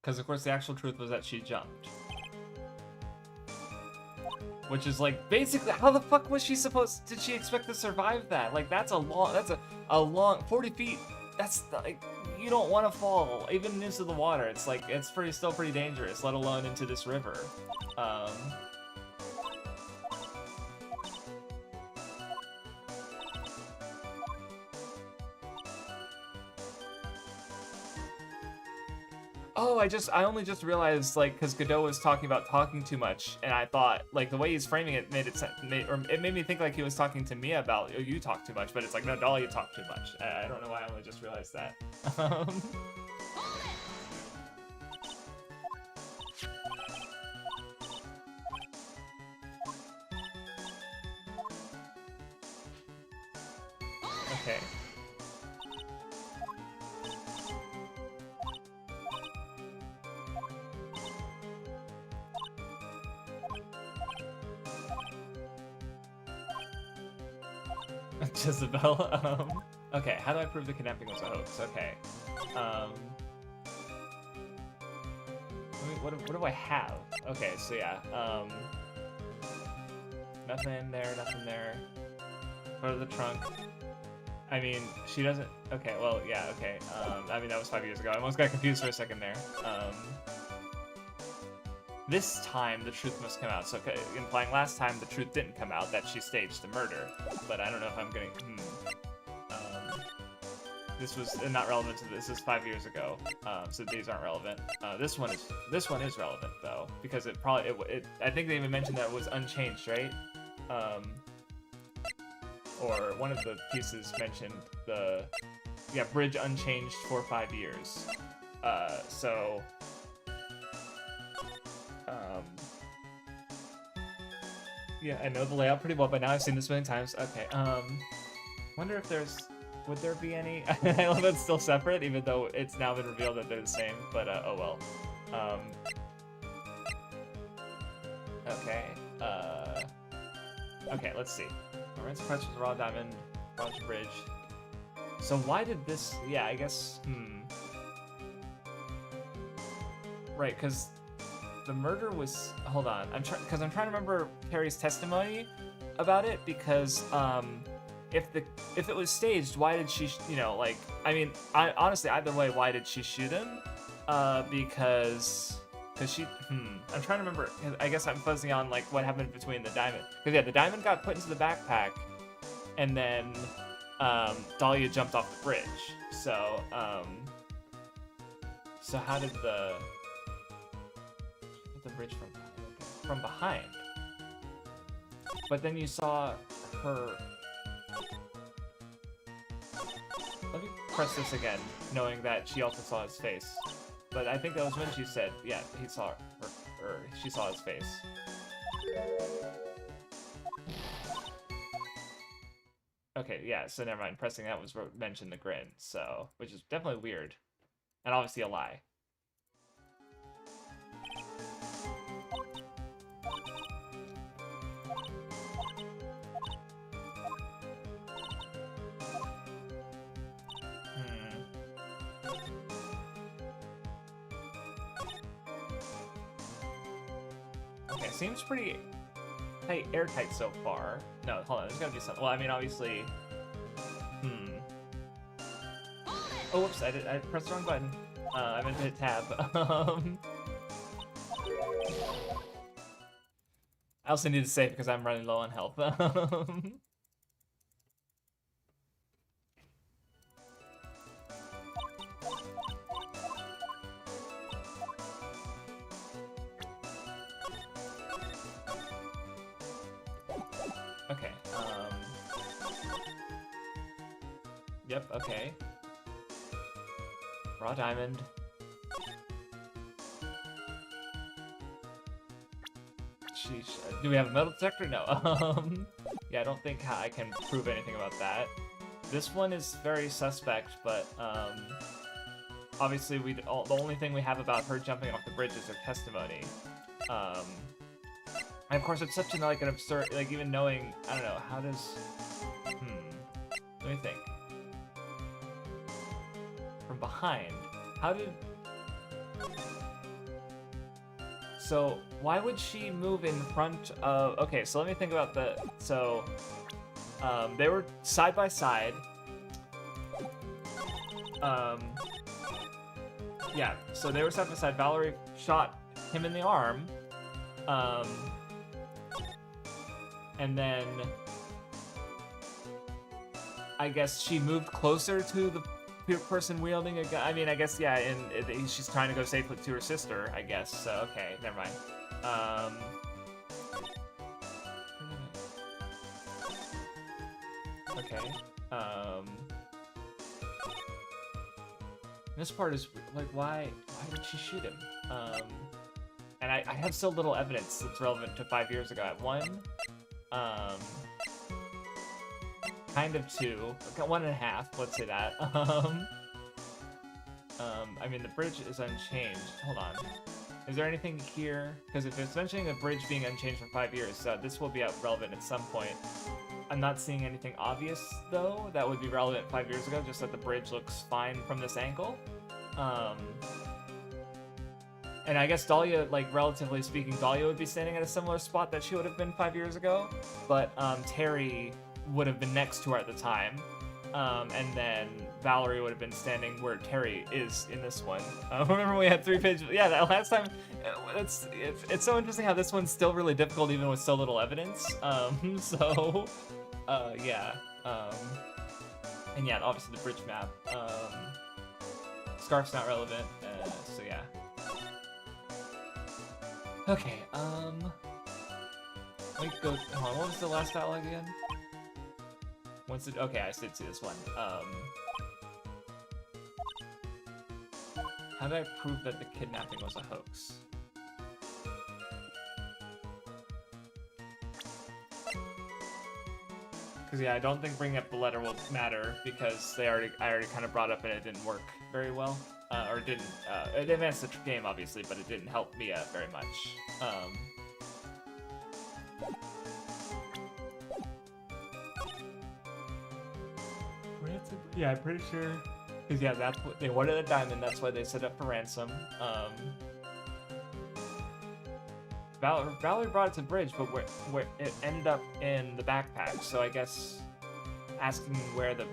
because of course the actual truth was that she jumped. Which is like, basically, how the fuck was she did she expect to survive that? Like, that's a long, 40 feet, that's, like, you don't want to fall, even into the water. It's like, it's still pretty dangerous, let alone into this river. Oh, I only just realized, like, because Godot was talking about talking too much, and I thought, like, the way he's framing it it made me think like he was talking to me about, oh, you talk too much, but it's like, no, Dolly, you talk too much. I don't know why I only just realized that. Okay. Jezebel, okay, how do I prove the kidnapping was a hoax? Okay, what do I have? Okay, so yeah, nothing there, go to the trunk. I mean, she doesn't, okay, well, yeah, okay, I mean, that was 5 years ago. I almost got confused for a second there. This time, the truth must come out. So, implying last time the truth didn't come out, that she staged the murder. But I don't know if I'm getting... this was not relevant to this. This is 5 years ago, so these aren't relevant. This one is relevant though, because it probably I think they even mentioned that it was unchanged, right? Or one of the pieces mentioned the bridge unchanged for 5 years. So yeah, I know the layout pretty well, but now I've seen this many times. Okay, wonder if would there be any? I love it's still separate, even though it's now been revealed that they're the same, but oh well. Okay, okay, let's see. Rinse Press was Raw Diamond, Bronze Bridge. So why did this, yeah, I guess, Right, because the murder was, hold on, because I'm trying to remember Terry's testimony about it, because if it was staged, why did she, I mean, honestly, either way, why did she shoot him? Because she, I'm trying to remember, I guess I'm fuzzing on, like, what happened between the diamond, because, yeah, the diamond got put into the backpack, and then, Dahlia jumped off the bridge, so how did the bridge from behind? But then you saw her. Let me press this again, knowing that she also saw his face. But I think that was when she said, yeah, he saw her, or she saw his face. Okay, yeah, so never mind. Pressing that was what mentioned the grin, so, which is definitely weird. And obviously a lie. Okay, seems pretty airtight so far. No, hold on, there's gotta be something. Well, I mean, obviously. Oh, whoops! I pressed the wrong button. I meant to hit tab. I also need to save because I'm running low on health. Okay, yep, okay. Raw diamond. Sheesh. Do we have a metal detector? No. Yeah, I don't think I can prove anything about that. This one is very suspect, but, obviously the only thing we have about her jumping off the bridge is her testimony. And of course, it's such an absurd, even knowing, I don't know, how does, let me think. From behind, how did, so why would she move in front of, okay, so let me think about they were side by side. Yeah, so they were side by side. Valerie shot him in the arm. And then I guess she moved closer to the person wielding a gun. I mean, I guess, yeah, and she's trying to go safely to her sister, I guess. So, okay, never mind. Okay. This part is, why did she shoot him? And I have so little evidence that's relevant to 5 years ago. At 1, kind of 2, 1.5, let's say that. I mean, the bridge is unchanged. Hold on. Is there anything here? Because if it's mentioning the bridge being unchanged for 5 years, this will be relevant at some point. I'm not seeing anything obvious, though, that would be relevant 5 years ago, just that the bridge looks fine from this angle. And I guess Dahlia, relatively speaking, Dahlia would be standing at a similar spot that she would have been 5 years ago, but Terry would have been next to her at the time, and then Valerie would have been standing where Terry is in this one. Remember we had 3 pages? Yeah, that last time. It's so interesting how this one's still really difficult even with so little evidence. Yeah. And yeah, obviously the bridge map. Scarf's not relevant, so yeah. Okay, let me go, hold on, what was the last dialogue again? Okay, I did see this one. How did I prove that the kidnapping was a hoax? Because yeah, I don't think bringing up the letter will matter because I already kind of brought up and it didn't work very well, or it advanced the game obviously, but it didn't help me very much. Yeah, I'm pretty sure. Because yeah, that's what they wanted, a diamond. That's why they set up for ransom. Valerie brought it to the bridge, but where it ended up in the backpack. So I guess asking where the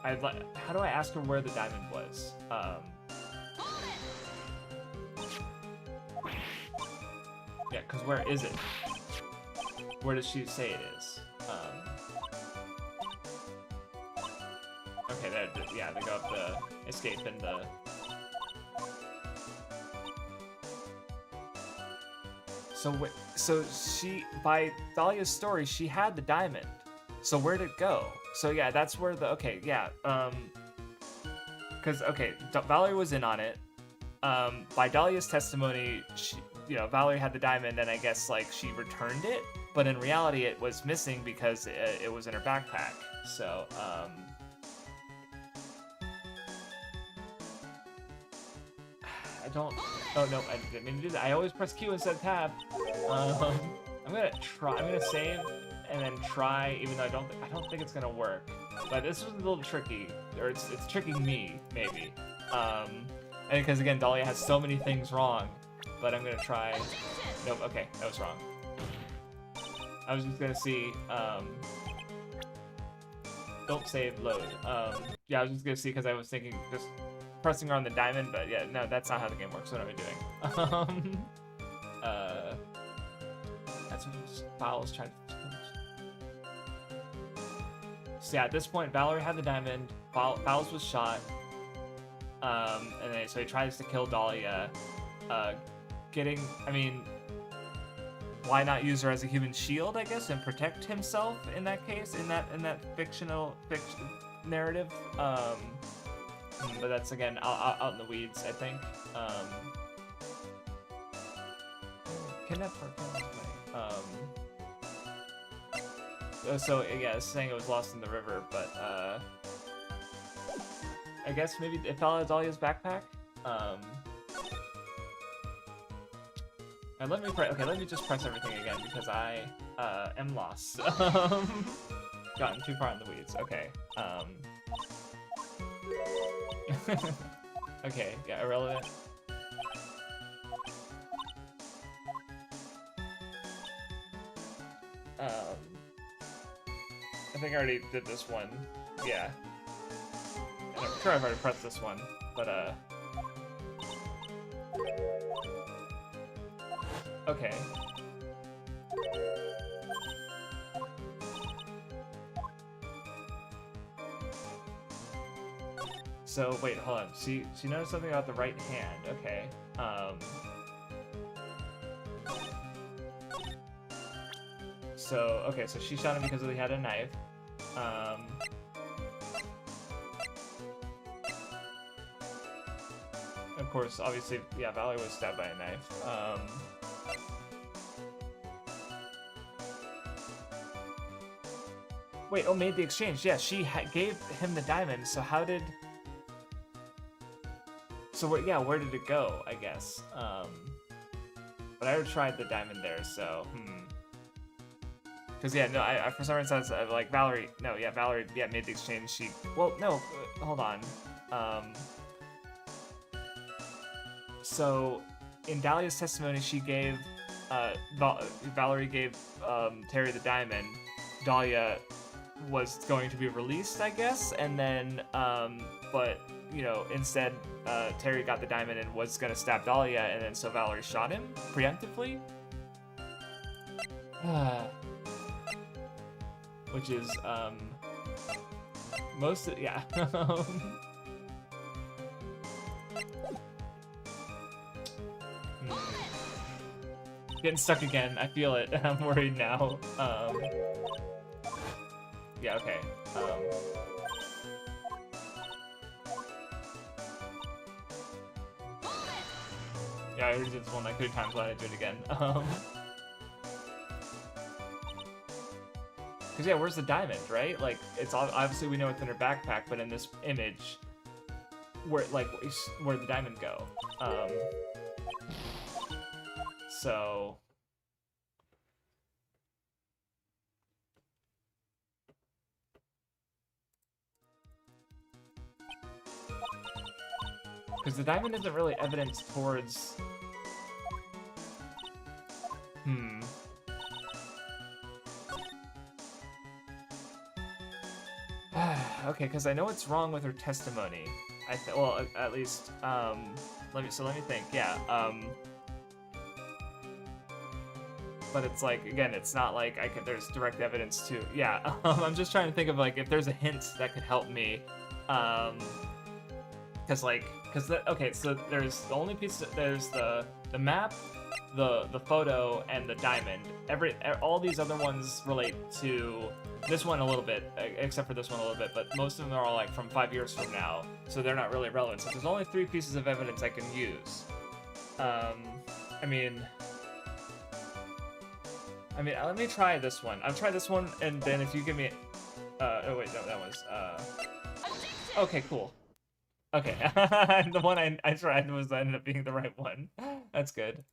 how do I ask her where the diamond was? Yeah, because where is it? Where does she say it is? Okay, yeah, they go up the escape and the. So she, by Dahlia's story, she had the diamond. So where'd it go? So yeah, that's where the, okay, yeah, because, okay, Valerie was in on it. By Dahlia's testimony, Valerie had the diamond and I guess, like, she returned it, but in reality it was missing because it was in her backpack. So, oh no, I didn't mean to do that. I always press Q instead of tab. I'm gonna save and then try, even though I don't think it's gonna work. But this was a little tricky, or it's tricking me, maybe. And because again, Dahlia has so many things wrong, but I'm gonna try. Nope, okay, that was wrong. I was just gonna see, don't save, load. Yeah, I was just gonna see because I was thinking just pressing her on the diamond, but yeah, no, that's not how the game works. What am I doing? That's what Fowl's trying to finish. So yeah, at this point, Valerie had the diamond, Fowls was shot, and then, so he tries to kill Dahlia, I mean, why not use her as a human shield, I guess, and protect himself in that case, in that fiction narrative, but that's, again, out in the weeds, I think. Kidnapped for so, yeah, it's saying it was lost in the river, but, I guess maybe it fell out of Dahlia's backpack? And let me just press everything again, because I, am lost. Gotten too far in the weeds, okay, okay, yeah, irrelevant. I think I already did this one. Yeah. And I'm sure I've already pressed this one, but okay. So wait, hold on. She noticed something about the right hand. Okay. So okay, so she shot him because he had a knife. Of course, obviously, yeah, Valerie was stabbed by a knife. Wait, oh, made the exchange. Yeah, she gave him the diamond, so how did... So, where did it go, I guess? But I already tried the diamond there, so, Because, yeah, no, I for some reason, like, Valerie, yeah, made the exchange. Well, no, hold on. So, in Dahlia's testimony, she gave, Valerie gave Terry the diamond. Dahlia was going to be released, I guess, and then, but, instead, Terry got the diamond and was gonna stab Dahlia, and then so Valerie shot him preemptively. Which is, Most of, yeah. Getting stuck again. I feel it. I'm worried now. Yeah, okay. Yeah, I already did this one like 3 times. Glad I do it again. Cause yeah, where's the diamond, right? Like, it's obviously we know it's in her backpack, but in this image, where'd the diamond go? So. Because the diamond isn't really evidence towards... Okay, because I know what's wrong with her testimony. Well, at least, let me think, yeah, but it's like, again, it's not like there's direct evidence to, yeah, I'm just trying to think of, like, if there's a hint that could help me, okay, so there's the only piece, there's the map, the photo, and the diamond. All these other ones relate to this one a little bit, except for this one a little bit, but most of them are all like from 5 years from now, so they're not really relevant. So there's only 3 pieces of evidence I can use. I mean, let me try this one. I'll try this one, and then if you give me, oh wait, no, that was, okay, cool. Okay, the one I tried ended up being the right one. That's good.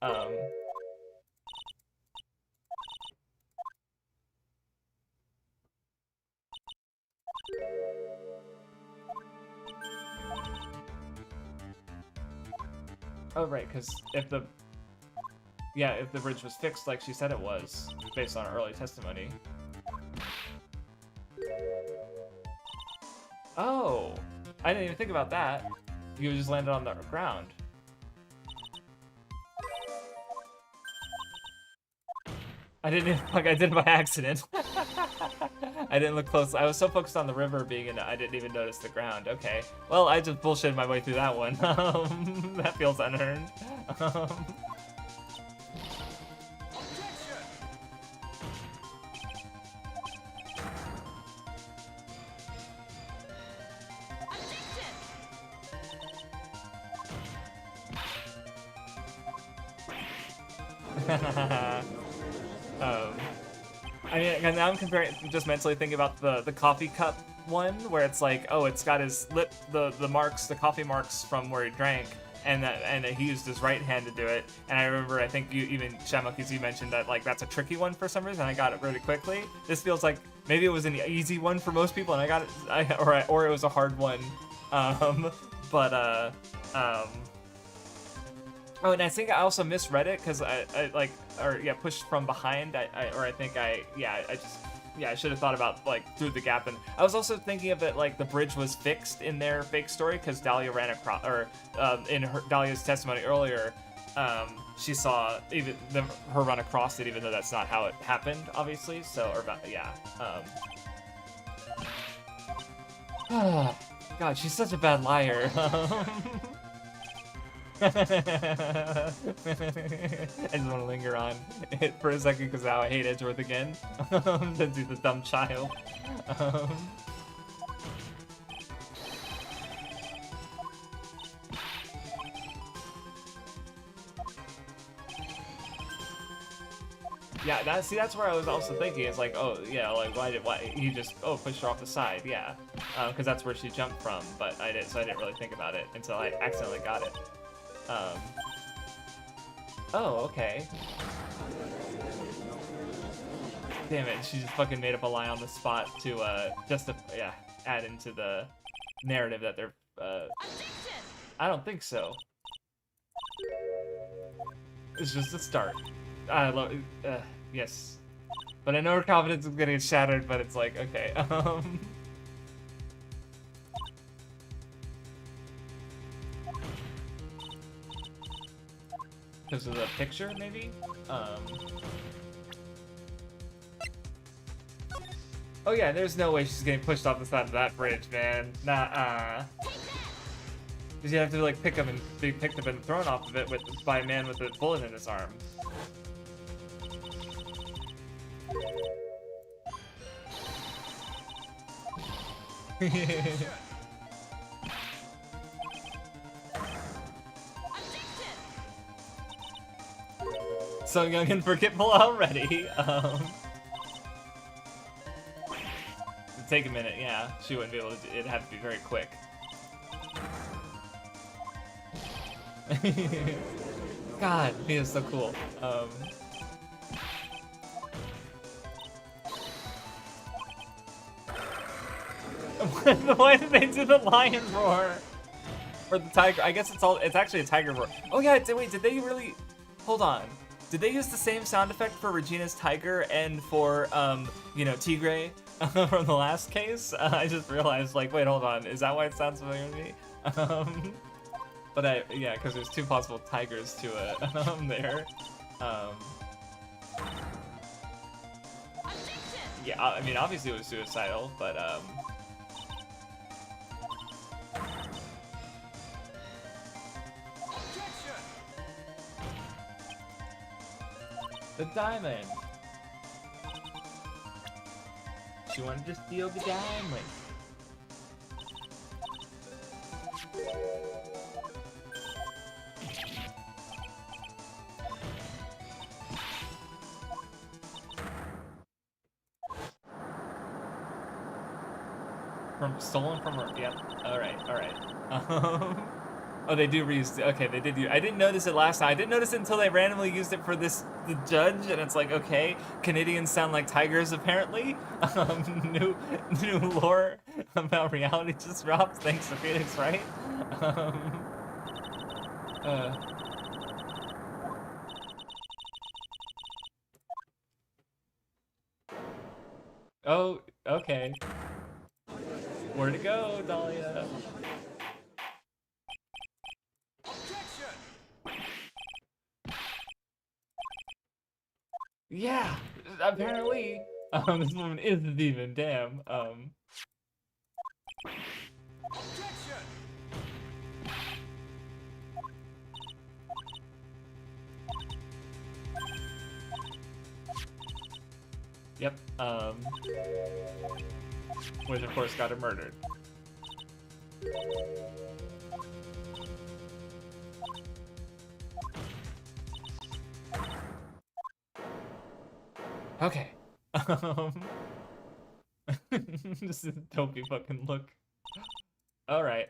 Oh, right, because if the bridge was fixed like she said it was, based on early testimony. Oh, I didn't even think about that. You just landed on the ground. I didn't even, like, I did it by accident. I didn't look close. I was so focused on the river being in it, I didn't even notice the ground. Okay. Well, I just bullshitted my way through that one. That feels unearned. I mean, now I'm comparing, just mentally thinking about the coffee cup one, where it's like, oh, it's got his lip, the marks, the coffee marks from where he drank, and he used his right hand to do it. And I remember, I think you even, Shamuki's, you mentioned that, like, that's a tricky one for some reason, and I got it really quickly. This feels like maybe it was an easy one for most people, and I got it, or it was a hard one. Oh, and I think I also misread it because I pushed from behind. I should have thought about, like, through the gap. And I was also thinking of it like the bridge was fixed in their fake story because Dahlia ran across, or in Dahlia's testimony earlier, she saw her run across it, even though that's not how it happened, obviously. So, God, she's such a bad liar. I just want to linger on it for a second because now I hate Edgeworth again, since he's a dumb child. Yeah, that's where I was also thinking. It's like, oh yeah, like why he just pushed her off the side? Yeah, because that's where she jumped from. But I didn't really think about it until I accidentally got it. Oh, okay. Damn it, she just fucking made up a lie on the spot to, just to, yeah, add into the narrative that they're, I don't think so. It's just a start. Yes. But I know her confidence is gonna get shattered, but it's like, okay, because of the picture, maybe? Oh yeah, there's no way she's getting pushed off the side of that bridge, man. Nah. Because you have to like pick him and be picked up and thrown off of it by a man with a bullet in his arm. So young and forgetful already. It'd take a minute, yeah. She wouldn't be able to. It'd have to be very quick. God, he is so cool. Why did they do the lion roar? Or the tiger? I guess it's actually a tiger roar. Oh yeah, wait, did they really? Hold on. Did they use the same sound effect for Regina's tiger and for, you know, Tigre from the last case? I just realized, like, wait, hold on. Is that why it sounds familiar to me? But yeah, because there's two possible tigers to it there. Yeah, I mean, obviously it was suicidal, but, the diamond. She wanted to steal the diamond. Stolen from her. Yep. All right. Oh, they do reuse. Okay, they did. I didn't notice it last time. I didn't notice it until they randomly used it for the judge, and it's like, okay, Canadians sound like tigers apparently. New lore about reality just dropped. Thanks to Phoenix, right? Oh, okay. Where to go, Dahlia? Yeah, apparently. This woman is a demon, damn. Yep, which of course got her murdered. Okay. This is a dopey fucking look. Alright.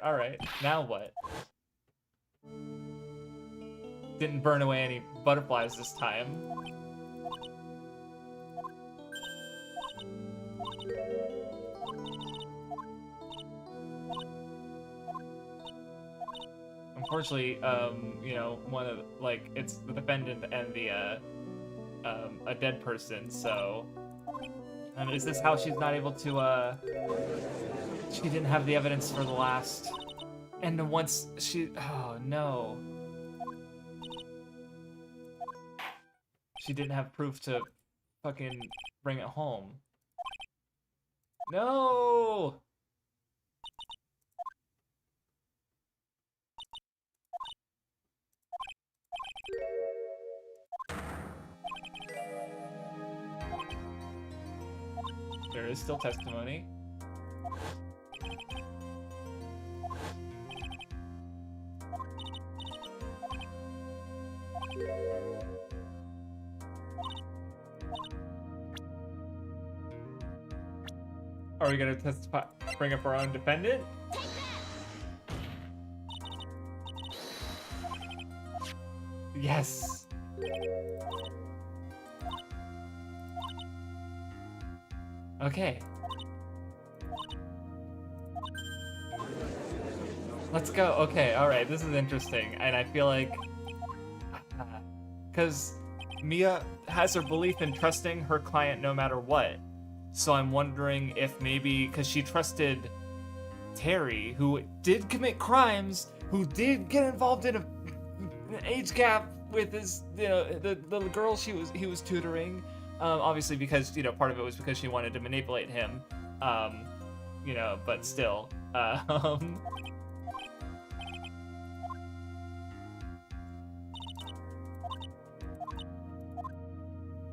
Now what? Didn't burn away any butterflies this time. Unfortunately, you know, it's the defendant and a dead person, so... And is this how she's not able to, she didn't have the evidence for the last... And once she... Oh, no. She didn't have proof to fucking bring it home. No! There is still testimony. Are we gonna testify? Bring up our own defendant? Yes. Okay. Let's go. Okay, alright, this is interesting. And I feel like... Because Mia has her belief in trusting her client no matter what. So I'm wondering if maybe... Because she trusted Terry, who did commit crimes, who did get involved in an age gap with his, you know, the girl he was tutoring. Obviously because, you know, part of it was because she wanted to manipulate him. You know, but still.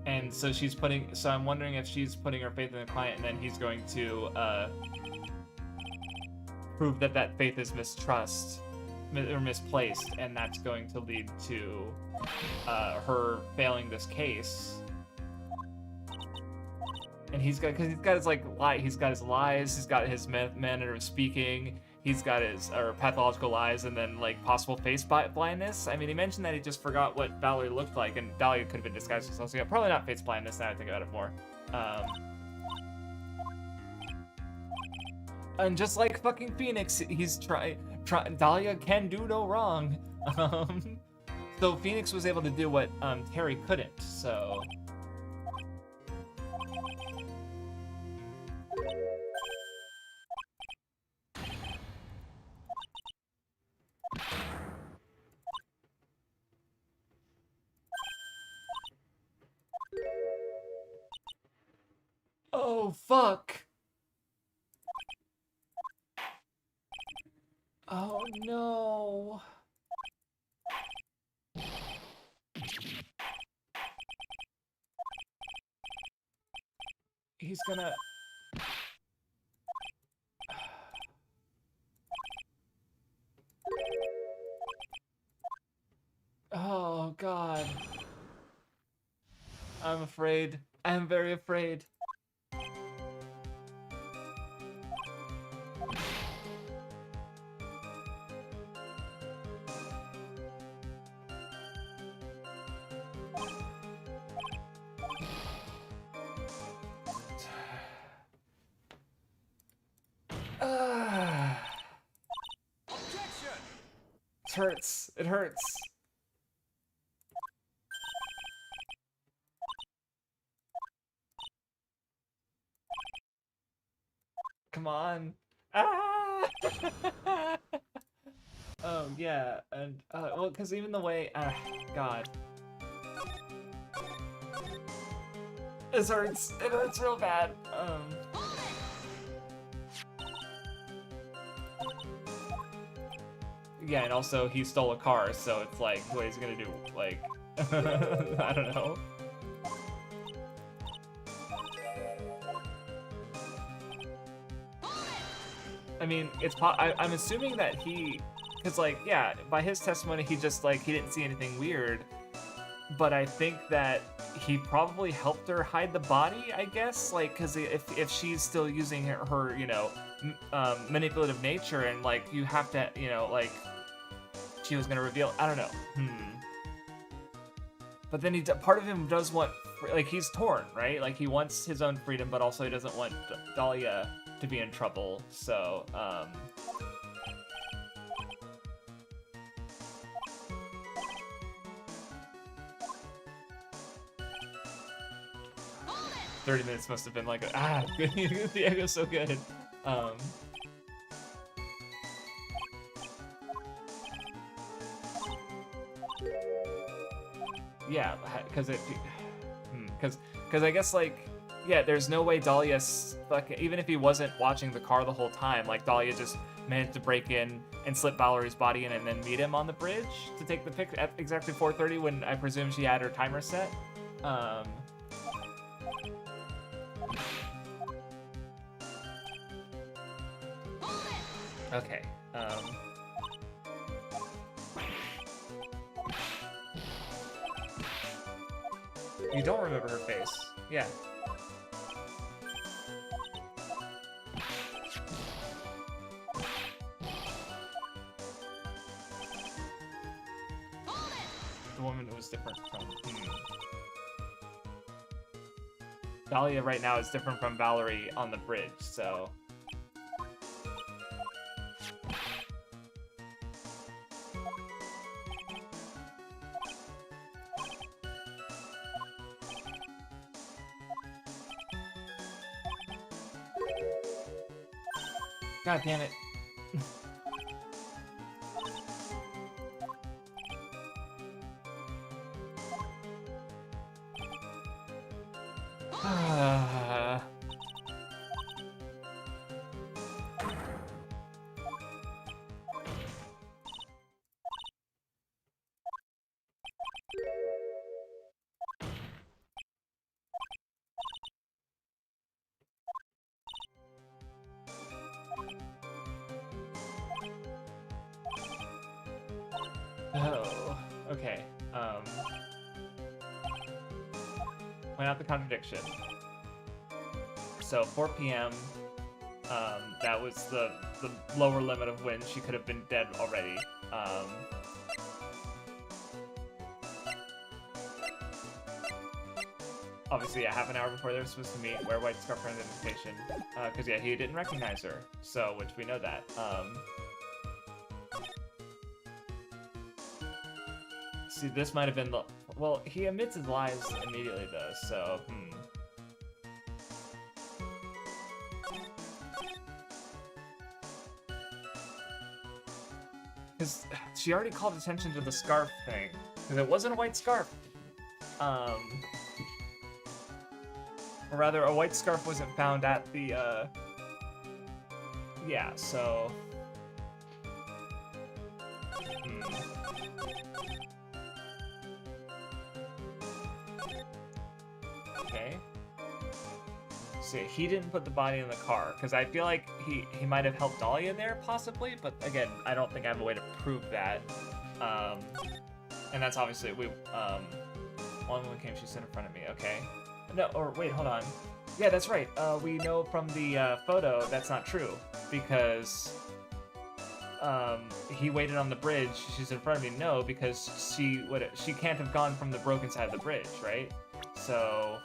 And so so I'm wondering if she's putting her faith in the client, and then he's going to prove that that faith is mistrust or misplaced, and that's going to lead to her failing this case. And because he's got his he's got his lies, he's got his manner of speaking, he's got his pathological lies, and then like possible face blindness. I mean, he mentioned that he just forgot what Valerie looked like, and Dahlia could have been disguised as also. Yeah, probably not face blindness. Now I think about it more. And just like fucking Phoenix, he's Dahlia can do no wrong. So Phoenix was able to do what Terry couldn't. So. Oh, fuck. Oh, no. He's gonna... Oh, God. I'm afraid. I'm very afraid. It hurts. It hurts. Come on. Ah! Oh, yeah. And, well, because even the way... God. This hurts. It hurts real bad. Yeah, and also he stole a car, so it's like, what is he gonna do? Like, I don't know. I mean, I'm assuming that because like, yeah, by his testimony, he just like, he didn't see anything weird, but I think that he probably helped her hide the body, I guess, like, because if she's still using her you know, manipulative nature, and like, you have to, you know, like, she was gonna reveal, I don't know. But then part of him does want, like, he's torn, right? Like, he wants his own freedom, but also he doesn't want Dahlia to be in trouble, so, 30 minutes must have been like, Diego's so good. Yeah, because I guess, like, yeah, there's no way Dahlia, like, even if he wasn't watching the car the whole time, like, Dahlia just managed to break in and slip Valerie's body in and then meet him on the bridge to take the pic at exactly 4:30 when I presume she had her timer set. Okay. You don't remember her face. Yeah. The woman was different from... Dahlia right now is different from Valerie on the bridge, so... God damn it. Oh, okay. Point out the contradiction. So 4 p.m. That was the lower limit of when she could have been dead already. Obviously, yeah, half an hour before they were supposed to meet, wear white scarf for identification. Because yeah, he didn't recognize her. So, which we know that. See, this might have been the... Well, he admits his lies immediately, though, so... Because she already called attention to the scarf thing. Because it wasn't a white scarf. Or rather, a white scarf wasn't found at the, Yeah, so... Okay. So he didn't put the body in the car, because I feel like he might have helped Dahlia there, possibly, but again, I don't think I have a way to prove that. And that's obviously, one woman came, she stood in front of me, okay. No, or wait, hold on. Yeah, that's right, we know from the photo that's not true, because he waited on the bridge, she's in front of me. No, because she can't have gone from the broken side of the bridge, right? So,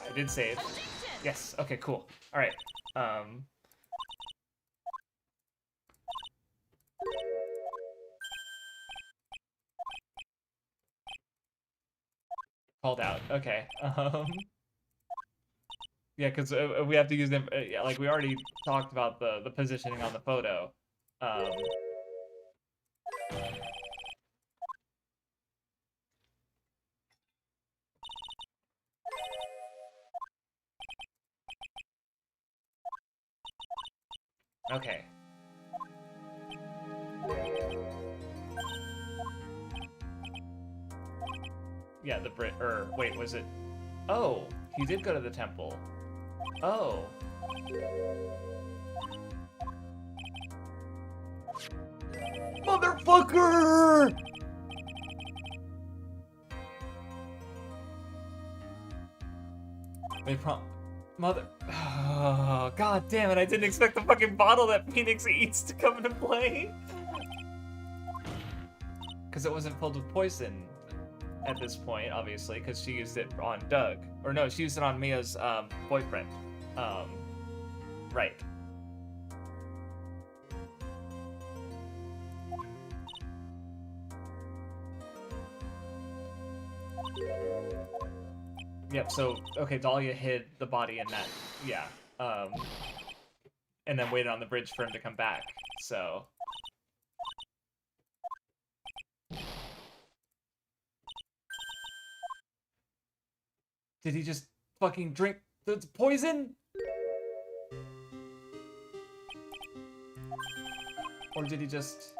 I did save. Yes, okay, cool. Alright, called out, okay. Yeah, because we have to use them, yeah, like we already talked about the positioning on the photo. Okay. Yeah, wait, was it? Oh, he did go to the temple. Oh. Motherfucker! Mother... Oh, God damn it, I didn't expect the fucking bottle that Phoenix eats to come into play. Because it wasn't filled with poison at this point, obviously, because she used it on Doug. Or no, she used it on Mia's boyfriend. Right. Yep, so, okay, Dahlia hid the body in that, yeah. And then waited on the bridge for him to come back, so... Did he just fucking drink the poison? Or did he just...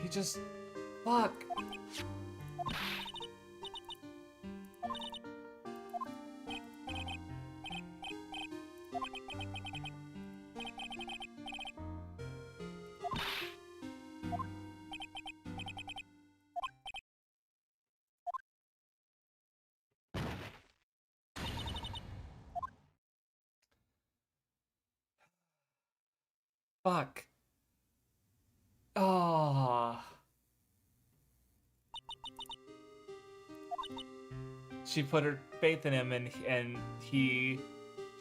He just... Fuck. Fuck. Oh. She put her faith in him, and he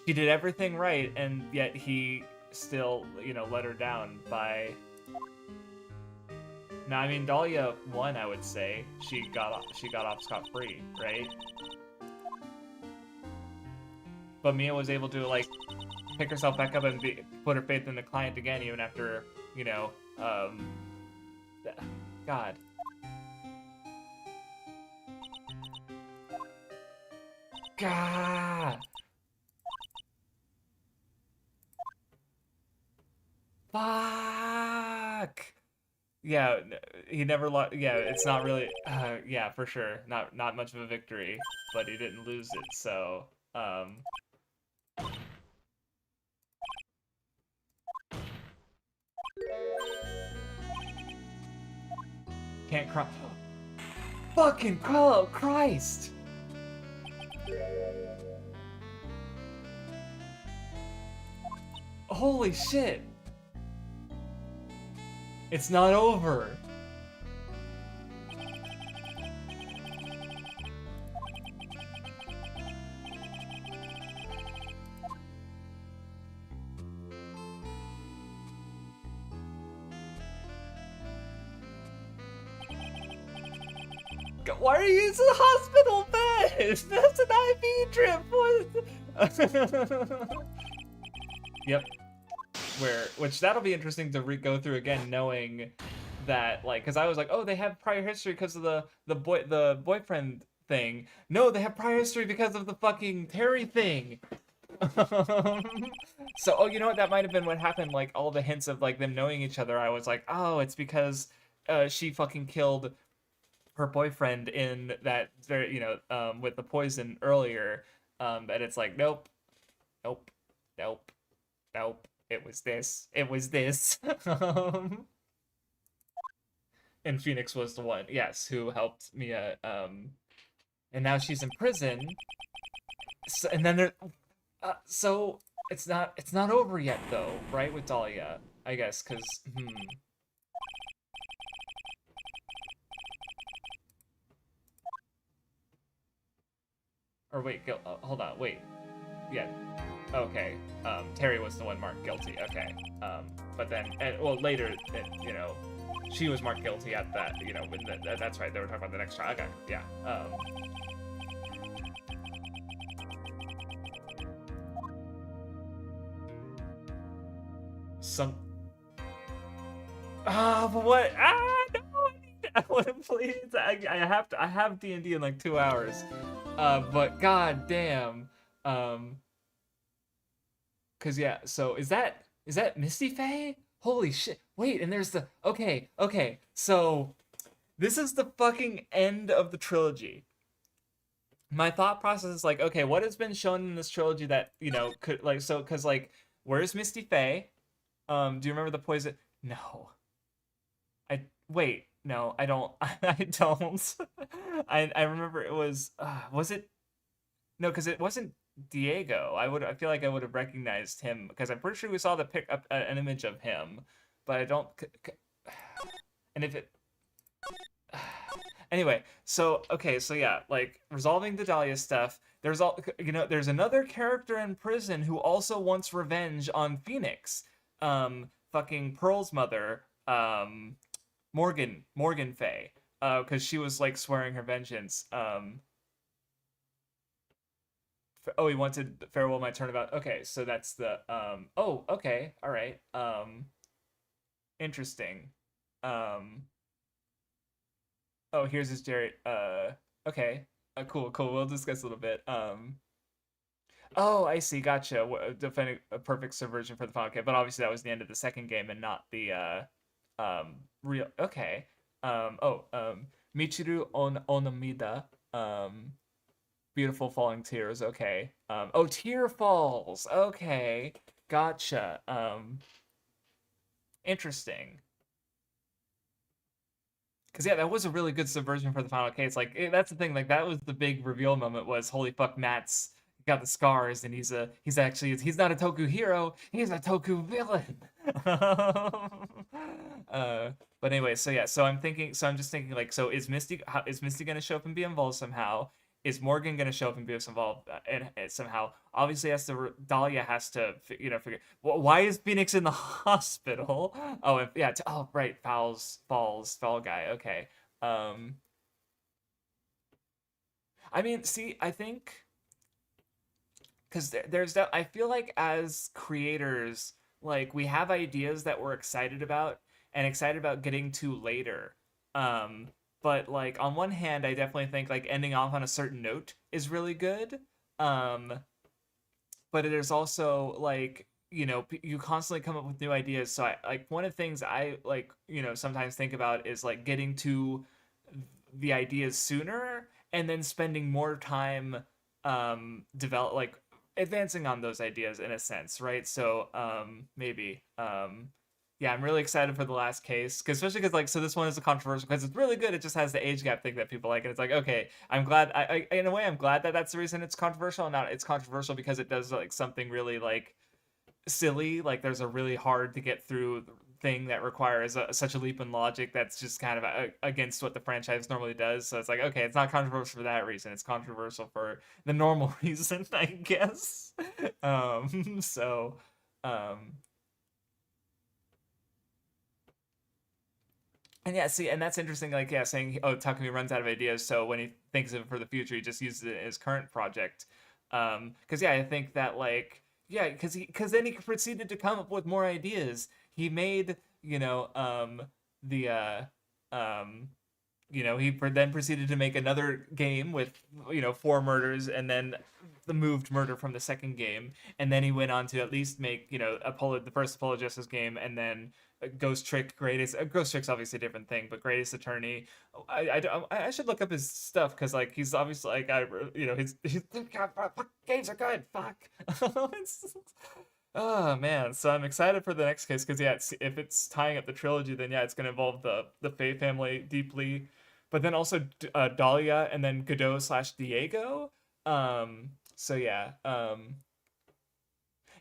did everything right, and yet he still, you know, let her down by... Now, I mean, Dahlia won, I would say. She got off scot-free, right? But Mia was able to, like, pick herself back up and put her faith in the client again, even after, you know, God. God. Fuck. Yeah, he never lost. Yeah, it's not really. Yeah, for sure. Not much of a victory, but he didn't lose it. So, um, can't cry. Fucking Christ! Holy shit! It's not over. Why are you using the hospital bed? That's an IV drip. Yep. Which that'll be interesting to go through again, knowing that, like, because I was like, oh, they have prior history because of the boyfriend thing. No, they have prior history because of the fucking Terry thing. So, oh, you know what? That might have been what happened. Like all the hints of like them knowing each other. I was like, oh, it's because she fucking killed her boyfriend in that very, with the poison earlier. And it's like, nope, nope, nope, nope. It was this. It was this. And Phoenix was the one, yes, who helped Mia. And now she's in prison. So, and then there, so it's not over yet though, right? With Dahlia, I guess, because or wait, hold on, wait, yeah, okay. Terry was the one marked guilty. Okay. But then, well, later, she was marked guilty at that. When that's right. They were talking about the next trial. Okay. Yeah. Some. But what? No! I want to please. I have to. I have D&D in like 2 hours. But god damn. Cause yeah. So is that Misty Faye? Holy shit! Wait, and there's the okay. So this is the fucking end of the trilogy. My thought process is like, okay, what has been shown in this trilogy that could like so because like where's Misty Faye? Do you remember the poison? No. I wait. No, I don't. I don't. I remember it was it? No, because it wasn't Diego. I feel like I would have recognized him because I'm pretty sure we saw the pick up an image of him, but I don't. And if it. Anyway, so okay, so yeah, like resolving the Dahlia stuff. There's another character in prison who also wants revenge on Phoenix. Fucking Pearl's mother. Morgan Faye, because she was like swearing her vengeance. Oh, he wanted farewell my turnabout. Okay, so that's the oh, okay, all right. Interesting. Um, oh, here's his Jerry. Okay. Cool. We'll discuss a little bit. Oh, I see. Gotcha. Defending a perfect subversion for the final game, but obviously that was the end of the second game and not the real. Okay. Michiru Onomida. Beautiful falling tears. Okay. Oh, tear falls. Okay. Gotcha. Interesting. Because yeah, that was a really good subversion for the final case. Like that's the thing. Like that was the big reveal moment. Was holy fuck, Matt's got the scars, and he's not a Toku hero. He's a Toku villain. But anyway, so yeah, so I'm just thinking like, so is Misty gonna show up and be involved somehow? Is Morgan gonna show up and be involved and somehow? Obviously, Dahlia has to figure. Well, why is Phoenix in the hospital? Oh, and, yeah. Oh, right. Fall guy. Okay. I mean, see, I think because there's that. I feel like as creators, like we have ideas that we're excited about, and excited about getting to later. Um, but like on one hand, I definitely think like ending off on a certain note is really good. Um, but there's also like, you constantly come up with new ideas. So I like, one of the things I like, sometimes think about is like getting to the ideas sooner and then spending more time develop like advancing on those ideas in a sense, right? So maybe yeah, I'm really excited for the last case, cause especially because like, so this one is a controversial because it's really good. It just has the age gap thing that people like, and it's like, okay, I'm glad. I in a way, I'm glad that that's the reason it's controversial. Not it's controversial because it does like something really like silly. Like there's a really hard to get through thing that requires such a leap in logic that's just kind of against what the franchise normally does. So it's like, okay, it's not controversial for that reason. It's controversial for the normal reason, I guess. So, um, and yeah, see, and that's interesting. Like, yeah, saying, "Oh, Takumi runs out of ideas," so when he thinks of it for the future, he just uses it in his current project. Because yeah, I think that like, yeah, because then he proceeded to come up with more ideas. He made, the um, he then proceeded to make another game with, four murders, and then the moved murder from the second game, and then he went on to at least make, Apollo, the first Apollo Justice game, and then Ghost Trick, Greatest. Ghost Trick's obviously a different thing, but Greatest Attorney. I should look up his stuff because like he's obviously like his games are good. Fuck. Oh man, so I'm excited for the next case because yeah, if it's tying up the trilogy, then yeah, it's gonna involve the Faye family deeply, but then also Dahlia and then Godot slash Diego. So yeah,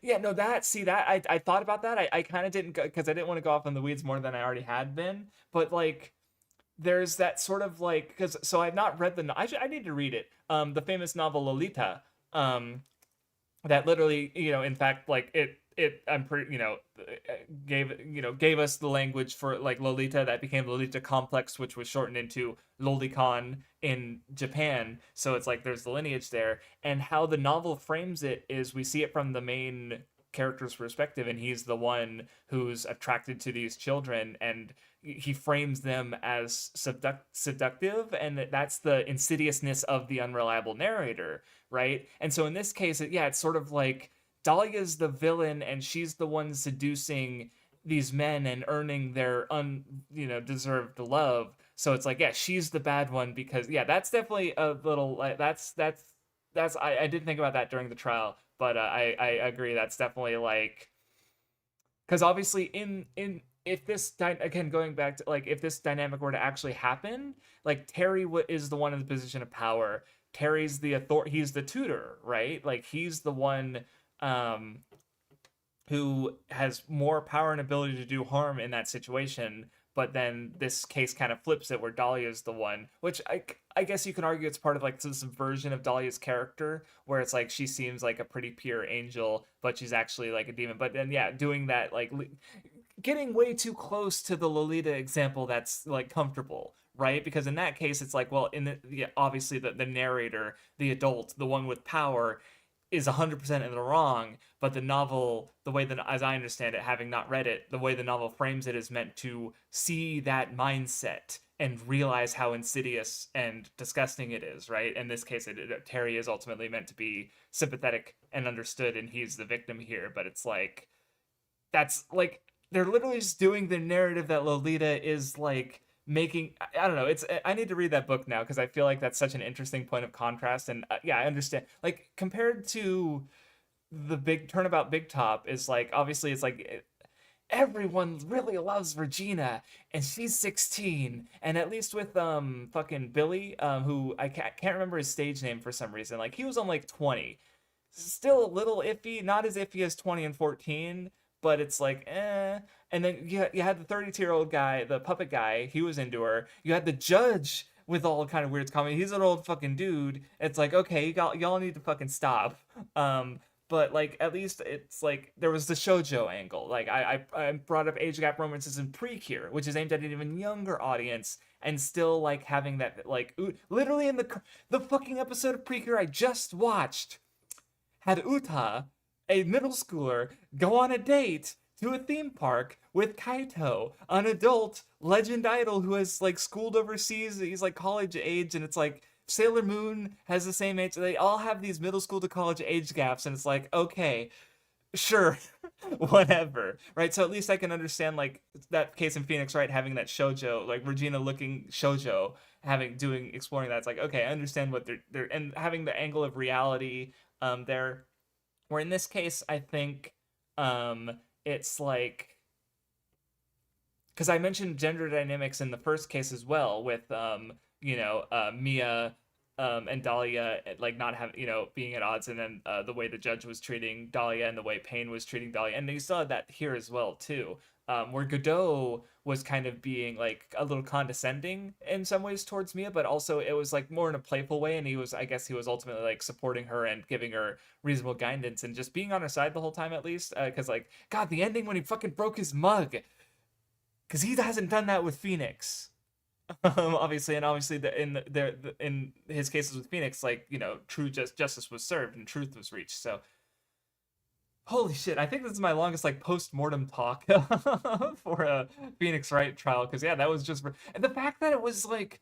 yeah, no, that I thought about that. I kind of didn't go because I didn't want to go off in the weeds more than I already had been, but like there's that sort of like because so I've not read I need to read it. The famous novel Lolita. That literally, in fact, like it I'm pretty, gave us the language for like Lolita that became Lolita Complex, which was shortened into Lolicon in Japan. So it's like there's the lineage there, and how the novel frames it is we see it from the main character's perspective, and he's the one who's attracted to these children, and he frames them as seductive, and that's the insidiousness of the unreliable narrator, right? And so in this case, it's sort of like Dahlia's the villain, and she's the one seducing these men and earning their deserved love. So it's like, yeah, she's the bad one because yeah, that's definitely a little like that's I didn't think about that during the trial, but I agree that's definitely like because obviously in if this again going back to like if this dynamic were to actually happen, like Terry is the one in the position of power. Terry's the author. He's the tutor, right? Like he's the one um, who has more power and ability to do harm in that situation. But then this case kind of flips it, where Dahlia's the one, which I guess you can argue it's part of like this version of Dahlia's character, where it's like she seems like a pretty pure angel, but she's actually like a demon. But then yeah, doing that like getting way too close to the Lolita example that's like comfortable, right? Because in that case, it's like, well, in obviously the narrator, the adult, the one with power, is 100% in the wrong, but the novel, the way that, as I understand it, having not read it, the way the novel frames it is meant to see that mindset and realize how insidious and disgusting it is, right? In this case, Terry is ultimately meant to be sympathetic and understood, and he's the victim here, but it's like, that's like, they're literally just doing the narrative that Lolita is like making. I don't know, it's I need to read that book now because I feel like that's such an interesting point of contrast. And yeah, I understand like compared to the big turnabout big top is like obviously it's like everyone really loves Regina and she's 16, and at least with fucking Billy who I can't remember his stage name for some reason, like he was on like 20, still a little iffy, not as iffy as 20 and 14, but it's like eh. And then you had the 32-year-old guy, the puppet guy, he was into her. You had the judge with all kind of weird comments. He's an old fucking dude. It's like, okay, y'all need to fucking stop. But like at least it's like there was the shoujo angle. Like I brought up age gap romances in Precure, which is aimed at an even younger audience, and still like having that like literally in the fucking episode of Precure I just watched had Uta, a middle schooler, go on a date to a theme park with Kaito, an adult legend idol who has like schooled overseas. He's like college age, and it's like Sailor Moon has the same age. They all have these middle school to college age gaps, and it's like, okay, sure, whatever, right? So at least I can understand like that case in Phoenix, right? Having that shojo, like Regina looking shojo, exploring that. It's like, okay, I understand what they're and having the angle of reality there. Where in this case, I think it's like, because I mentioned gender dynamics in the first case as well, with Mia and Dahlia like not having, being at odds, and then the way the judge was treating Dahlia and the way Payne was treating Dahlia, and you saw that here as well too. Where Godot was kind of being like a little condescending in some ways towards Mia, but also it was like more in a playful way, and I guess he was ultimately like supporting her and giving her reasonable guidance and just being on her side the whole time, at least. Because like, God, the ending when he fucking broke his mug, because he hasn't done that with Phoenix. Obviously, and obviously in his cases with Phoenix, like, true justice was served and truth was reached. So holy shit, I think this is my longest like post-mortem talk for a Phoenix Wright trial, because yeah, that was just and the fact that it was like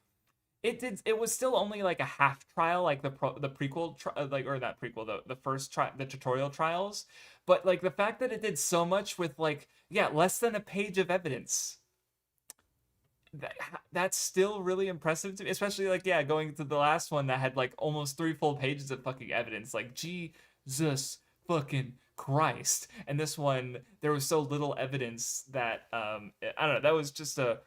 it was still only like a half trial, like the prequel like, or not prequel, the first the tutorial trials, but like the fact that it did so much with like, yeah, less than a page of evidence, that's still really impressive to me, especially like, yeah, going to the last one that had like almost 3 full pages of fucking evidence, like Jesus fucking Christ. And this one, there was so little evidence that I don't know, that was just a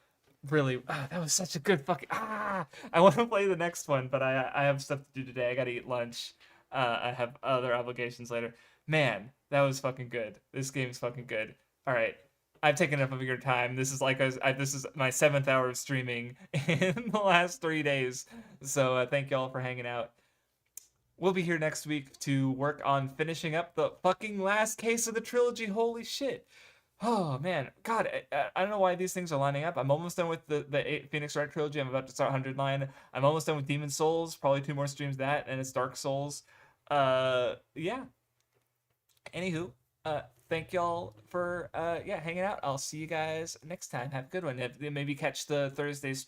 really that was such a good fucking I want to play the next one, but I have stuff to do today. I gotta eat lunch. I have other obligations later. Man, that was fucking good. This game's fucking good. All right, I've taken enough of your time. This is like this is my 7th hour of streaming in the last 3 days. So thank y'all for hanging out. We'll be here next week to work on finishing up the fucking last case of the trilogy. Holy shit. Oh man, God, I don't know why these things are lining up. I'm almost done with the Phoenix Wright trilogy. I'm about to start 100 Line. I'm almost done with Demon Souls. Probably 2 more streams of that, and it's Dark Souls. Yeah. Anywho, thank y'all for hanging out. I'll see you guys next time. Have a good one. Maybe catch the Thursdays.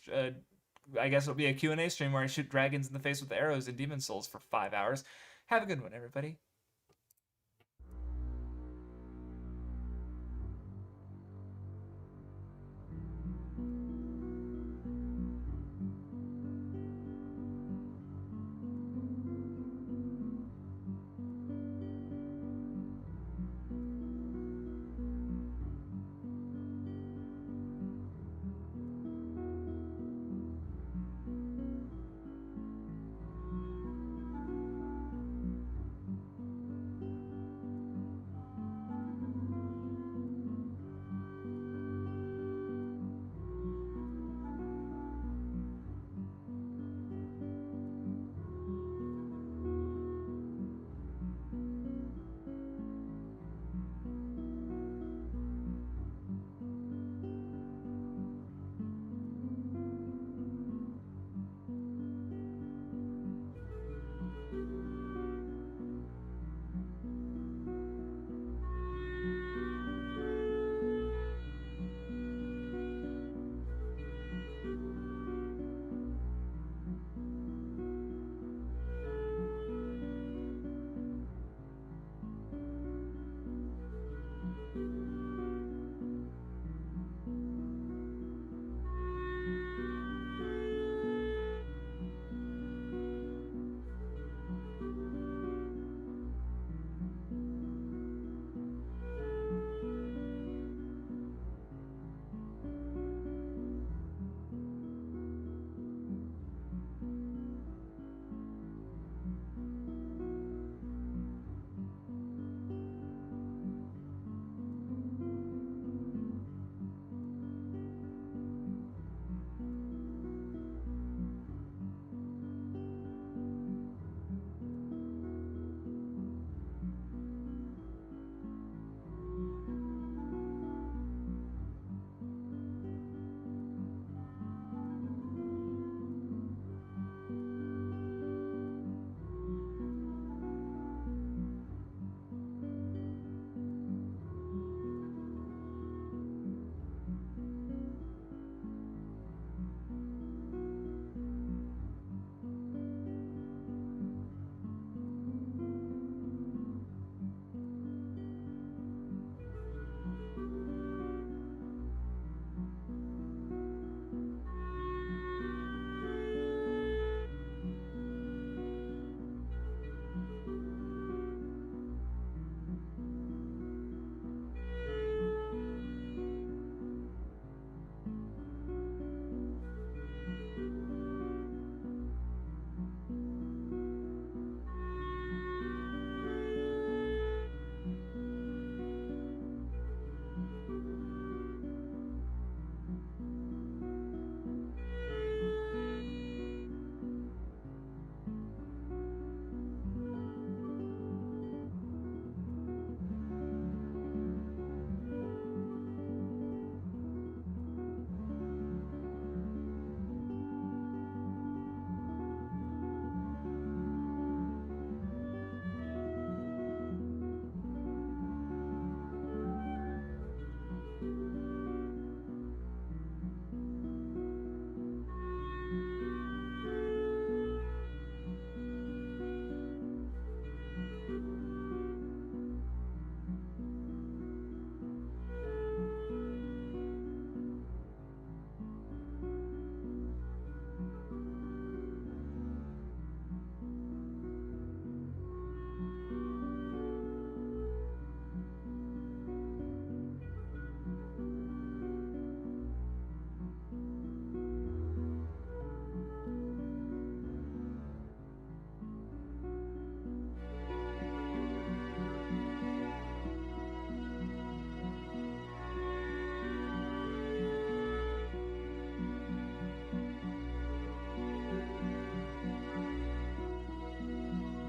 I guess it'll be a Q&A stream where I shoot dragons in the face with arrows in Demon Souls for 5 hours. Have a good one, everybody.